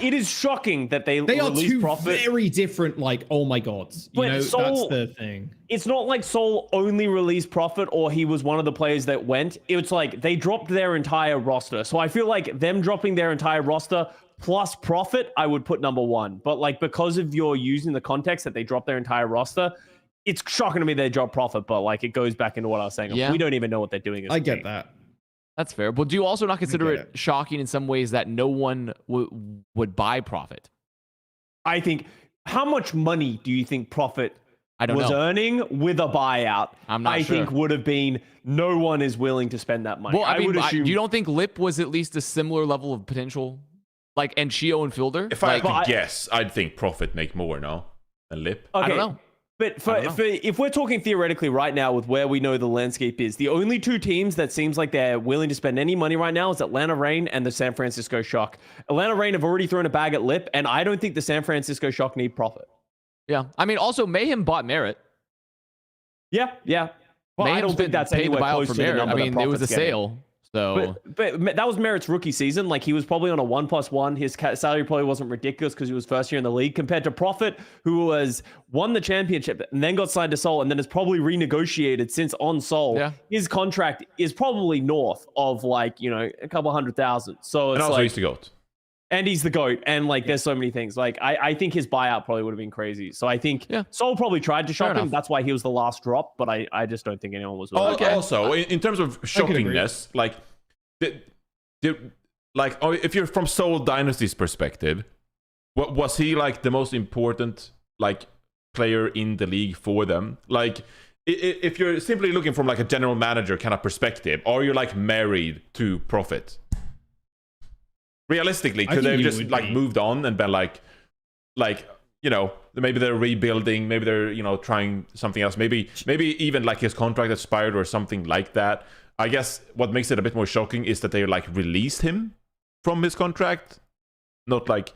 it is shocking that they are release 2 Profit. very different. Like, oh my god, But that's the thing. It's not like Soul only released Profit or he was one of the players that went. It's like they dropped their entire roster. So I feel like them dropping their entire roster plus Profit, I would put number 1. But like because of your using the context that they dropped their entire roster, it's shocking to me they dropped Profit. But like it goes back into what I was saying. Yeah. We don't even know what they're doing. As I a get team. that. That's fair. But do you also not consider get it shocking in some ways that no one would buy Profit? I think how much money do you think Profit I don't was know. earning with a buyout? I'm not I sure. think would have been no one is willing to spend that money. Well, I mean, would assume you don't think Lip was at least a similar level of potential? Like, and Shio and Fielder? If I Like, had to guess, I'd think Profit make more now than Lip. I don't know. But if we're talking theoretically right now with where we know the landscape is, the only 2 teams that seems like they're willing to spend any money right now is Atlanta Reign and the San Francisco Shock. Atlanta Reign have already thrown a bag at Lip, and I don't think the San Francisco Shock need Profit. Yeah. I mean, also, Mayhem bought Merit. Yeah. But I don't think that's paid the anywhere buyout close for to the Merit. number I mean, that it was a Profit's getting. sale. So, But that was Merritt's rookie season. Like he was probably on a 1+1. His salary probably wasn't ridiculous because he was first year in the league compared to Profit, who won the championship and then got signed to Seoul and then has probably renegotiated since on Seoul. Yeah. His contract is probably north of like, a couple 100,000. So it's And also like, he's the GOAT. and he's the GOAT. And like, there's so many things. Like, I think his buyout probably would have been crazy. So I think Seoul probably tried to shop him. enough. That's why he was the last drop. But I just don't think anyone was. Also, in terms of shockingness, like, if you're from Soul Dynasty's perspective, was he like the most important like player in the league for them? Like, if you're simply looking from like a general manager kind of perspective, are you like married to Profit? Realistically, could they have just like moved on and been like maybe they're rebuilding, maybe they're trying something else, maybe even like his contract expired or something like that. I guess what makes it a bit more shocking is that they like released him from his contract, not like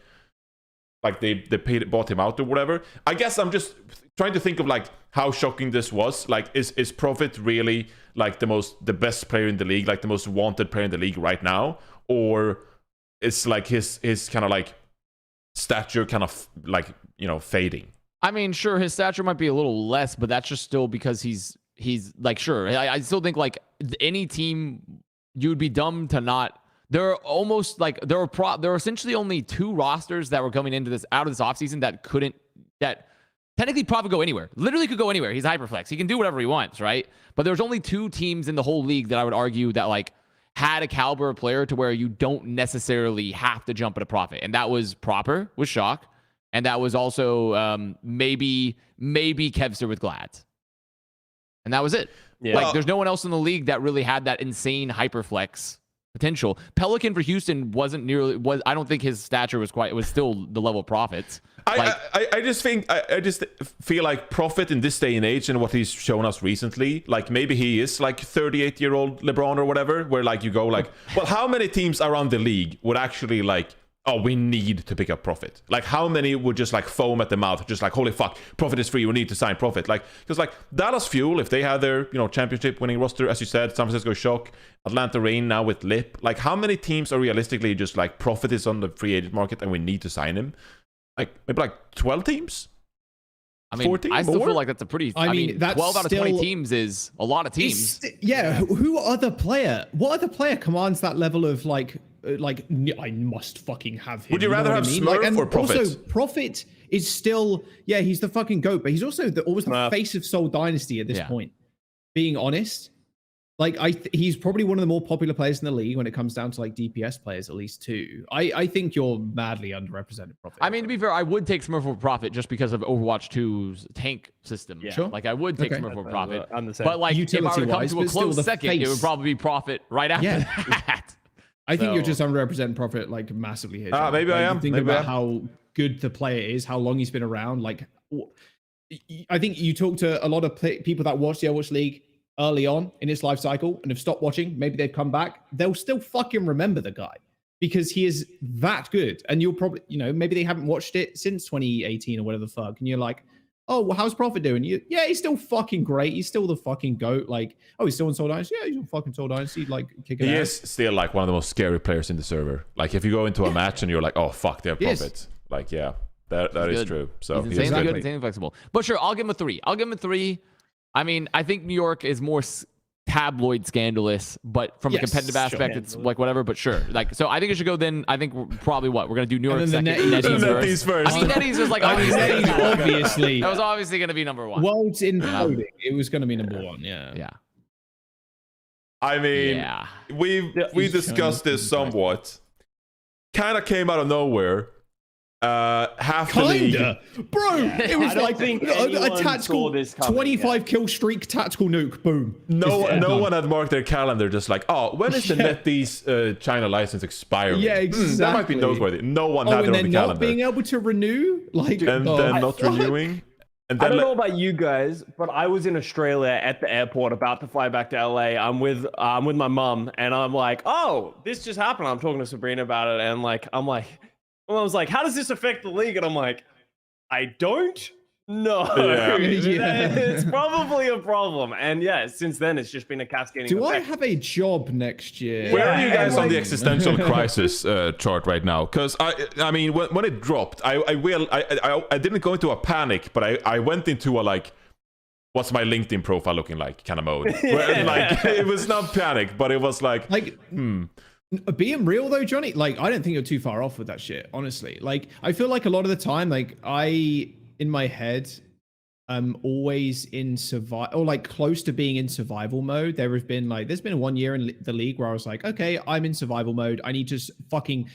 they bought him out or whatever. I guess I'm just trying to think of like how shocking this was. Like, is Prophet really like the best player in the league, like the most wanted player in the league right now, or it's like his kind of like stature kind of like, you know, fading? I mean, sure, his stature might be a little less, but that's just still because he's like, sure. I still think like any team, you'd be dumb to not. There are almost like there are essentially only 2 rosters that were coming into this out of this offseason that technically Prophet go anywhere. Literally could go anywhere. He's Hyperflex. He can do whatever he wants, right? But there's only 2 teams in the whole league that I would argue that like had a caliber of player to where you don't necessarily have to jump at a Prophet, and that was Proper with Shock. And that was also maybe Kevster with Glads. And that was it. Yeah. Like, there's no one else in the league that really had that insane hyperflex potential. Pelican for Houston I don't think his stature was still the level of Profits. I just feel like Prophet in this day and age and what he's shown us recently, like maybe he is like 38-year-old LeBron or whatever, where like you go like, well, how many teams around the league would actually like, oh, we need to pick up Prophet? Like, how many would just like foam at the mouth, just like, holy fuck, Prophet is free, we need to sign Prophet? Like, because like Dallas Fuel, if they had their, you know, championship winning roster, as you said, San Francisco Shock, Atlanta Reign now with Lip, like how many teams are realistically just like Prophet is on the free agent market and we need to sign him? Like maybe like 12 teams? I mean, 14 I still more? feel like that's a pretty. I mean, that's 12 out of 20 still- teams is a lot of teams. Who other player? What other player commands that level of like I must fucking have him? Would you rather know have what I mean? Smurf and or Prophet? Also, Prophet is still, he's the fucking GOAT, but he's also always the face of Soul Dynasty at this point. Being honest, like he's probably one of the more popular players in the league when it comes down to like DPS players, at least 2. I think you're madly underrepresented, Prophet. I mean, to be fair, I would take Smurf over Prophet just because of Overwatch 2's tank system. Yeah. Sure. Like I would take Smurf over Prophet. But like if I were to come to a close second, it would probably be Prophet right after that. I think you're just underrepresenting Prophet like massively here. Maybe like, I am. Think maybe about how good the player is, how long he's been around. Like, I think you talk to a lot of people that watch the Overwatch League early on in its life cycle and have stopped watching. Maybe they've come back. They'll still fucking remember the guy because he is that good. And you'll probably, maybe they haven't watched it since 2018 or whatever the fuck. And you're like, oh, well, how's Prophet doing? He's still fucking great. He's still the fucking GOAT. Like, oh, he's still in Soul Dynasty. Yeah, he's in fucking Soul Dynasty. Like, kicking He ass. is still like one of the most scary players in the server. Like, if you go into a match and you're like, oh, fuck, they're Prophet. Like, yeah, that is true. So he's insanely good, insanely flexible. But sure, I'll give him a 3. I mean, I think New York is more tabloid scandalous, but from a competitive aspect, it's like whatever. But sure, like so, I think it should go. Then I think we're probably we're gonna do New York second, Netties first. I mean, Netties was like obviously that was obviously gonna be number 1. Worlds in coding, it was gonna be number 1. Yeah. I mean, we discussed this somewhat. Kind of came out of nowhere. Half the league, bro. It was like a tactical 25 kill streak, tactical nuke, boom. No one had marked their calendar. Just like, oh, when is the NetEase China license expiring? Yeah, exactly. That might be noteworthy. No one had it on the calendar. Not being able to renew, like, and then not renewing. And then I don't know about you guys, but I was in Australia at the airport about to fly back to LA. I'm with my mom, and I'm like, oh, this just happened. I'm talking to Sabrina about it, and I'm like. Well, I was like, how does this affect the league? And I'm like, I don't know. Yeah. It's probably a problem. And since then, it's just been a cascading effect. I have a job next year? Where are you guys on the existential crisis chart right now? Because, I mean, when it dropped, I didn't go into a panic, but I went into a, like, what's my LinkedIn profile looking like kind of mode. Where, like, it was not panic, but it was like being real though, Johnny, like I don't think you're too far off with that shit, honestly. Like I feel like a lot of the time, like in my head, I'm always in survival or like close to being in survival mode. There's been 1 year in the league where I was like, okay, I'm in survival mode. I need to fucking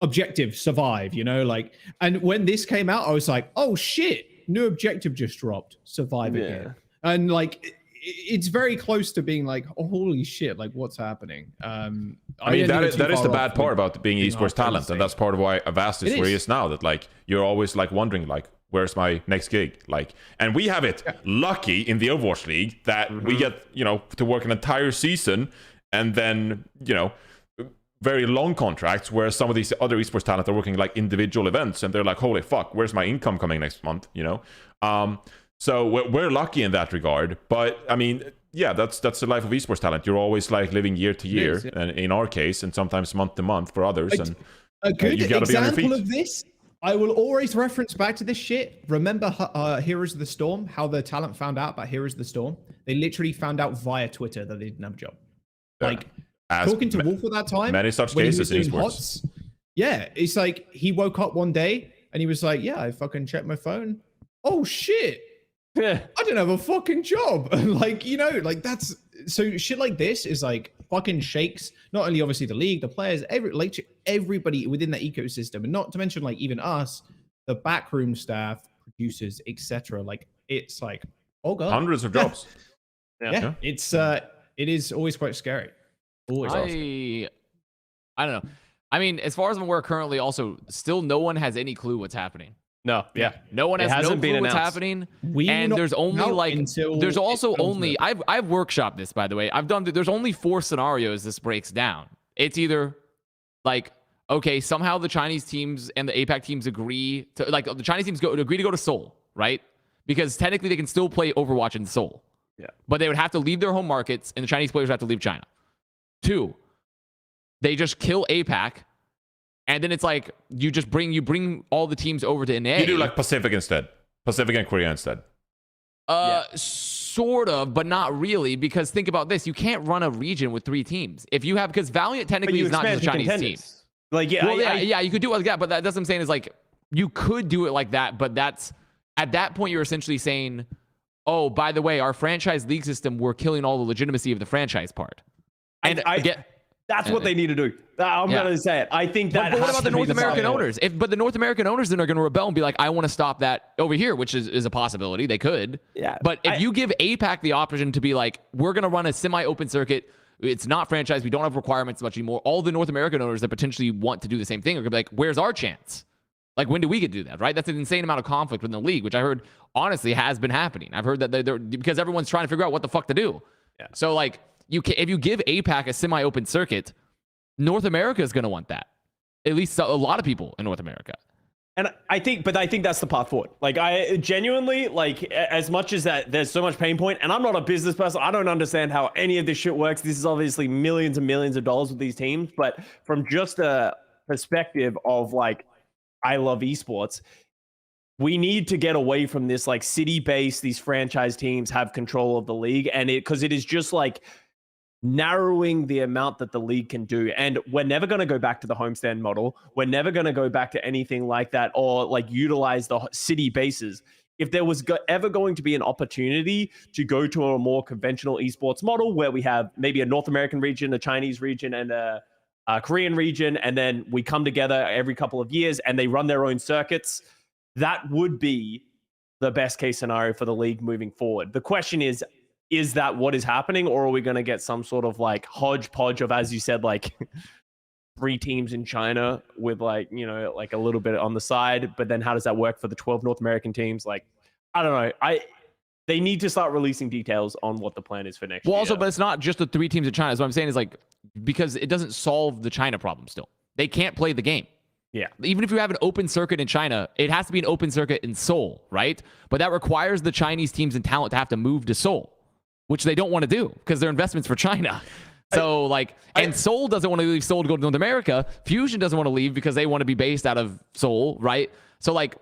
objective survive, like, and when this came out, I was like, oh shit, new objective just dropped, survive again. And like, it's very close to being like, oh, holy shit, like what's happening? I mean, that is the bad part about being esports talent, and that's part of why Avast is where he is now. That like you're always like wondering like, where's my next gig? Like, and we have it lucky in the Overwatch League that we get to work an entire season, and then very long contracts, whereas some of these other esports talent are working like individual events, and they're like, holy fuck, where's my income coming next month, you know? So we're lucky in that regard. But I mean, yeah, that's the life of esports talent. You're always like living year to year, and in our case, and sometimes month to month for others. And a good you gotta be on your example feet. of this, I will always reference back to this shit. Remember Heroes of the Storm, how the talent found out about Heroes of the Storm? They literally found out via Twitter that they didn't have a job. Like, talking to Wolf at that time, many such when cases he was in doing esports. HOTS, yeah, it's like he woke up one day and he was like, yeah, I fucking checked my phone. Oh shit. I didn't have a fucking job. Like, you know, like that's so shit like this is like fucking shakes not only obviously the league, the players, everybody within that ecosystem, and not to mention like even us, the backroom staff, producers, etc. Like it's like, oh god, hundreds of jobs. Yeah. It's it is always quite scary. Always. I don't know. I mean, as far as I'm aware currently, also still no one has any clue what's happening. No, yeah. No one has no clue what's happening. And there's only like there's also only I've workshopped this, by the way. There's only 4 scenarios this breaks down. It's either like, okay, somehow the Chinese teams and the APAC teams agree to, like, the Chinese teams agree to go to Seoul, right? Because technically they can still play Overwatch in Seoul. Yeah. But they would have to leave their home markets, and the Chinese players would have to leave China. 2, they just kill APAC. And then it's like you bring all the teams over to NA. You do like Pacific instead, Pacific and Korea instead. Sort of, but not really, because think about this: you can't run a region with 3 teams. If you have, because Valiant technically is not just a Chinese team. Like you could do it like that, but that's what I'm saying is like you could do it like that, but that's at that point you're essentially saying, oh, by the way, our franchise league system, we're killing all the legitimacy of the franchise part. And that's what they need to do. I'm going to say it. I think that. But what about the North American owners? But the North American owners then are going to rebel and be like, I want to stop that over here, which is a possibility. They could. Yeah. But if you give APAC the option to be like, we're going to run a semi-open circuit. It's not franchise. We don't have requirements much anymore. All the North American owners that potentially want to do the same thing are going to be like, where's our chance? Like, when do we get to do that, right? That's an insane amount of conflict within the league, which I heard, honestly, has been happening. I've heard that they're because everyone's trying to figure out what the fuck to do. Yeah. So, like, if you give APAC a semi-open circuit, North America is going to want that. At least a lot of people in North America. And I think that's the path forward. Like, I genuinely, like, as much as that there's so much pain point, and I'm not a business person, I don't understand how any of this shit works. This is obviously millions and millions of dollars with these teams, but from just a perspective of like, I love esports, we need to get away from this like city-based, these franchise teams have control of the league, and because it is just like narrowing the amount that the league can do. And we're never going to go back to the homestand model. We're never going to go back to anything like that or like utilize the city bases. If there was ever going to be an opportunity to go to a more conventional esports model where we have maybe a North American region, a Chinese region, and a Korean region, and then we come together every couple of years and they run their own circuits, that would be the best case scenario for the league moving forward. The question is that what is happening, or are we going to get some sort of like hodgepodge of, as you said, like 3 teams in China with like, you know, like a little bit on the side, but then how does that work for the 12 North American teams? Like, I don't know. They need to start releasing details on what the plan is for next year. Well, also, but it's not just the 3 teams in China. So what I'm saying is like, because it doesn't solve the China problem still. They can't play the game. Yeah. Even if you have an open circuit in China, it has to be an open circuit in Seoul, right? But that requires the Chinese teams and talent to have to move to Seoul, which they don't want to do because they're investments for China. So and Seoul doesn't want to leave Seoul to go to North America. Fusion doesn't want to leave because they want to be based out of Seoul, right? So like,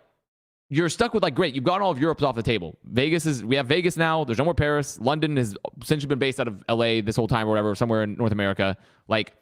you're stuck with like, great, you've got all of Europe off the table. We have Vegas now. There's no more Paris. London has essentially been based out of LA this whole time or whatever, somewhere in North America. Like,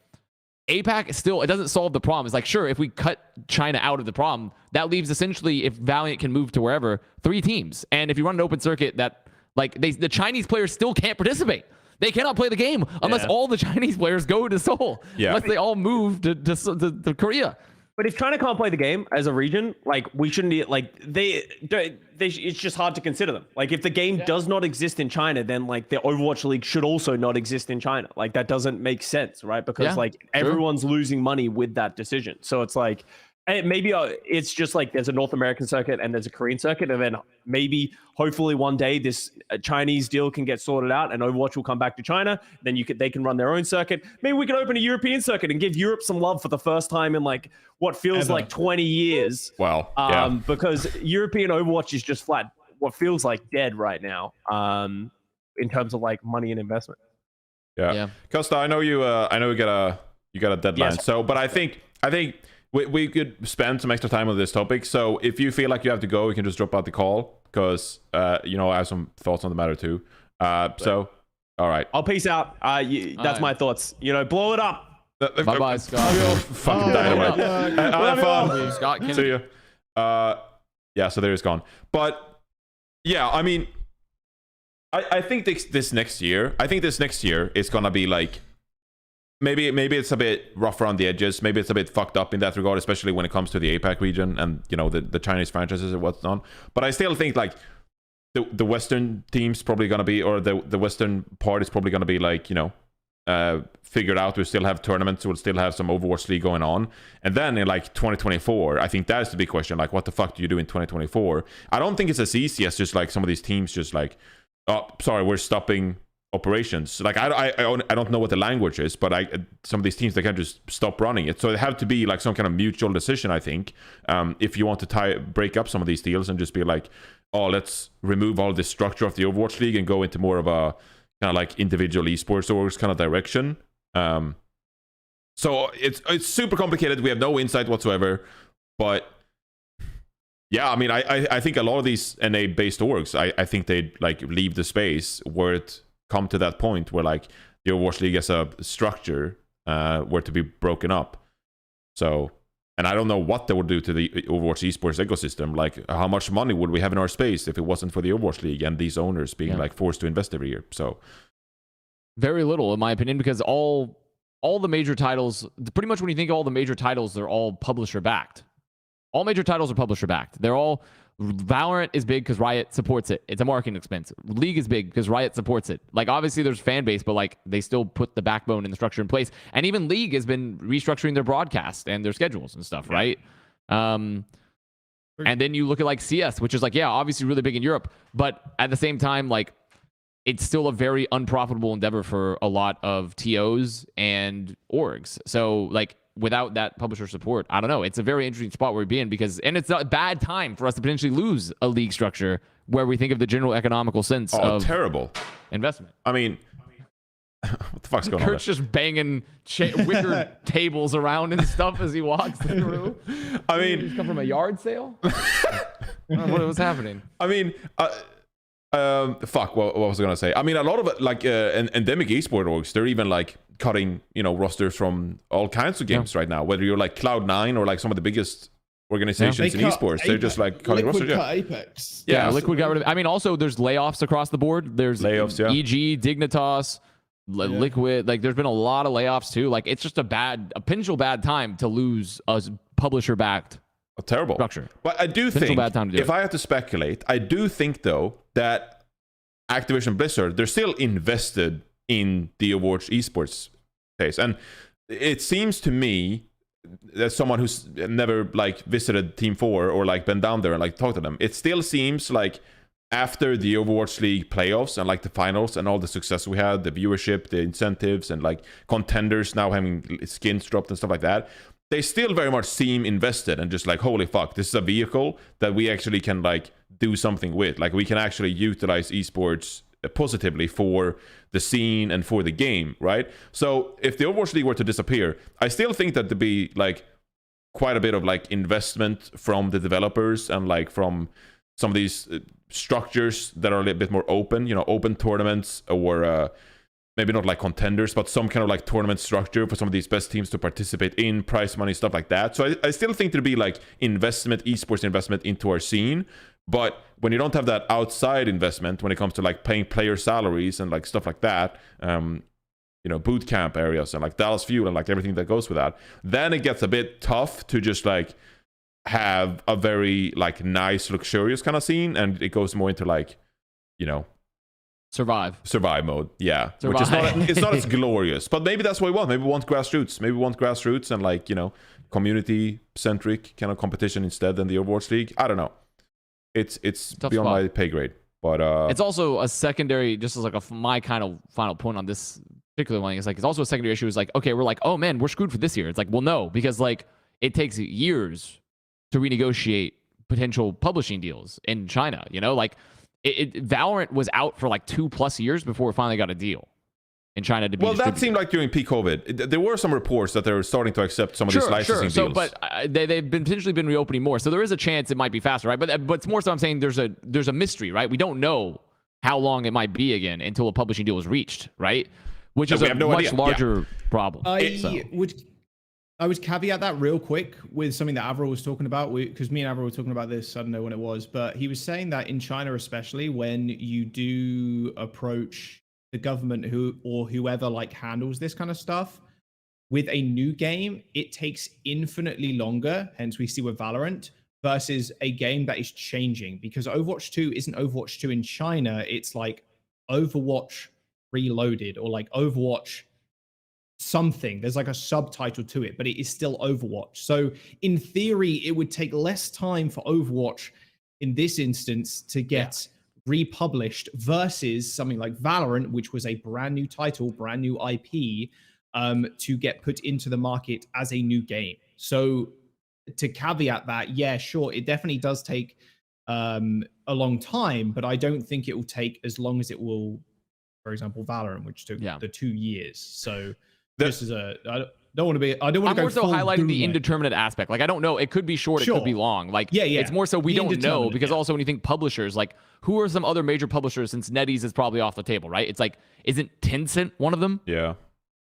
APAC still, it doesn't solve the problem. It's like, sure, if we cut China out of the problem, that leaves essentially, if Valiant can move to wherever, 3 teams. And if you run an open circuit that, like, the Chinese players still can't participate. They cannot play the game unless all the Chinese players go to Seoul. Yeah. Unless they all move to Korea. But if China can't play the game as a region, like, we shouldn't, like, it's just hard to consider them. Like, if the game does not exist in China, then like the Overwatch League should also not exist in China. Like, that doesn't make sense, right? Because like everyone's losing money with that decision. So it's like, And maybe it's just like there's a North American circuit and there's a Korean circuit, and then maybe hopefully one day this Chinese deal can get sorted out and Overwatch will come back to China. Then they can run their own circuit. Maybe we can open a European circuit and give Europe some love for the first time in like what feels like 20 years. Wow. Because European Overwatch is just flat, what feels like dead right now, in terms of like money and investment. Yeah. Custa, I know you got a deadline. Yes. So, but I think we could spend some extra time on this topic. So if you feel like you have to go, you can just drop out the call because I have some thoughts on the matter too. So, all right. I'll peace out. That's my thoughts. Blow it up. Bye-bye, Scott. Fucking dynamite. Have fun. Scott, See you. Yeah, so there he's gone. But yeah, I mean, I think this next year is gonna be like, maybe it's a bit rough around the edges. Maybe it's a bit fucked up in that regard, especially when it comes to the APAC region and the Chinese franchises and what's on. But I still think like the Western team's probably gonna be, or the Western part is probably gonna be like figured out. We still have tournaments. We'll still have some Overwatch League going on. And then in like 2024, I think that's the big question. Like, what the fuck do you do in 2024? I don't think it's as easy as just like some of these teams just like, oh, sorry, we're stopping operations. Like I don't know what the language is, but some of these teams, they can't just stop running it. So it have to be like some kind of mutual decision, I think, if you want to break up some of these deals and just be like, oh, let's remove all the structure of the Overwatch League and go into more of a kind of like individual esports orgs kind of direction. So it's super complicated. We have no insight whatsoever, but yeah, I mean, I think a lot of these NA based orgs, I think they'd like leave the space where it come to that point where like the Overwatch League as a structure were to be broken up. So, and I don't know what they would do to the Overwatch esports ecosystem. Like, how much money would we have in our space if it wasn't for the Overwatch League and these owners being like forced to invest every year? So very little, in my opinion, because all the major titles, pretty much when you think of all the major titles, they're all publisher backed. All major titles are publisher backed. They're all, Valorant is big because Riot supports it. It's a marketing expense. League is big because Riot supports it. Like, obviously there's fan base, but like they still put the backbone and the structure in place. And even League has been restructuring their broadcast and their schedules and stuff, right? And then you look at like CS, which is like, yeah, obviously really big in Europe, but at the same time, like, it's still a very unprofitable endeavor for a lot of TOs and orgs. So like, without that publisher support, I don't know. It's a very interesting spot where we'd be in and it's a bad time for us to potentially lose a league structure where we think of the general economical sense of terrible investment. I mean, what the fuck's going on? Kurt's just banging wicker tables around and stuff as he walks through. I mean, he's come from a yard sale. I don't know what was happening. I mean, what was I gonna say? I mean, a lot of it, like endemic esport orgs, they're even like cutting rosters from all kinds of games right now, whether you're like Cloud9 or like some of the biggest organizations in esports. They're just like cutting rosters. Apex. Yeah, Liquid got rid of it. I mean, also there's layoffs across the board. There's layoffs, EG, Dignitas, Liquid. Like, there's been a lot of layoffs too. Like, it's just a potential bad time to lose a publisher backed terrible structure. But I do think, bad time to do if I have to speculate, I do think though that Activision Blizzard, they're still invested in the Overwatch esports space, and it seems to me, as someone who's never like visited Team 4 or like been down there and like talked to them, it still seems like after the Overwatch League playoffs and like the finals and all the success we had, the viewership, the incentives, and like contenders now having skins dropped and stuff like that, they still very much seem invested and just like, holy fuck, this is a vehicle that we actually can like do something with. Like, we can actually utilize esports positively for the scene and for the game, right? So if the Overwatch League were to disappear, I still think that there'd be like quite a bit of like investment from the developers and like from some of these structures that are a little bit more open, open tournaments, or maybe not like contenders, but some kind of like tournament structure for some of these best teams to participate in, prize money, stuff like that. So I still think there'd be like esports investment into our scene. But when you don't have that outside investment, when it comes to like paying player salaries and like stuff like that, boot camp areas and like Dallas Fuel and like everything that goes with that, then it gets a bit tough to just like have a very like nice, luxurious kind of scene, and it goes more into like, Survive mode. Yeah, Survive. which is not it's not as glorious, but maybe that's what we want. Maybe we want grassroots. Maybe we want grassroots and like, you know, community centric kind of competition instead than the Overwatch League. I don't know. It's Tough beyond spot. my pay grade, but it's also a secondary, just as like my kind of final point on this particular one is like, it's also a secondary issue is like, okay, we're like, oh man, we're screwed for this year. It's like, well, no, because like it takes years to renegotiate potential publishing deals in China, you know, like Valorant was out for like 2+ years before it finally got a deal in China to be that seemed like during peak COVID. There were some reports that they were starting to accept some of these licensing deals. So, but they've potentially been reopening more. So there is a chance it might be faster, right? But it's more so I'm saying there's a mystery, right? We don't know how long it might be again until a publishing deal is reached, right? Which is a much larger problem. I would caveat that real quick with something that Avril was talking about, because me and Avril were talking about this. I don't know when it was, but he was saying that in China, especially when you do approach the government or whoever like handles this kind of stuff with a new game, it takes infinitely longer. Hence, we see with Valorant versus a game that is changing, because Overwatch 2 isn't Overwatch 2 in China. It's like Overwatch Reloaded or like Overwatch something. There's like a subtitle to it, but it is still Overwatch. So in theory, it would take less time for Overwatch in this instance to get republished versus something like Valorant, which was a brand new title, brand new IP, to get put into the market as a new game. So to caveat that, yeah, sure, it definitely does take a long time, but I don't think it will take as long as it will, for example, Valorant, which took the 2 years. So this is I don't want to go. I'm more so highlighting the indeterminate aspect. Like, I don't know. It could be short. It could be long. Like, it's more so we don't know, because also when you think publishers, like, who are some other major publishers, since NetEase is probably off the table, right? It's like, isn't Tencent one of them? Yeah.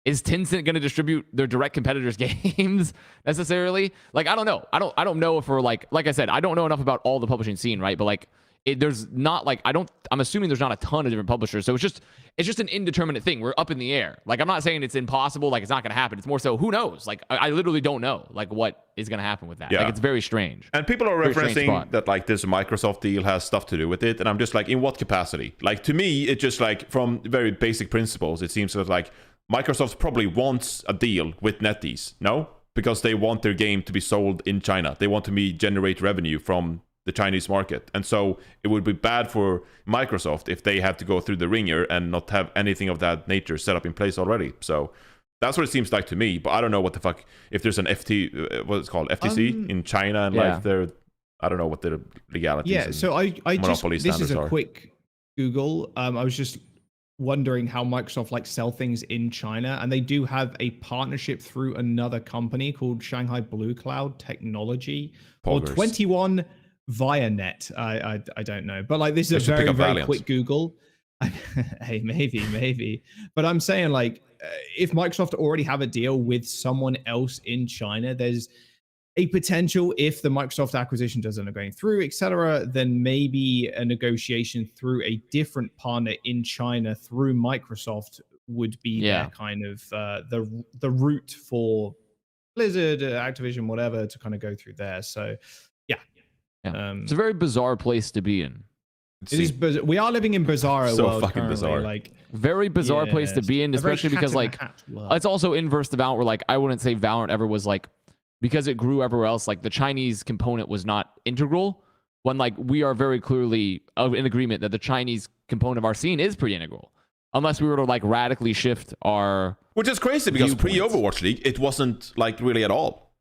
Is Tencent going to distribute their direct competitors' games necessarily? Like, I don't know. I don't know if we're like I said, I don't know enough about all the publishing scene, right? But like, there's not like I'm assuming there's not a ton of different publishers, so it's just an indeterminate thing. We're up in the air. Like, I'm not saying it's impossible, like it's not going to happen. It's more so who knows. Like, I literally don't know like what is going to happen with that. Like, it's very strange. And people are referencing that like this Microsoft deal has stuff to do with it, and I'm just like, in what capacity? Like, to me, it just like from very basic principles, it seems that like Microsoft probably wants a deal with NetEase, no? Because they want their game to be sold in China. They want to generate revenue from the Chinese market. And so it would be bad for Microsoft if they have to go through the ringer and not have anything of that nature set up in place already. So that's what it seems like to me. But I don't know what the fuck, if there's an what's it called, FTC in China, and like they're, I don't know what their legalities. Yeah, so I just, this is a quick Google. I was just wondering how Microsoft like sell things in China, and they do have a partnership through another company called Shanghai Blue Cloud Technology or 21 via net. I don't know, but like, this is a very quick Google. Hey, maybe, but I'm saying like, if Microsoft already have a deal with someone else in China, there's a potential, if the Microsoft acquisition doesn't end up going through, etc., then maybe a negotiation through a different partner in China through Microsoft would be their kind of the route for Blizzard, Activision, whatever, to kind of go through there. So it's a very bizarre place to be in. It is. We are living in bizarre so world fucking currently. bizarre. Like, very bizarre place to be in, especially because like it's also inverse to Valorant, where like I wouldn't say Valorant ever was like, because it grew everywhere else, like the Chinese component was not integral, when like we are very clearly in agreement that the Chinese component of our scene is pretty integral, unless we were to like radically shift our, which is crazy, because pre-Overwatch League it wasn't like really at all.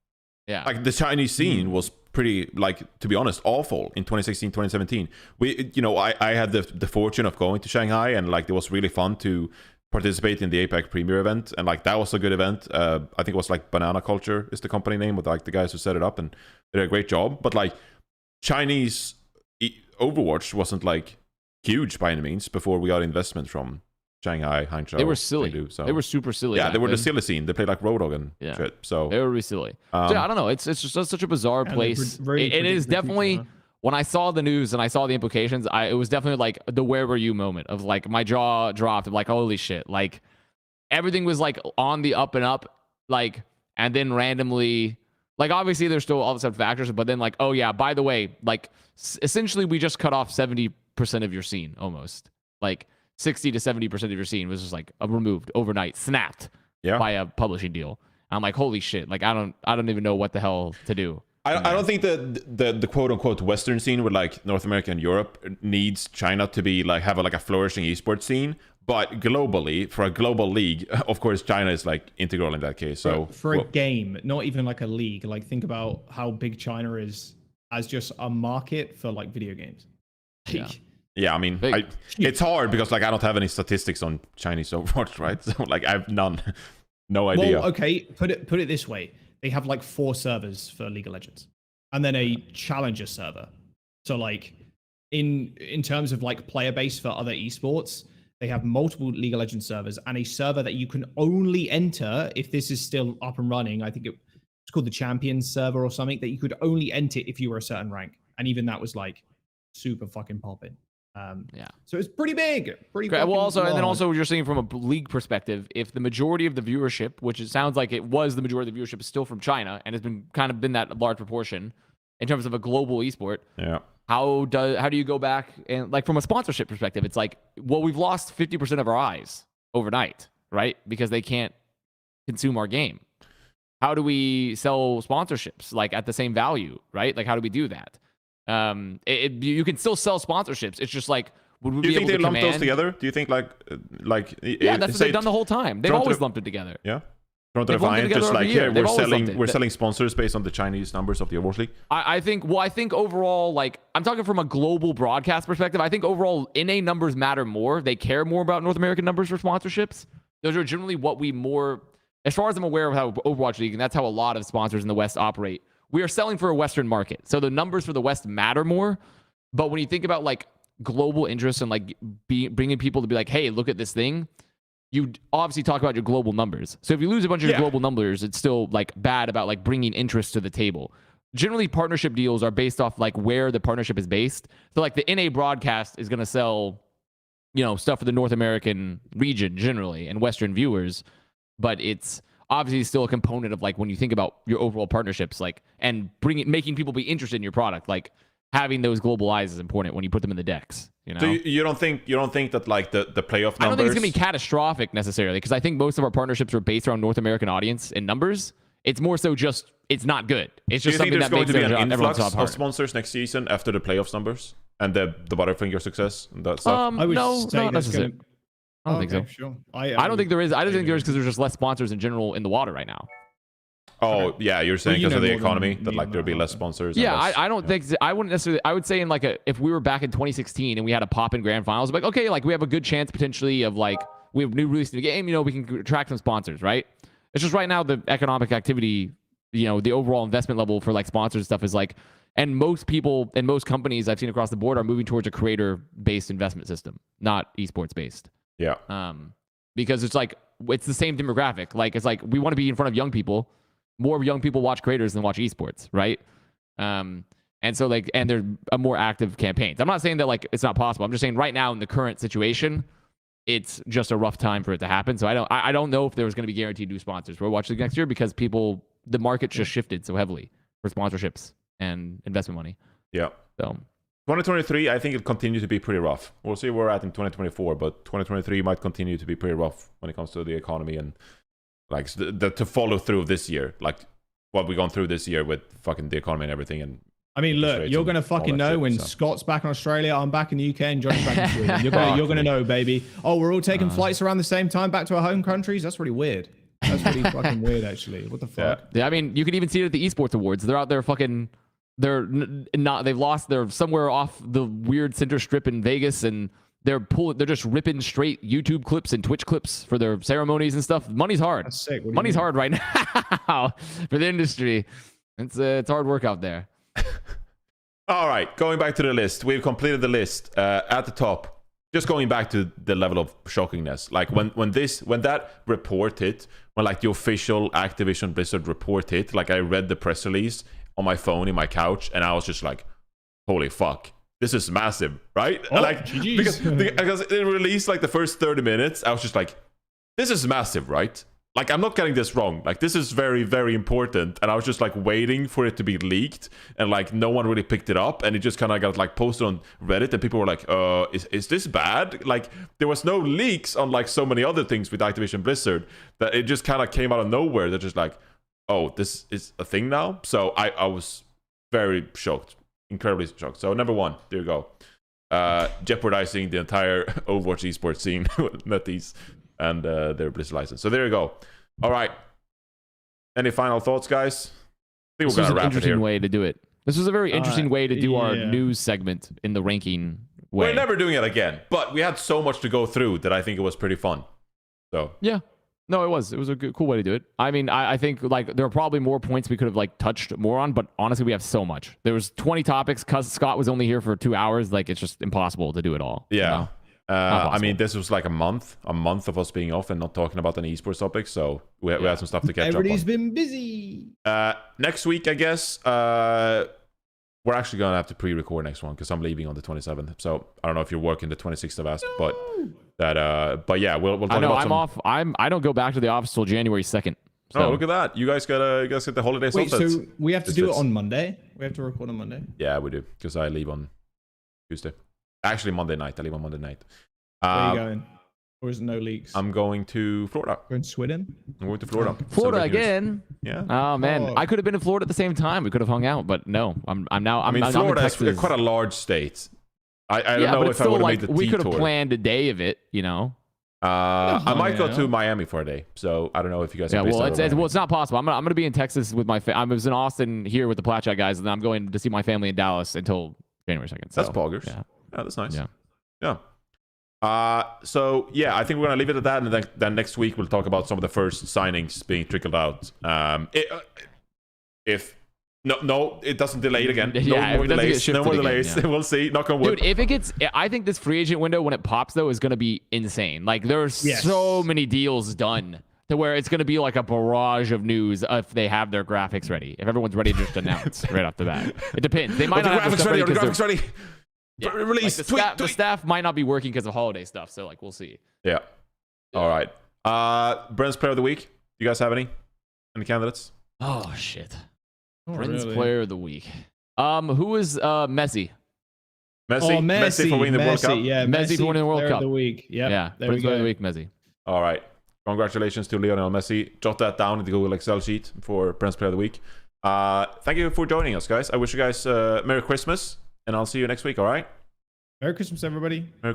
Like the Chinese scene was pretty, like, to be honest, awful in 2016, 2017. We, you know, I had the fortune of going to Shanghai, and like it was really fun to participate in the APAC Premier event, and like that was a good event. I think it was like Banana Culture is the company name, with like the guys who set it up, and they did a great job. But like Chinese Overwatch wasn't like huge by any means before we got investment from Shanghai, Hangzhou. They were silly. They were super silly. Yeah, they were the silly scene. They played like Road Dogg and shit. So they were really silly. I don't know. It's just such a bizarre place. It is definitely. When I saw the news and I saw the implications, it was definitely like the "where were you" moment of like my jaw dropped. I'm like, holy shit! Like everything was like on the up and up, like, and then randomly, like obviously there's still all the sub factors, but then like, oh yeah, by the way, like essentially we just cut off 70% of your scene almost. Like 60 to 70% of your scene was just like removed overnight, snapped by a publishing deal. I'm like, holy shit! Like I don't even know what the hell to do. I don't think the quote unquote Western scene with like North America and Europe needs China to be like have a flourishing esports scene. But globally, for a global league, of course, China is like integral in that case. So for a game, not even like a league. Like think about how big China is as just a market for like video games. Yeah, I mean, it's hard because like I don't have any statistics on Chinese Overwatch, right? So like I have none, no idea. Well, okay, put it this way: they have like 4 servers for League of Legends, and then a challenger server. So like in terms of like player base for other esports, they have multiple League of Legends servers and a server that you can only enter if this is still up and running. I think it's called the Champions server or something that you could only enter if you were a certain rank, and even that was like super fucking popping. So it's pretty big, well, also large. And then also you're seeing from a league perspective, if the majority of the viewership, which it sounds like it was the majority of the viewership, is still from China and has been that large proportion in terms of a global esport. Yeah. How do you go back and like from a sponsorship perspective, it's like, well, we've lost 50% of our eyes overnight, right? Because they can't consume our game. How do we sell sponsorships like at the same value, right? Like how do we do that? You can still sell sponsorships. It's just like, would we be able to think they lump those together? Do you think like yeah, that's what they've done the whole time. They've always lumped it together. Yeah. Toronto Defiant, just like here, we're selling sponsors based on the Chinese numbers of the Overwatch League. I think overall, like I'm talking from a global broadcast perspective, I think overall NA numbers matter more. They care more about North American numbers for sponsorships. Those are generally what we more, as far as I'm aware of how Overwatch League, and that's how a lot of sponsors in the West operate. We are selling for a Western market. So the numbers for the West matter more. But when you think about like global interest and like bringing people to be like, hey, look at this thing, you obviously talk about your global numbers. So if you lose a bunch of your global numbers, it's still like bad about like bringing interest to the table. Generally, partnership deals are based off like where the partnership is based. So like the NA broadcast is going to sell, stuff for the North American region generally and Western viewers, but it's obviously still a component of like when you think about your overall partnerships, like and making people be interested in your product, like having those global eyes is important when you put them in the decks. So you don't think that like the playoff numbers? I don't think it's gonna be catastrophic necessarily because I think most of our partnerships are based around North American audience and numbers. It's more so just it's not good. It's just something that makes an influx of sponsors next season after the playoffs numbers and the Butterfinger success and that stuff. Not necessarily. I don't think so. Sure. I don't think there is. I don't think there is because there's just less sponsors in general in the water right now. Oh yeah, you're saying because of the economy that like there'd be less sponsors. Yeah, I don't think I wouldn't necessarily. I would say in like if we were back in 2016 and we had a pop in grand finals, like okay, like we have a good chance potentially of like we have new release in the game. We can attract some sponsors, right? It's just right now the economic activity, the overall investment level for like sponsors and stuff is like, and most people and most companies I've seen across the board are moving towards a creator-based investment system, not esports-based. Yeah. Because it's like it's the same demographic. Like it's like we want to be in front of young people. More young people watch creators than watch esports, right? And so like and they're more active campaigns. I'm not saying that like it's not possible. I'm just saying right now in the current situation, it's just a rough time for it to happen. So I don't know if there was going to be guaranteed new sponsors for Overwatch League next year because the market just shifted so heavily for sponsorships and investment money. Yeah. So 2023, I think it'll continue to be pretty rough. We'll see where we're at in 2024, but 2023 might continue to be pretty rough when it comes to the economy and like to follow through this year, like what we've gone through this year with fucking the economy and everything. And I mean, look, you're gonna fucking know when Scott's back in Australia, I'm back in the UK, and Johnny's back in Sweden. You're gonna know, baby. Oh, we're all taking flights around the same time back to our home countries. That's really weird. That's really fucking weird, actually. What the fuck? Yeah, I mean, you can even see it at the Esports Awards. They're out there fucking. They're somewhere off the weird center strip in Vegas, and they're just ripping straight YouTube clips and Twitch clips for their ceremonies and stuff. Money's hard. That's sick. Money's hard right now for the industry. It's hard work out there. All right, going back to the list, we've completed the list at the top. Just going back to the level of shockingness, like when that report hit, when like the official Activision Blizzard report hit, like I read the press release on my phone in my couch, and I was just like, "Holy fuck, this is massive!" Right? Oh, like because it released like the first 30 minutes, I was just like, "This is massive, right?" like, I'm not getting this wrong. Like, this is very, very important. And I was just like waiting for it to be leaked, and like no one really picked it up, and it just kind of got like posted on Reddit, and people were like, is this bad? Like, there was no leaks on like so many other things with Activision Blizzard that it just kind of came out of nowhere. They're just like, oh, this is a thing now. So I was very shocked, incredibly shocked. So number one, there you go. Jeopardizing the entire Overwatch esports scene with NetEase and their Blizzard license. So there you go. All right. Any final thoughts, guys? I think This we're was gonna an wrap it interesting here. way to do it. This was a very interesting way to do our yeah. news segment in the ranking way. We're never doing it again, but we had so much to go through that I think it was pretty fun. So Yeah. No, it was. It was a good, cool way to do it. I mean, I think like there are probably more points we could have like touched more on, but honestly, we have so much. There was 20 topics because Scott was only here for 2 hours. Like, it's just impossible to do it all. yeah. You know? I mean, this was like a month of us being off and not talking about any esports topics, so we had some stuff to catch Everybody's up on. been busy. Next week, I guess, we're actually gonna have to pre-record next one because I'm leaving on the 27th. So I don't know if you're working the 26th of Avast, but yeah, we'll talk I know about I'm some... off. I don't go back to the office till January 2nd. So. Oh, look at that! You guys get the holidays Wait, off. so we have to this do it fits. on Monday? We have to record on Monday? Yeah, we do because I leave on Tuesday. Actually, Monday night. I leave on Monday night. Where are you going? Or is it no leaks? I'm going to Florida. Going to Sweden? I'm going to Florida. Florida Celebrate New Year's. again. Yeah. Oh man, Oh. I could have been in Florida at the same time. We could have hung out, but no. I'm now. I mean, I'm Florida in is Texas. quite a large state. I don't Yeah, know but if it's I still would have like made the we could have detour. planned a day of it. You know. I might go Yeah. to Miami for a day, so I don't know if you guys. Yeah, are based well, out of it's Miami. not possible. I'm gonna be in Texas with my. I was in Austin here with the Plat Chat guys, and I'm going to see my family in Dallas until January 2nd. So, That's poggers. Yeah. Yeah, that's nice. Yeah. Yeah. So yeah, I think we're gonna leave it at that, and then next week we'll talk about some of the first signings being trickled out. If no, it doesn't delay it again. No Yeah, more it doesn't get delays. No shifted more again, delays. yeah. We'll see. Knock on wood. Dude, if it gets, I think this free agent window when it pops though is gonna be insane. Like there's Yes. so many deals done to where it's gonna be like a barrage of news if they have their graphics ready. If everyone's ready to just announce right off the bat, it depends. They might the not have the graphics stuff ready. ready The 'cause graphics ready. Yeah, Release. like the tweet. staff might not be working because of holiday stuff. So like we'll see. Yeah. All right. Brent's player of the week. You guys have any candidates? Oh shit. Oh, Friends really? player of the week. Who is Messi? Messi. Oh, Messi for winning the World Cup. Yeah, Messi for winning the World player Cup. of the week. Yep, Yeah, there we Friends player of go. the week, Messi. All right. Congratulations to Lionel Messi. Jot that down in the Google Excel sheet for Brent's player of the week. Thank you for joining us, guys. I wish you guys Merry Christmas, and I'll see you next week. All right. Merry Christmas, everybody. Merry